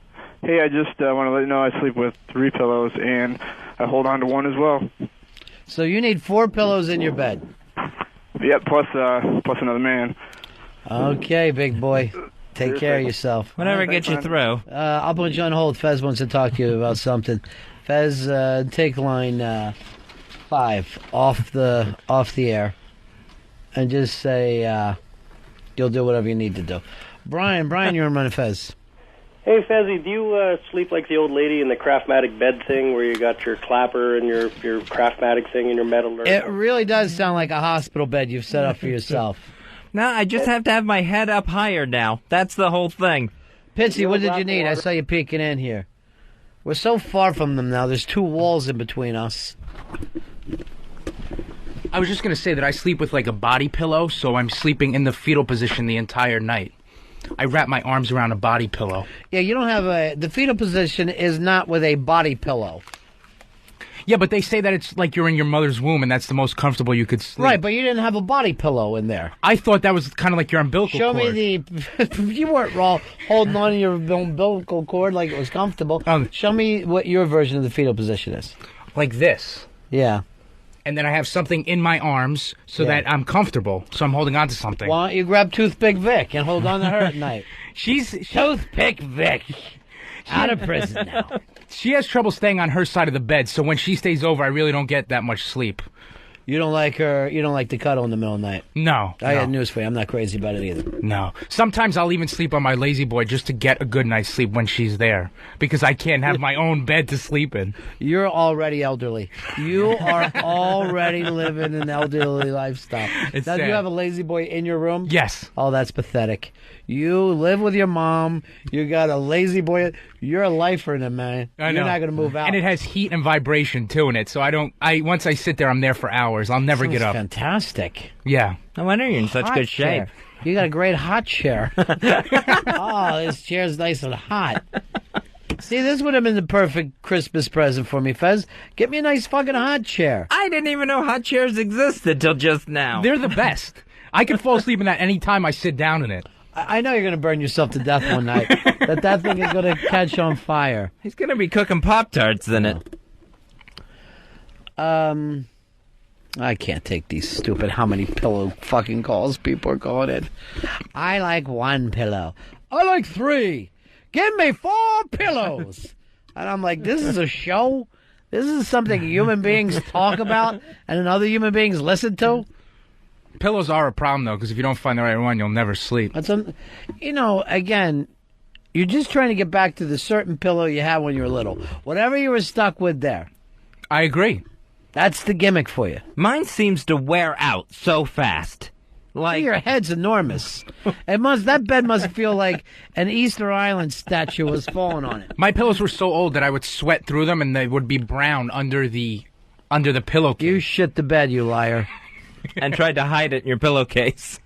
Hey, I just want to let you know I sleep with 3 pillows, and I hold on to 1 as well. So you need 4 pillows in your bed. Yep, plus another man. Okay, big boy. Take care of yourself. Whatever gets you through. I'll put you on hold. Fez wants to talk to you about something. Fez, take line 5 off the air, and just say you'll do whatever you need to do. Brian, you're on Ron and Fez. Hey, Fezzy, do you sleep like the old lady in the Craftmatic bed thing where you got your clapper and your Craftmatic thing and your metal? It really does sound like a hospital bed you've set up for yourself. No, I just have to have my head up higher now. That's the whole thing. Pitsy, what did you need? I saw you peeking in here. We're so far from them now. There's 2 walls in between us. I was just going to say that I sleep with like a body pillow, so I'm sleeping in the fetal position the entire night. I wrap my arms around a body pillow. Yeah, you don't have the fetal position is not with a body pillow. Yeah, but they say that it's like you're in your mother's womb and that's the most comfortable you could sleep. Right, but you didn't have a body pillow in there. I thought that was kind of like your umbilical cord. Show me you weren't holding on to your umbilical cord like it was comfortable. Show me what your version of the fetal position is. Like this. Yeah. And then I have something in my arms so that I'm comfortable. So I'm holding on to something. Why don't you grab Toothpick Vic and hold on to her at night? She's Toothpick Vic. Out of prison now. She has trouble staying on her side of the bed, so when she stays over, I really don't get that much sleep. You don't like her, you don't like to cuddle in the middle of the night? No. I got news for you. I'm not crazy about it either. No. Sometimes I'll even sleep on my lazy boy just to get a good night's sleep when she's there, because I can't have my own bed to sleep in. You're already elderly. You are already living an elderly lifestyle. It's now, sad. do you have a lazy boy in your room? Yes. Oh, that's pathetic. You live with your mom. You got a lazy boy. You're a lifer in it, man. I know. You're not going to move out. And it has heat and vibration, too, in it. So once I sit there, I'm there for hours. I'll never get up. Fantastic. Yeah. No wonder you're in such Hot good shape. chair. You got a great hot chair. Oh, this chair's nice and hot. See, this would have been the perfect Christmas present for me, Fez. Get me a nice fucking hot chair. I didn't even know hot chairs existed till just now. They're the best. I can fall asleep in that any time I sit down in it. I know you're going to burn yourself to death one night. that thing is going to catch on fire. He's going to be cooking Pop-Tarts in it. I can't take these stupid how many pillow fucking calls people are calling in. I like 1 pillow. I like 3. Give me 4 pillows. And I'm like, this is a show? This is something human beings talk about and other human beings listen to? Pillows are a problem, though, because if you don't find the right one, you'll never sleep. Again, you're just trying to get back to the certain pillow you had when you were little. Whatever you were stuck with there. I agree. That's the gimmick for you. Mine seems to wear out so fast. Like your head's enormous. That bed must feel like an Easter Island statue was falling on it. My pillows were so old that I would sweat through them and they would be brown under the pillowcase. You shit the bed, you liar. And tried to hide it in your pillowcase.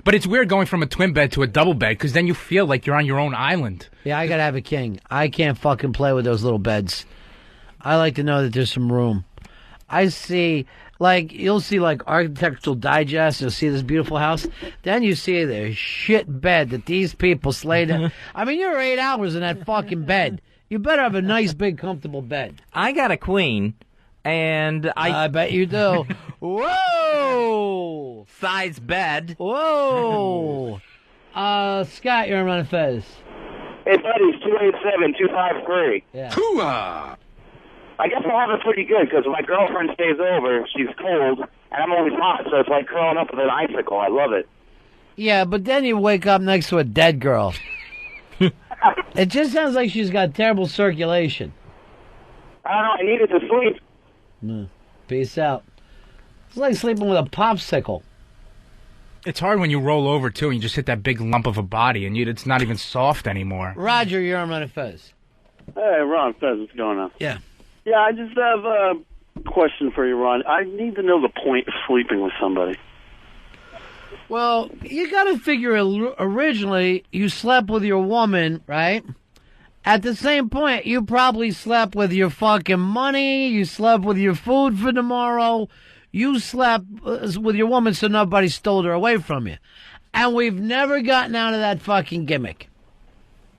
But it's weird going from a twin bed to a double bed because then you feel like you're on your own island. Yeah, I gotta have a king. I can't fucking play with those little beds. I like to know that there's some room. I see, you'll see, Architectural Digest. You'll see this beautiful house. Then you see the shit bed that these people slayed in. I mean, you're 8 hours in that fucking bed. You better have a nice, big, comfortable bed. I got a queen, and I bet you do. Whoa! Size bed. Whoa! Scott, you're on Ron and Fez. Hey, buddies, 287-253. Yeah. Hoo-ah! I guess I have it pretty good because my girlfriend stays over. She's cold, and I'm always hot, so it's like curling up with an icicle. I love it. Yeah, but then you wake up next to a dead girl. It just sounds like she's got terrible circulation. I don't know. I needed to sleep. Peace out. It's like sleeping with a popsicle. It's hard when you roll over, too, and you just hit that big lump of a body, and it's not even soft anymore. Roger, you're on Ron and Fez. Hey, Ron, Fez, what's going on? Yeah. Yeah, I just have a question for you, Ron. I need to know the point of sleeping with somebody. Well, you got to figure originally you slept with your woman, right? At the same point, you probably slept with your fucking money. You slept with your food for tomorrow. You slept with your woman so nobody stole her away from you. And we've never gotten out of that fucking gimmick.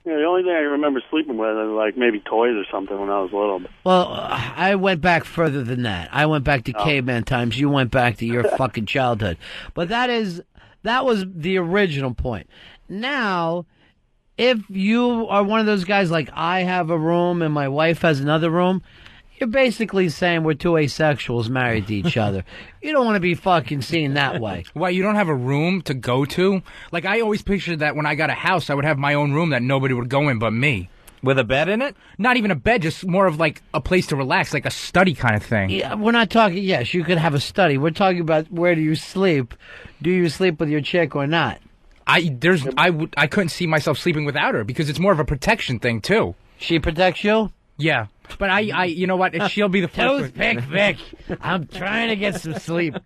Yeah, the only thing I remember sleeping with is maybe toys or something when I was little. Well, I went back further than that. I went back to caveman times. You went back to your fucking childhood. But that was the original point. Now, if you are one of those guys like I have a room and my wife has another room, you're basically saying we're two asexuals married to each other. You don't want to be fucking seen that way. Why, you don't have a room to go to? I always pictured that when I got a house, I would have my own room that nobody would go in but me. With a bed in it? Not even a bed, just more of a place to relax, like a study kind of thing. Yeah, we're not talking, yes, you could have a study. We're talking about where do you sleep? Do you sleep with your chick or not? I couldn't see myself sleeping without her because it's more of a protection thing, too. She protects you? Yeah. But I you know what? She'll be the first. Toothpick Vic. I'm trying to get some sleep.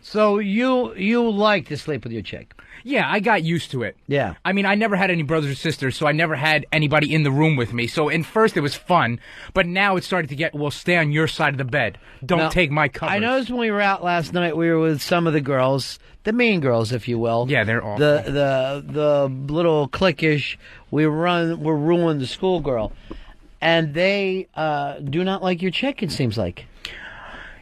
So you like to sleep with your chick? Yeah, I got used to it. Yeah. I mean, I never had any brothers or sisters, so I never had anybody in the room with me. So in first it was fun, but now it started to get, well, stay on your side of the bed. Don't take my covers. I noticed when we were out last night, we were with some of the girls, the mean girls, if you will. Yeah, they're awful. The little cliquish, we're ruining the schoolgirl. And they do not like your chick, it seems like.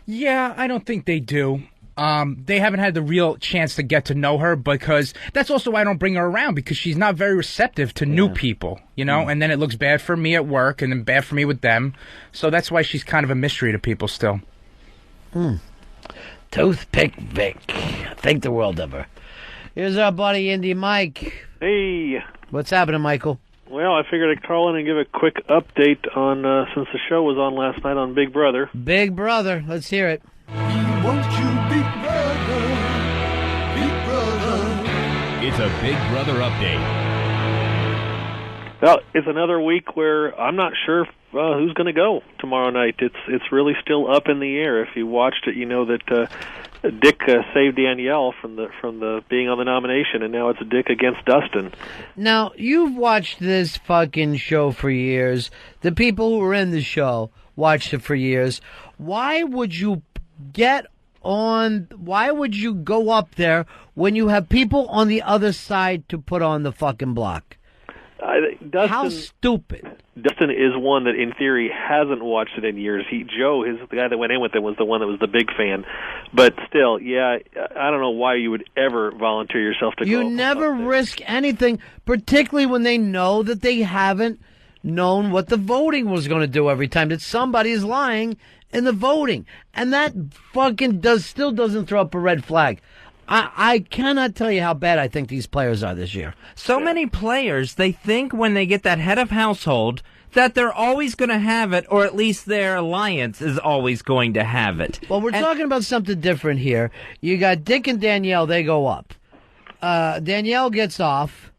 Yeah, I don't think they do. They haven't had the real chance to get to know her because that's also why I don't bring her around because she's not very receptive to new people, you know? And then it looks bad for me at work and then bad for me with them. So that's why she's kind of a mystery to people still. Toothpick Vic. Think the world of her. Here's our buddy Indy Mike. Hey. What's happening, Michael? Well, I figured I'd call in and give a quick update on since the show was on last night on Big Brother. Big Brother. Let's hear it. Won't you, Big Brother? Big Brother. It's a Big Brother update. Well, it's another week where I'm not sure who's going to go tomorrow night. It's really still up in the air. If you watched it, you know that Dick saved Danielle from the being on the nomination, and now it's Dick against Dustin. Now, you've watched this fucking show for years. The people who were in the show watched it for years. Why would you why would you go up there when you have people on the other side to put on the fucking block? Dustin, how stupid. Dustin is one that, in theory, hasn't watched it in years. Joe, the guy that went in with him, was the one that was the big fan. But still, yeah, I don't know why you would ever volunteer yourself to go. You never risk anything, particularly when they know that they haven't known what the voting was going to do every time, that somebody is lying in the voting. And that fucking still doesn't throw up a red flag. I cannot tell you how bad I think these players are this year. So many players, they think when they get that head of household that they're always going to have it, or at least their alliance is always going to have it. Well, we're talking about something different here. You got Dick and Danielle, they go up. Danielle gets off.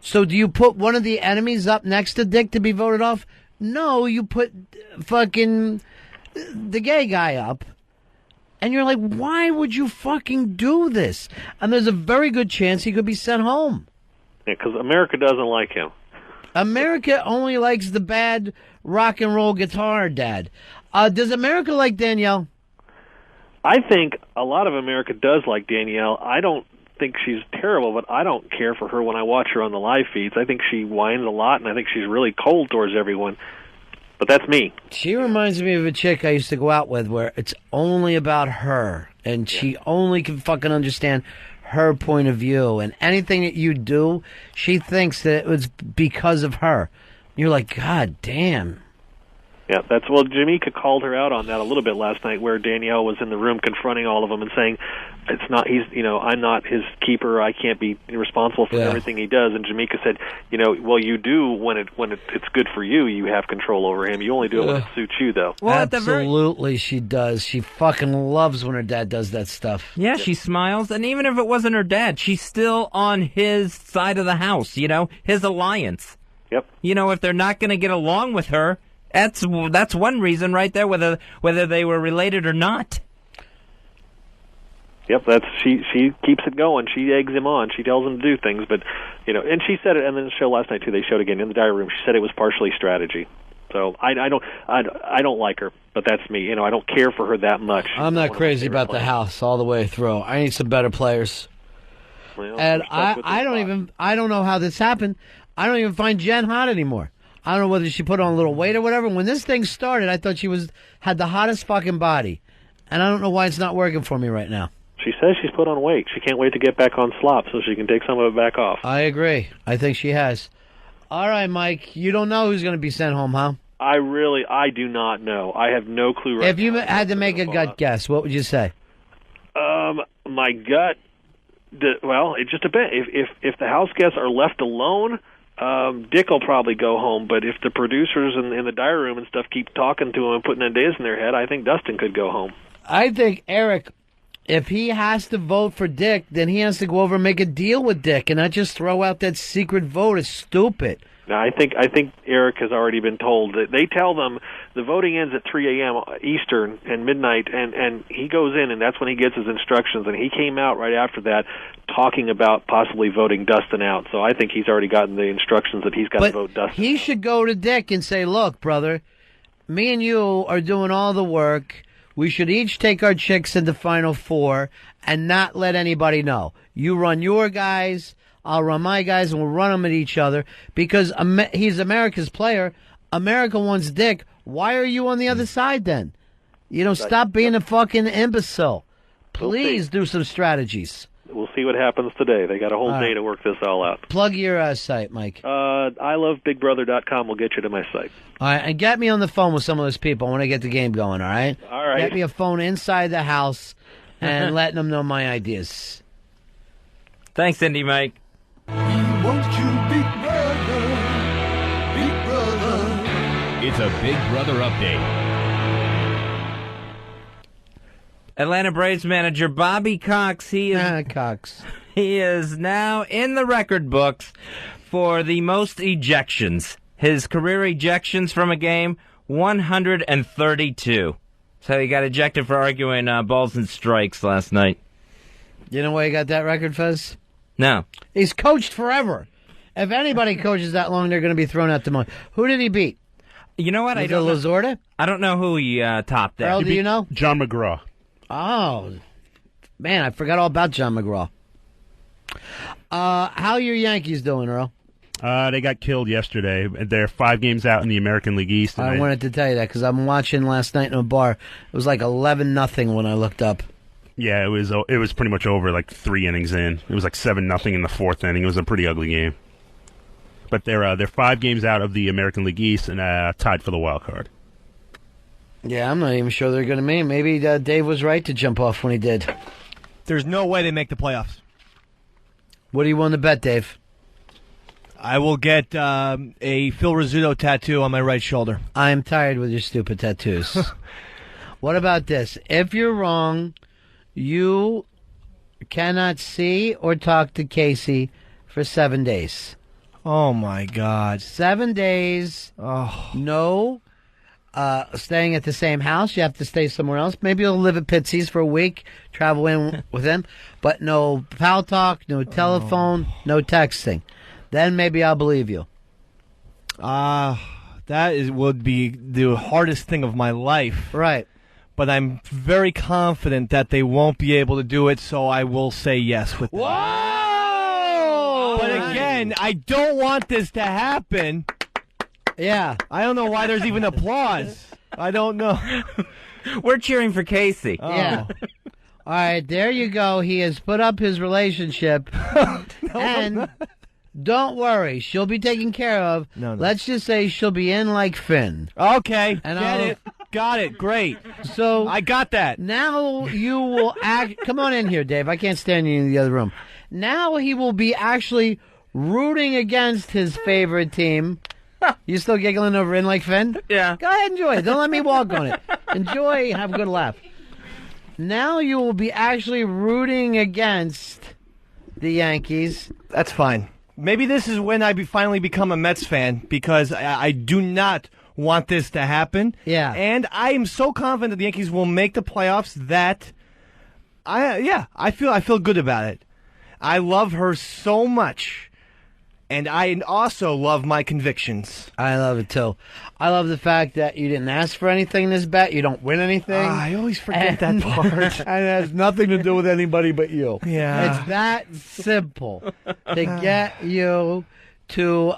So do you put one of the enemies up next to Dick to be voted off? No, you put fucking the gay guy up. And you're like, why would you fucking do this? And there's a very good chance he could be sent home. Yeah, because America doesn't like him. America only likes the bad rock and roll guitar dad. Does America like Danielle? I think a lot of America does like Danielle. I don't think she's terrible, but I don't care for her when I watch her on the live feeds. I think she whines a lot, and I think she's really cold towards everyone. But that's me. She reminds me of a chick I used to go out with where it's only about her, and she only can fucking understand her point of view, and anything that you do, she thinks that it was because of her. You're like, God damn. Yeah, Jamaica called her out on that a little bit last night, where Danielle was in the room confronting all of them and saying, I'm not his keeper. I can't be responsible for everything he does. And Jamaica said, well, you do when it's good for you. You have control over him. You only do it when it suits you, though. Well, absolutely, she does. She fucking loves when her dad does that stuff. Yeah, she smiles, and even if it wasn't her dad, she's still on his side of the house. His alliance. Yep. If they're not going to get along with her, that's one reason right there, whether they were related or not. Yep, she keeps it going. She eggs him on. She tells him to do things, but and she said it. And then the show last night too. They showed again in the diary room. She said it was partially strategy. So I don't like her, but that's me. I don't care for her that much. I'm not crazy about the house all the way through. I need some better players. Well, and I don't know how this happened. I don't even find Jen hot anymore. I don't know whether she put on a little weight or whatever. When this thing started, I thought she had the hottest fucking body. And I don't know why it's not working for me right now. She says she's put on weight. She can't wait to get back on slop so she can take some of it back off. I agree. I think she has. All right, Mike. You don't know who's going to be sent home, huh? I do not know. I have no clue right now. If you had to make a gut guess, what would you say? My gut, it just depends. If the house guests are left alone, Dick will probably go home, but if the producers in the diary room and stuff keep talking to him and putting ideas in their head, I think Dustin could go home. I think Eric, if he has to vote for Dick, then he has to go over and make a deal with Dick and not just throw out that secret vote. It's stupid. No, I think Eric has already been told that they tell them the voting ends at 3 a.m. Eastern and midnight, and he goes in, and that's when he gets his instructions, and he came out right after that talking about possibly voting Dustin out. So I think he's already gotten the instructions that he's got to vote Dustin. He should go to Dick and say, look, brother, me and you are doing all the work. We should each take our chicks in the Final Four and not let anybody know. You run your guys, I'll run my guys, and we'll run them at each other because he's America's player. America wants Dick. Why are you on the other side then? Stop being a fucking imbecile. Please do some strategies. We'll see what happens today. They got a whole day to work this all out. Plug your site, Mike. iloveBigBrother.com will get you to my site. All right, and get me on the phone with some of those people. I want to get the game going, all right? All right. Get me a phone inside the house and letting them know my ideas. Thanks, Indy Mike. Won't you, Big Brother? Big Brother. It's a Big Brother update. Atlanta Braves manager Bobby Cox, he is now in the record books for the most ejections. His career ejections from a game, 132. So he got ejected for arguing balls and strikes last night. You know why he got that record, Fez? No. He's coached forever. If anybody coaches that long, they're going to be thrown out the money. Who did he beat? You know what? I don't know. Lazorda? I don't know who he topped there. Earl, do you know? John McGraw. Oh, man, I forgot all about John McGraw. How are your Yankees doing, Earl? They got killed yesterday. They're 5 games out in the American League East. I wanted to tell you that because I'm watching last night in a bar. It was like 11-0 when I looked up. Yeah, it was pretty much over like 3 innings in. It was like 7-0 in the 4th inning. It was a pretty ugly game. But they're 5 games out of the American League East and tied for the wild card. Yeah, I'm not even sure they're going to make it. Maybe Dave was right to jump off when he did. There's no way they make the playoffs. What do you want to bet, Dave? I will get a Phil Rizzuto tattoo on my right shoulder. I'm tired with your stupid tattoos. What about this? If you're wrong, you cannot see or talk to Casey for 7 days. Oh, my God. 7 days. Oh. No staying at the same house. You have to stay somewhere else. Maybe you'll live at Pitsy's for a week, travel in with him. But no pal talk, no telephone, no texting. Then maybe I'll believe you. Would be the hardest thing of my life. Right. But I'm very confident that they won't be able to do it, so I will say yes with that. Whoa! But again, I don't want this to happen. Yeah. I don't know why there's even applause. I don't know. We're cheering for Casey. Oh. Yeah. All right, there you go. He has put up his relationship. And don't worry, she'll be taken care of. No. Let's just say she'll be in like Finn. Okay, and get it. Got it. Great. So I got that. Now you will act. Come on in here, Dave. I can't stand you in the other room. Now he will be actually rooting against his favorite team. You still giggling over in like Finn? Yeah. Go ahead, enjoy it. Don't let me walk on it. Enjoy, have a good laugh. Now you will be actually rooting against the Yankees. That's fine. Maybe this is when I finally become a Mets fan because I do not want this to happen. Yeah. And I am so confident that the Yankees will make the playoffs that I feel good about it. I love her so much. And I also love my convictions. I love it, too. I love the fact that you didn't ask for anything in this bet. You don't win anything. I always forget that part. And it has nothing to do with anybody but you. Yeah. It's that simple to get you to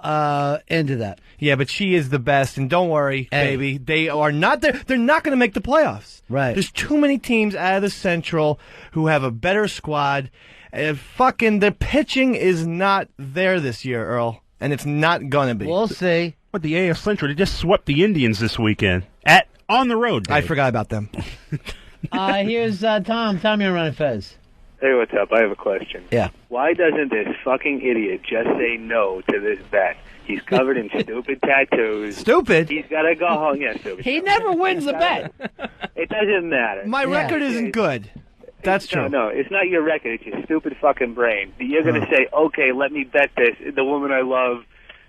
into that. Yeah, but she is the best. And don't worry, baby. They are not there. They're not going to make the playoffs. Right. There's too many teams out of the Central who have a better squad. The pitching is not there this year, Earl, and it's not gonna be. We'll see. But the AL Central, they just swept the Indians this weekend on the road. Dave. I forgot about them. Here's Tom. Tom, you're Ron and Fez. Hey, what's up? I have a question. Yeah. Why doesn't this fucking idiot just say no to this bet? He's covered in stupid tattoos. Stupid? He's got to go home. Yeah, stupid. He never wins the bet. It doesn't matter. My record isn't good. That's true. No, it's not your record. It's your stupid fucking brain. You're going to say, okay, let me bet this. The woman I love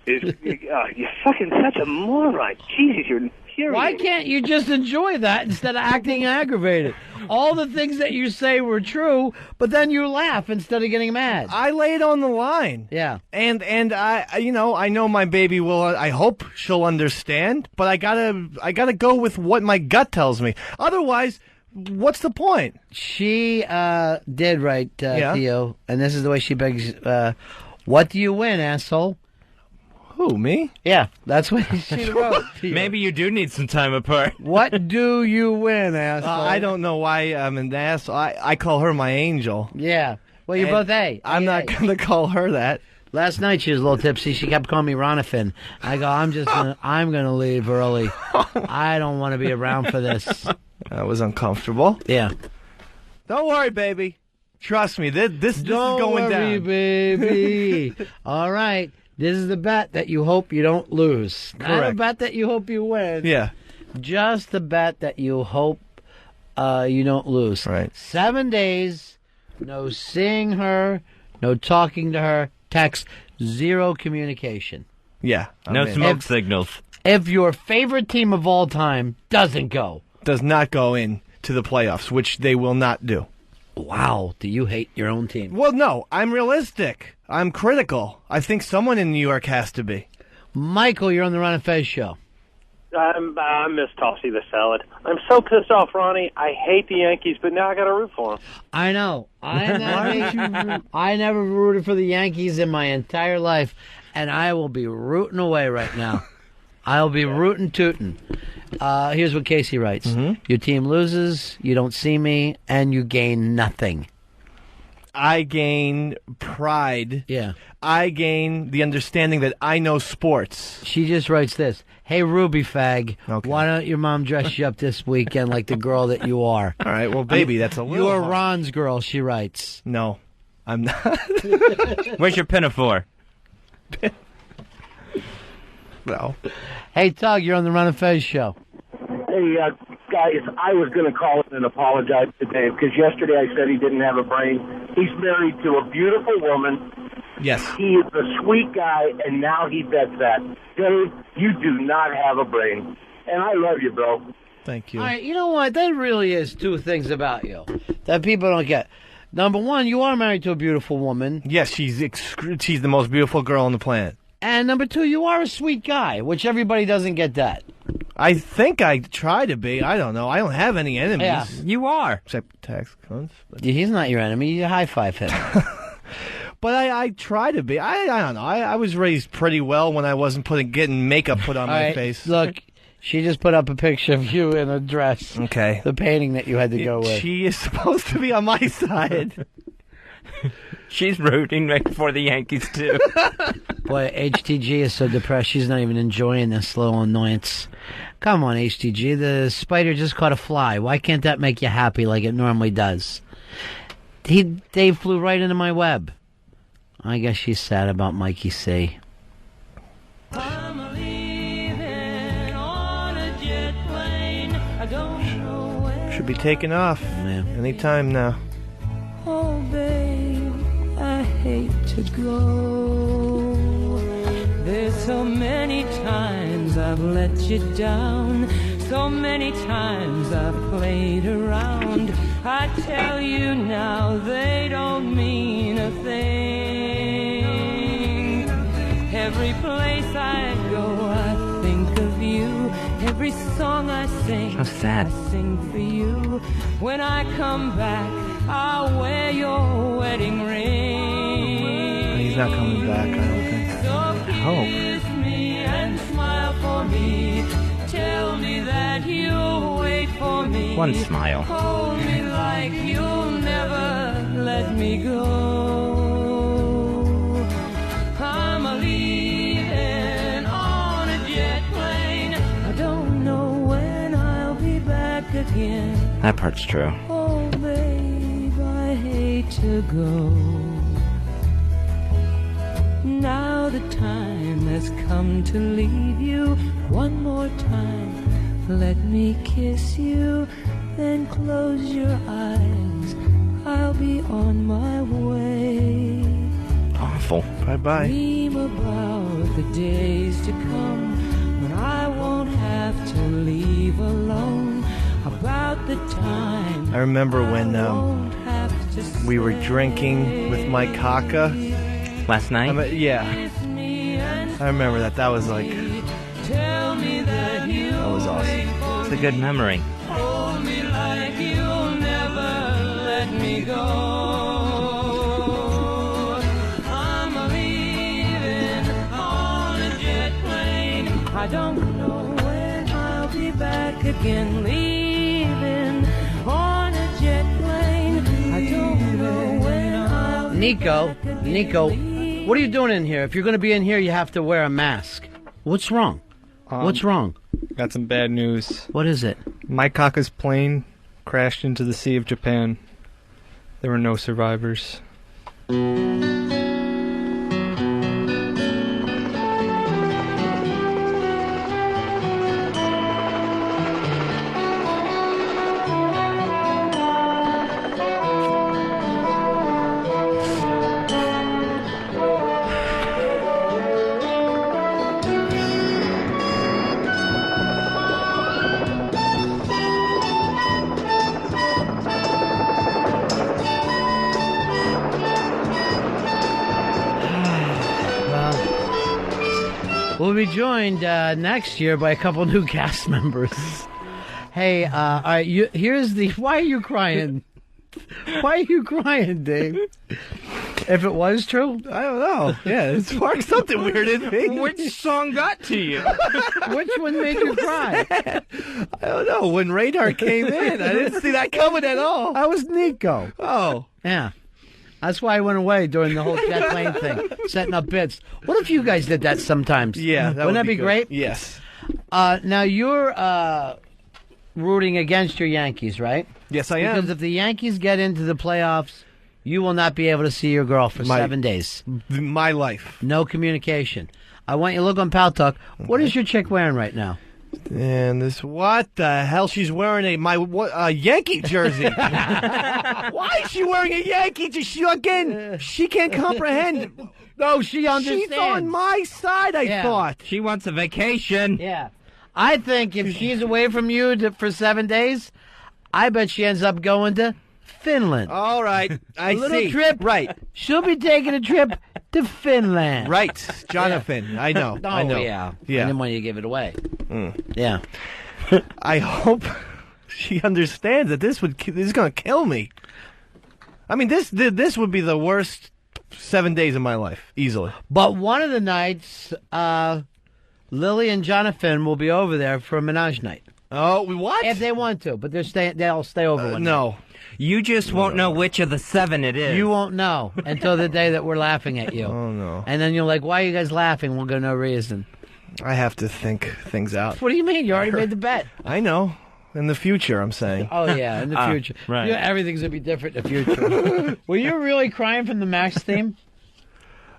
is... you're fucking such a moron. Jesus, you're infuriating. Why can't you just enjoy that instead of acting aggravated? All the things that you say were true, but then you laugh instead of getting mad. I lay it on the line. Yeah. And I know my baby will, I hope she'll understand, but I gotta go with what my gut tells me. Otherwise... What's the point? She did write to you, and this is the way she begs, what do you win, asshole? Who, me? Yeah, that's what she wrote to you. Maybe you do need some time apart. What do you win, asshole? I don't know why I'm an asshole. I call her my angel. Yeah. Well, you're both A. I'm not going to call her that. Last night she was a little tipsy. She kept calling me Ronafin. I go, I'm going to leave early. I don't want to be around for this. That was uncomfortable. Yeah. Don't worry, baby. Trust me, this is going down. Don't worry, baby. All right. This is the bet that you hope you don't lose. Correct. Not a bet that you hope you win. Yeah. Just the bet that you hope you don't lose. Right. 7 days, no seeing her, no talking to her, text, zero communication. Yeah. No smoke signals. If your favorite team of all time doesn't go. does not go in to the playoffs, which they will not do. Wow, do you hate your own team? Well, no, I'm realistic. I'm critical. I think someone in New York has to be. Michael, you're on the Ron and Fez show. I miss Tossy the Salad. I'm so pissed off, Ronnie. I hate the Yankees, but now I got to root for them. I know. I never rooted for the Yankees in my entire life, and I will be rooting away right now. I'll be rooting tootin'. Here's what Casey writes. Your team loses, you don't see me, and you gain nothing. I gain pride. Yeah. I gain the understanding that I know sports. She just writes this. Hey, Ruby Fag, why don't your mom dress you up this weekend like the girl that you are? All right, well, baby, that's a little You're hard. Ron's girl, she writes. No, I'm not. Where's your pinafore? No. Hey, Tug, you're on the Ron and Fez show. Hey, guys, I was going to call in and apologize to Dave because yesterday I said he didn't have a brain. He's married to a beautiful woman. Yes. He is a sweet guy, and now he bets that. Dave, you do not have a brain. And I love you, bro. Thank you. All right, you know what? That really is two things about you that people don't get. Number one, you are married to a beautiful woman. Yes, she's the most beautiful girl on the planet. And number two, you are a sweet guy, which everybody doesn't get that. I think I try to be. I don't know. I don't have any enemies. Yeah, you are. Except tax cunts. He's not your enemy. You high-five him. But I try to be. I don't know. I was raised pretty well when I wasn't getting makeup put on All my right, face. Look, she just put up a picture of you in a dress. Okay. The painting that you had to go with. She is supposed to be on my side. She's rooting for the Yankees, too. Boy, HTG is so depressed, she's not even enjoying this little annoyance. Come on, HTG, the spider just caught a fly. Why can't that make you happy like it normally does? Dave flew right into my web. I guess she's sad about Mikey C. Should be taking off any time now. Oh, babe, I hate to go. There's so many times I've let you down. So many times I've played around. I tell you now, they don't mean a thing. Every place I go, I think of you. Every song I sing, How sad. I sing for you. When I come back, I'll wear your wedding ring. He's not coming back, I don't think. So kiss me and smile for me. Tell me that you'll wait for me. One smile. Hold me like you'll never let me go. I'm a-leaving on a jet plane. I don't know when I'll be back again. That part's true. Oh, babe, I hate to go. Now the time has come to leave you. One more time, let me kiss you. Then close your eyes, I'll be on my way. Awful. Bye-bye. Dream about the days to come when I won't have to leave alone. About the time I remember when we were drinking with Mike Haka. Last night? Yeah. I remember that. That was like... Tell me that was awesome. It's a good memory. hold me like you'll never let me go. I'm leaving on a jet plane. I don't know when I'll be back again. Leaving on a jet plane. I don't know when I'll be Nico, what are you doing in here? If you're going to be in here, you have to wear a mask. What's wrong? What's wrong? Got some bad news. What is it? Mike Haka's plane crashed into the Sea of Japan. There were no survivors. We'll be joined next year by a couple new cast members. Hey, all right, here's the... Why are you crying? Why are you crying, Dave? If it was true? I don't know. Yeah, it sparked something weird in me. Which song got to you? Which one made you cry? I don't know. When Radar came in, I didn't see that coming at all. That was Nico. Oh. Yeah. That's why I went away during the whole jet plane thing, setting up bits. What if you guys did that sometimes? Yeah, Wouldn't that be good. great? Yes. Now, you're rooting against your Yankees, right? Yes, I am. Because if the Yankees get into the playoffs, you will not be able to see your girl for 7 days. My life. No communication. I want you to look on Pal Talk. What is your chick wearing right now? And this, what the hell? She's wearing a Yankee jersey. Why is she wearing a Yankee jersey? She can't comprehend. No, she understands. She's on my side, I thought. She wants a vacation. Yeah. I think if she's away from you for 7 days, I bet she ends up going to Finland. All right. A little trip. Right. She'll be taking a trip to Finland. Right. Jonathan. Yeah. I know. Oh, I know. Yeah. Yeah. I didn't want you to give it away. Yeah. I hope she understands that this is going to kill me. I mean, this would be the worst 7 days of my life, easily. But one of the nights, Lily and Jonathan will be over there for a menage night. Oh, what? If they want to, but they'll stay over one No. night. You just won't know which of the 7 it is. You won't know until the day that we're laughing at you. Oh, no. And then you're like, why are you guys laughing? We'll go no reason. I have to think things out. What do you mean? You already made the bet. I know. In the future, I'm saying. Oh, yeah, in the future. Right. Yeah, everything's going to be different in the future. Were you really crying from the Max theme?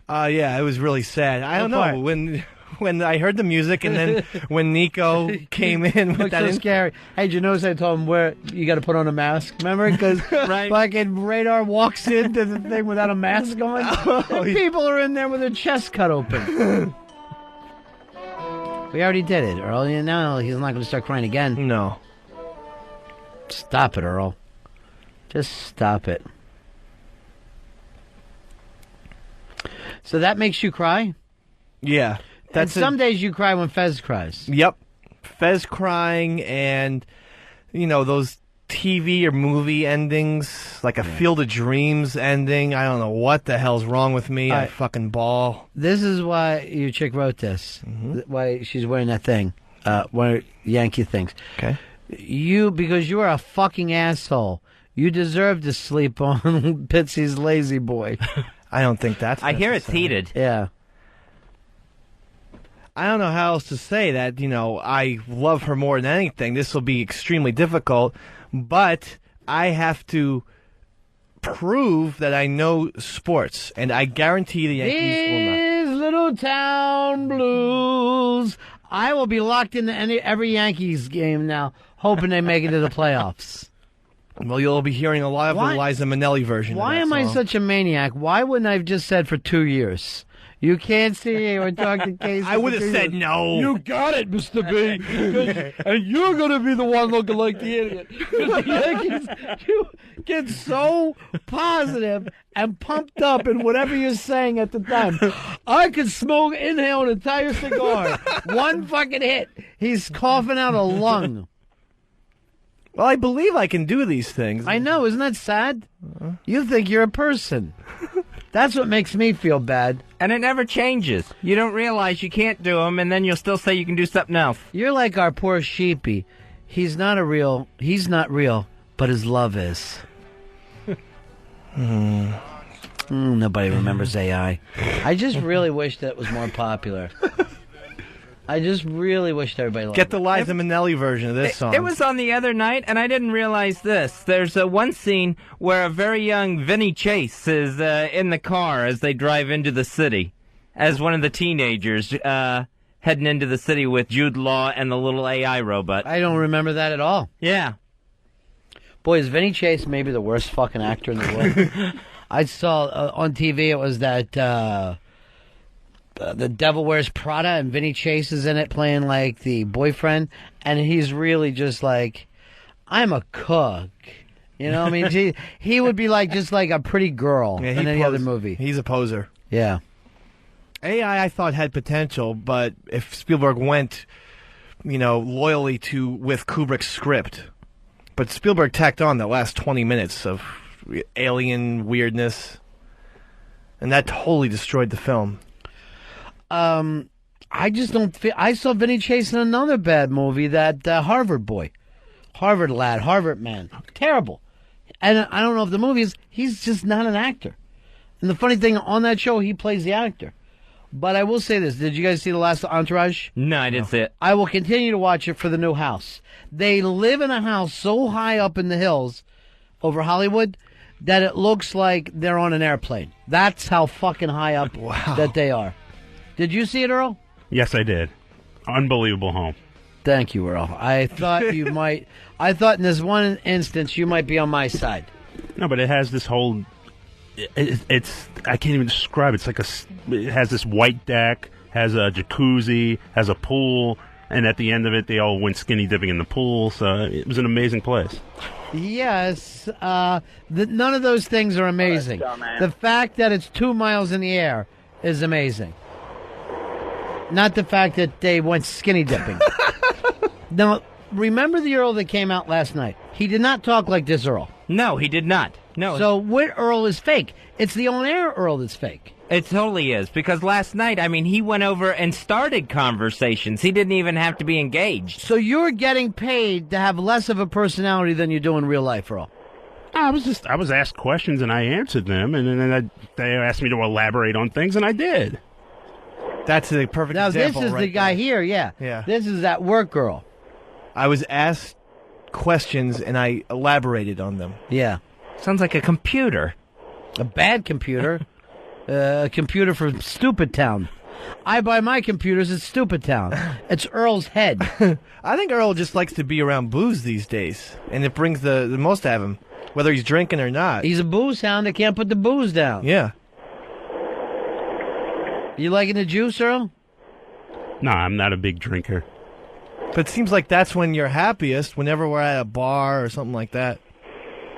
Yeah, it was really sad. I don't know. When I heard the music and then when Nico came in with Looks that... so scary. Hey, did you notice I told him where you got to put on a mask? Remember? Because fucking Radar walks into the thing without a mask on. And people are in there with their chest cut open. We already did it, Earl. You know he's not going to start crying again. No. Stop it, Earl. Just stop it. So that makes you cry? Yeah. And some days you cry when Fez cries. Yep. Fez crying and, those TV or movie endings, like a Field of Dreams ending. I don't know what the hell's wrong with me. I fucking bawl. This is why your chick wrote this. Why she's wearing that thing. One of Yankee things. Okay. Because you are a fucking asshole. You deserve to sleep on Pitsy's Lazy Boy. I don't think that's I hear it's heated. Yeah. I don't know how else to say that, I love her more than anything. This will be extremely difficult, but I have to prove that I know sports, and I guarantee the Yankees will not. These little town blues. I will be locked into every Yankees game now, hoping they make it to the playoffs. Well, you'll be hearing a lot of the Liza Minnelli version. Why of that am I song. such a maniac? Why wouldn't I have just said for 2 years? You can't see or talk to Casey. I would have said no. You got it, Mr. B. And you're going to be the one looking like the idiot. Because the Yankees, you get so positive and pumped up in whatever you're saying at the time. I could inhale an entire cigar. One fucking hit. He's coughing out a lung. Well, I believe I can do these things. I know. Isn't that sad? You think you're a person. That's what makes me feel bad. And it never changes. You don't realize you can't do them, and then you'll still say you can do something else. You're like our poor sheepy. He's not real, but his love is. Nobody remembers AI. I just really wish that was more popular. I just really wished everybody liked Get the Liza Minnelli version of this song. It was on the other night, and I didn't realize this. There's one scene where a very young Vinny Chase is in the car as they drive into the city, as one of the teenagers heading into the city with Jude Law and the little AI robot. I don't remember that at all. Yeah. Boy, is Vinny Chase maybe the worst fucking actor in the world. I saw on TV it was that... The Devil Wears Prada, and Vinny Chase is in it playing like the boyfriend, and he's really just like, I'm a cook. You know, I mean, he would be like just like a pretty girl in any other movie. He's a poser. Yeah. AI, I thought had potential, but if Spielberg went, loyally with Kubrick's script, but Spielberg tacked on the last 20 minutes of alien weirdness, and that totally destroyed the film. I just don't feel. I saw Vinny Chase in another bad movie, that Harvard boy, Harvard lad, Harvard man, terrible. And I don't know if the movie is. He's just not an actor. And the funny thing, on that show, he plays the actor. But I will say this: did you guys see the last Entourage? No, I didn't see it. I will continue to watch it for the new house. They live in a house so high up in the hills over Hollywood that it looks like they're on an airplane. That's how fucking high up that they are. Did you see it, Earl? Yes, I did. Unbelievable home. Thank you, Earl. I thought you might. I thought in this one instance you might be on my side. No, but it has this whole. It's I can't even describe it. It's like it has this white deck, has a jacuzzi, has a pool, and at the end of it, they all went skinny dipping in the pool. So it was an amazing place. Yes, none of those things are amazing. The fact that it's 2 miles in the air is amazing. Not the fact that they went skinny dipping. Now, remember the Earl that came out last night? He did not talk like this Earl. No, he did not. No. So what Earl is fake? It's the on-air Earl that's fake. It totally is, because last night, he went over and started conversations. He didn't even have to be engaged. So you're getting paid to have less of a personality than you do in real life, Earl? I was asked questions and I answered them, and then they asked me to elaborate on things, and I did. That's a perfect now, example. Now, this is the guy here, yeah. This is that work girl. I was asked questions, and I elaborated on them. Yeah. Sounds like a computer. A bad computer. A computer from Stupid Town. I buy my computers at Stupid Town. It's Earl's head. I think Earl just likes to be around booze these days, and it brings the most out of him, whether he's drinking or not. He's a booze hound that can't put the booze down. Yeah. You liking the juice, Earl? No, I'm not a big drinker. But it seems like that's when you're happiest, whenever we're at a bar or something like that.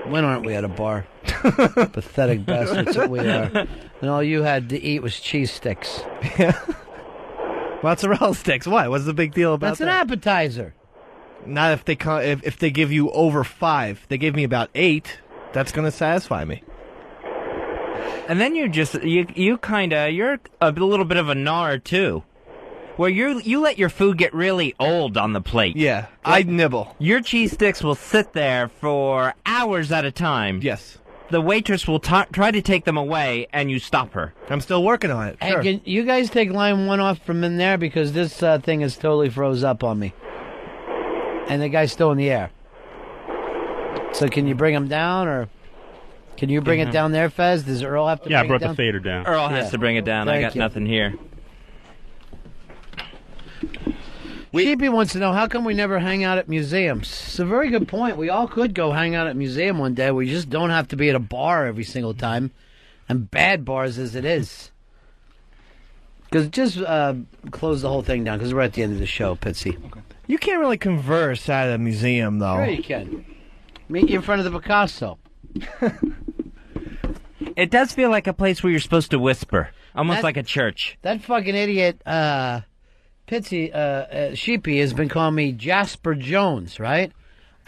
When aren't we at a bar? Pathetic bastards that we are. And all you had to eat was cheese sticks. Yeah. Mozzarella sticks. What? What's the big deal about That's that? That's an appetizer. Not if they give you over 5. They gave me about 8. That's going to satisfy me. And then you're a little bit of a gnar too, where you let your food get really old on the plate. Yeah, I nibble. Your cheese sticks will sit there for hours at a time. Yes. The waitress will try to take them away, and you stop her. I'm still working on it. Sure. Hey, can you guys take line 1 off from in there, because this thing is totally froze up on me, and the guy's still in the air. So can you bring him down, or? Can you bring it down there, Fez? Does Earl have to bring it down? Yeah, I brought the fader down. Earl has to bring it down. I got nothing here. Sheepy wants to know, how come we never hang out at museums? It's a very good point. We all could go hang out at a museum one day. We just don't have to be at a bar every single time. And bad bars as it is. Because just close the whole thing down, because we're at the end of the show, Pitsy. Okay. You can't really converse at a museum, though. Sure you can. Meet you in front of the Picasso. It does feel like a place where you're supposed to whisper, almost like a church. That fucking idiot, Pitsy, Sheepy, has been calling me Jasper Jones, right?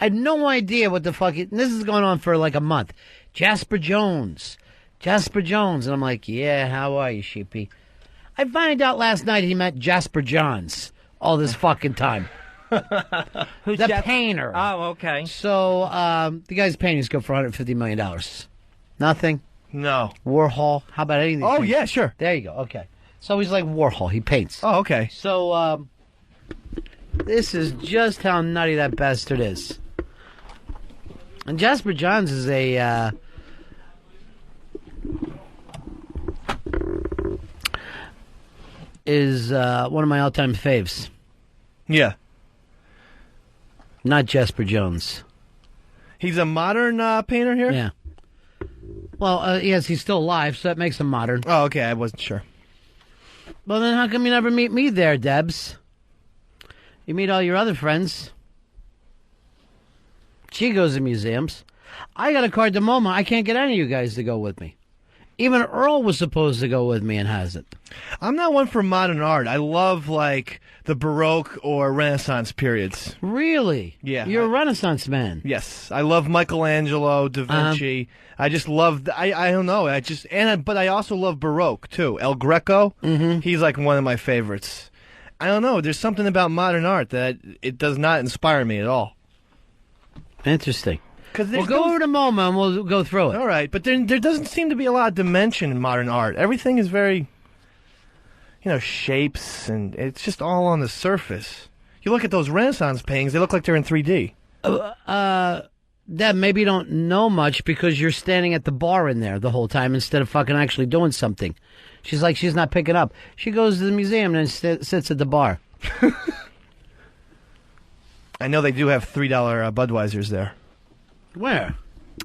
I had no idea what the fuck. And this is going on for like a month. Jasper Jones. And I'm like, yeah, how are you, Sheepy? I find out last night he meant Jasper Johns all this fucking time. Who's the painter? Oh, okay. So the guy's paintings go for $150 million. Nothing? No. Warhol? How about anything? Oh, yeah, sure. There you go. Okay. So he's like Warhol. He paints. Oh, okay. So this is just how nutty that bastard is. And Jasper Johns is one of my all-time faves. Yeah. Not Jasper Jones. He's a modern painter here? Yeah. Well, yes, he's still alive, so that makes him modern. Oh, okay, I wasn't sure. Well, then how come you never meet me there, Debs? You meet all your other friends. She goes to museums. I got a card to MoMA. I can't get any of you guys to go with me. Even Earl was supposed to go with me and hasn't. I'm not one for modern art. I love, like, the Baroque or Renaissance periods. Really? Yeah. You're a Renaissance man. Yes. I love Michelangelo, Da Vinci. I just love, I don't know, but I also love Baroque, too. El Greco, he's like one of my favorites. I don't know, there's something about modern art that it does not inspire me at all. Interesting. We'll go over to MoMA and we'll go through it. All right, but there doesn't seem to be a lot of dimension in modern art. Everything is very, shapes, and it's just all on the surface. You look at those Renaissance paintings, they look like they're in 3D. Dad, maybe you don't know much because you're standing at the bar in there the whole time instead of fucking actually doing something. She's like, she's not picking up. She goes to the museum and sits at the bar. I know they do have $3 Budweisers there. Where?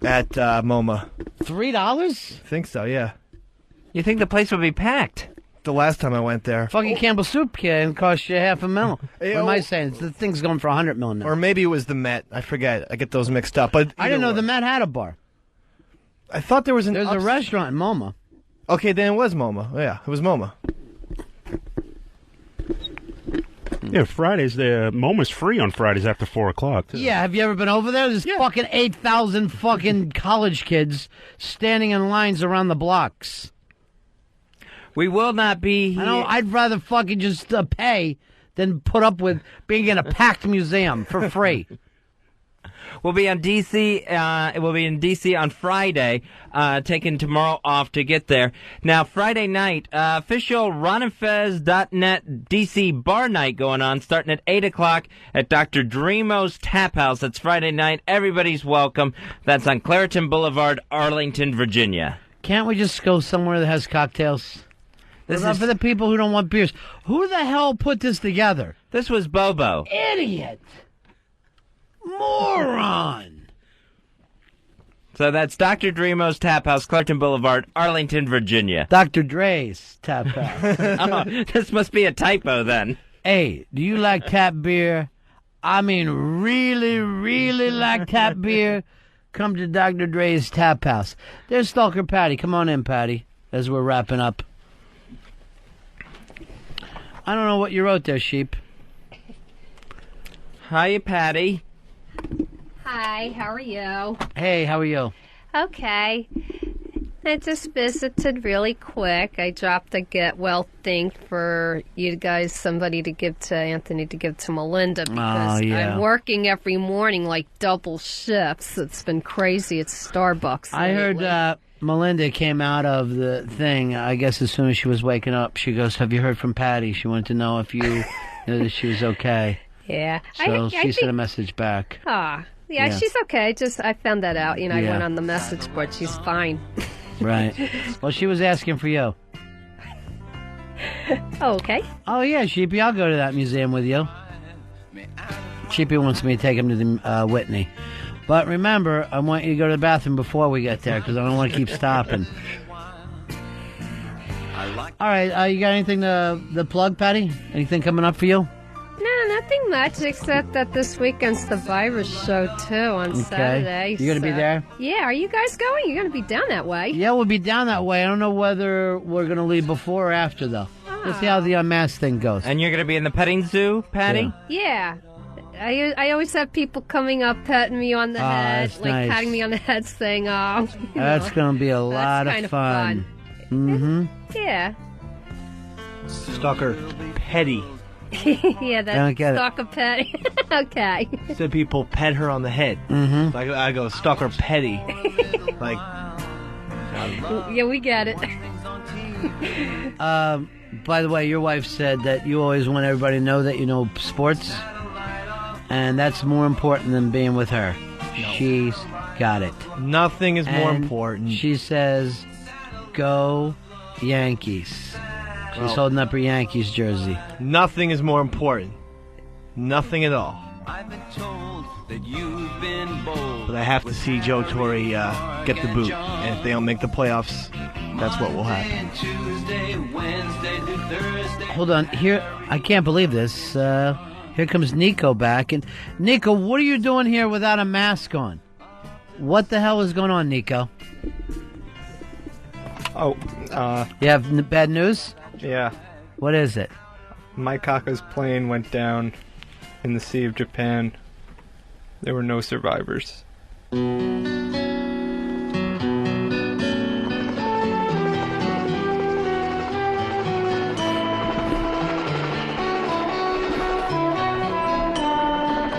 At MoMA. $3? I think so, yeah. You think the place would be packed? The last time I went there. Fucking Campbell Soup can cost you $500,000. What am I saying? The thing's going for $100 million now. Or maybe it was the Met. I forget. I get those mixed up. But I didn't know the Met had a bar. I thought there was There's a restaurant in MoMA. Okay, then it was MoMA. Yeah, it was MoMA. Yeah, Fridays, the MoMA's free on Fridays after 4 o'clock. Too. Yeah, have you ever been over there? There's fucking 8,000 fucking college kids standing in lines around the blocks. We will not be here. I know, I'd rather fucking just pay than put up with being in a packed museum for free. We'll be on DC. We'll be in DC on Friday, taking tomorrow off to get there. Now, Friday night, official ronandfez.net DC bar night going on, starting at 8 o'clock at Dr. Dreamo's Tap House. That's Friday night. Everybody's welcome. That's on Clareton Boulevard, Arlington, Virginia. Can't we just go somewhere that has cocktails? This is for the people who don't want beers. Who the hell put this together? This was Bobo. Idiot. Moron. So that's Dr. Dreamo's Tap House, Clarkton Boulevard, Arlington, Virginia. Dr. Dre's Tap House. Oh, this must be a typo then. Hey, do you like tap beer? I mean, really, really like tap beer? Come to Dr. Dre's Tap House. There's Stalker Patty. Come on in, Patty, as we're wrapping up. I don't know what you wrote there, Sheep. Hiya, Patty. Hi, how are you? Hey, how are you? Okay. I just visited really quick. I dropped a get well thing for you guys, somebody to give to Anthony, to give to Melinda, because I'm working every morning like double shifts. It's been crazy at Starbucks. I heard Melinda came out of the thing, I guess as soon as she was waking up. She goes, have you heard from Patty? She wanted to know if you knew that she was okay. Yeah. So she sent a message back. Yeah, she's okay. I found that out. I went on the message board. She's fine. Right. Well, she was asking for you. Oh, okay. Oh, yeah, Sheepy, I'll go to that museum with you. Sheepy wants me to take him to the Whitney. But remember, I want you to go to the bathroom before we get there, because I don't want to keep stopping. All right, you got anything to plug, Patty? Anything coming up for you? No, nothing much, except that this weekend's the Virus Show, too, on Saturday. You going to be there? Yeah, are you guys going? You're going to be down that way. Yeah, we'll be down that way. I don't know whether we're going to leave before or after, though. We'll see how the unmasked thing goes. And you're going to be in the petting zoo, Patty? Yeah. I always have people coming up, patting me on the head, like nice. Patting me on the head, saying, "Oh, that's going to be a lot of fun." Mm-hmm. Yeah. Stalker Petty. Yeah, that's I don't get Stalker Petty. Okay. So people pet her on the head. Mm-hmm. Like I go, Stalker Petty. Like. Yeah, we get it. By the way, your wife said that you always want everybody to know that you know sports. And that's more important than being with her. No. She's got it. Nothing is more important. She says, go Yankees. She's holding up her Yankees jersey. Nothing is more important. Nothing at all. I've been told that you've been bold. But I have to see Joe Torre get the boot. And if they don't make the playoffs, that's what will happen. Hold on. Here, I can't believe this. Here comes Nico back. And Nico, what are you doing here without a mask on? What the hell is going on, Nico? You have bad news? Yeah. What is it? My Kaka's plane went down in the Sea of Japan. There were no survivors.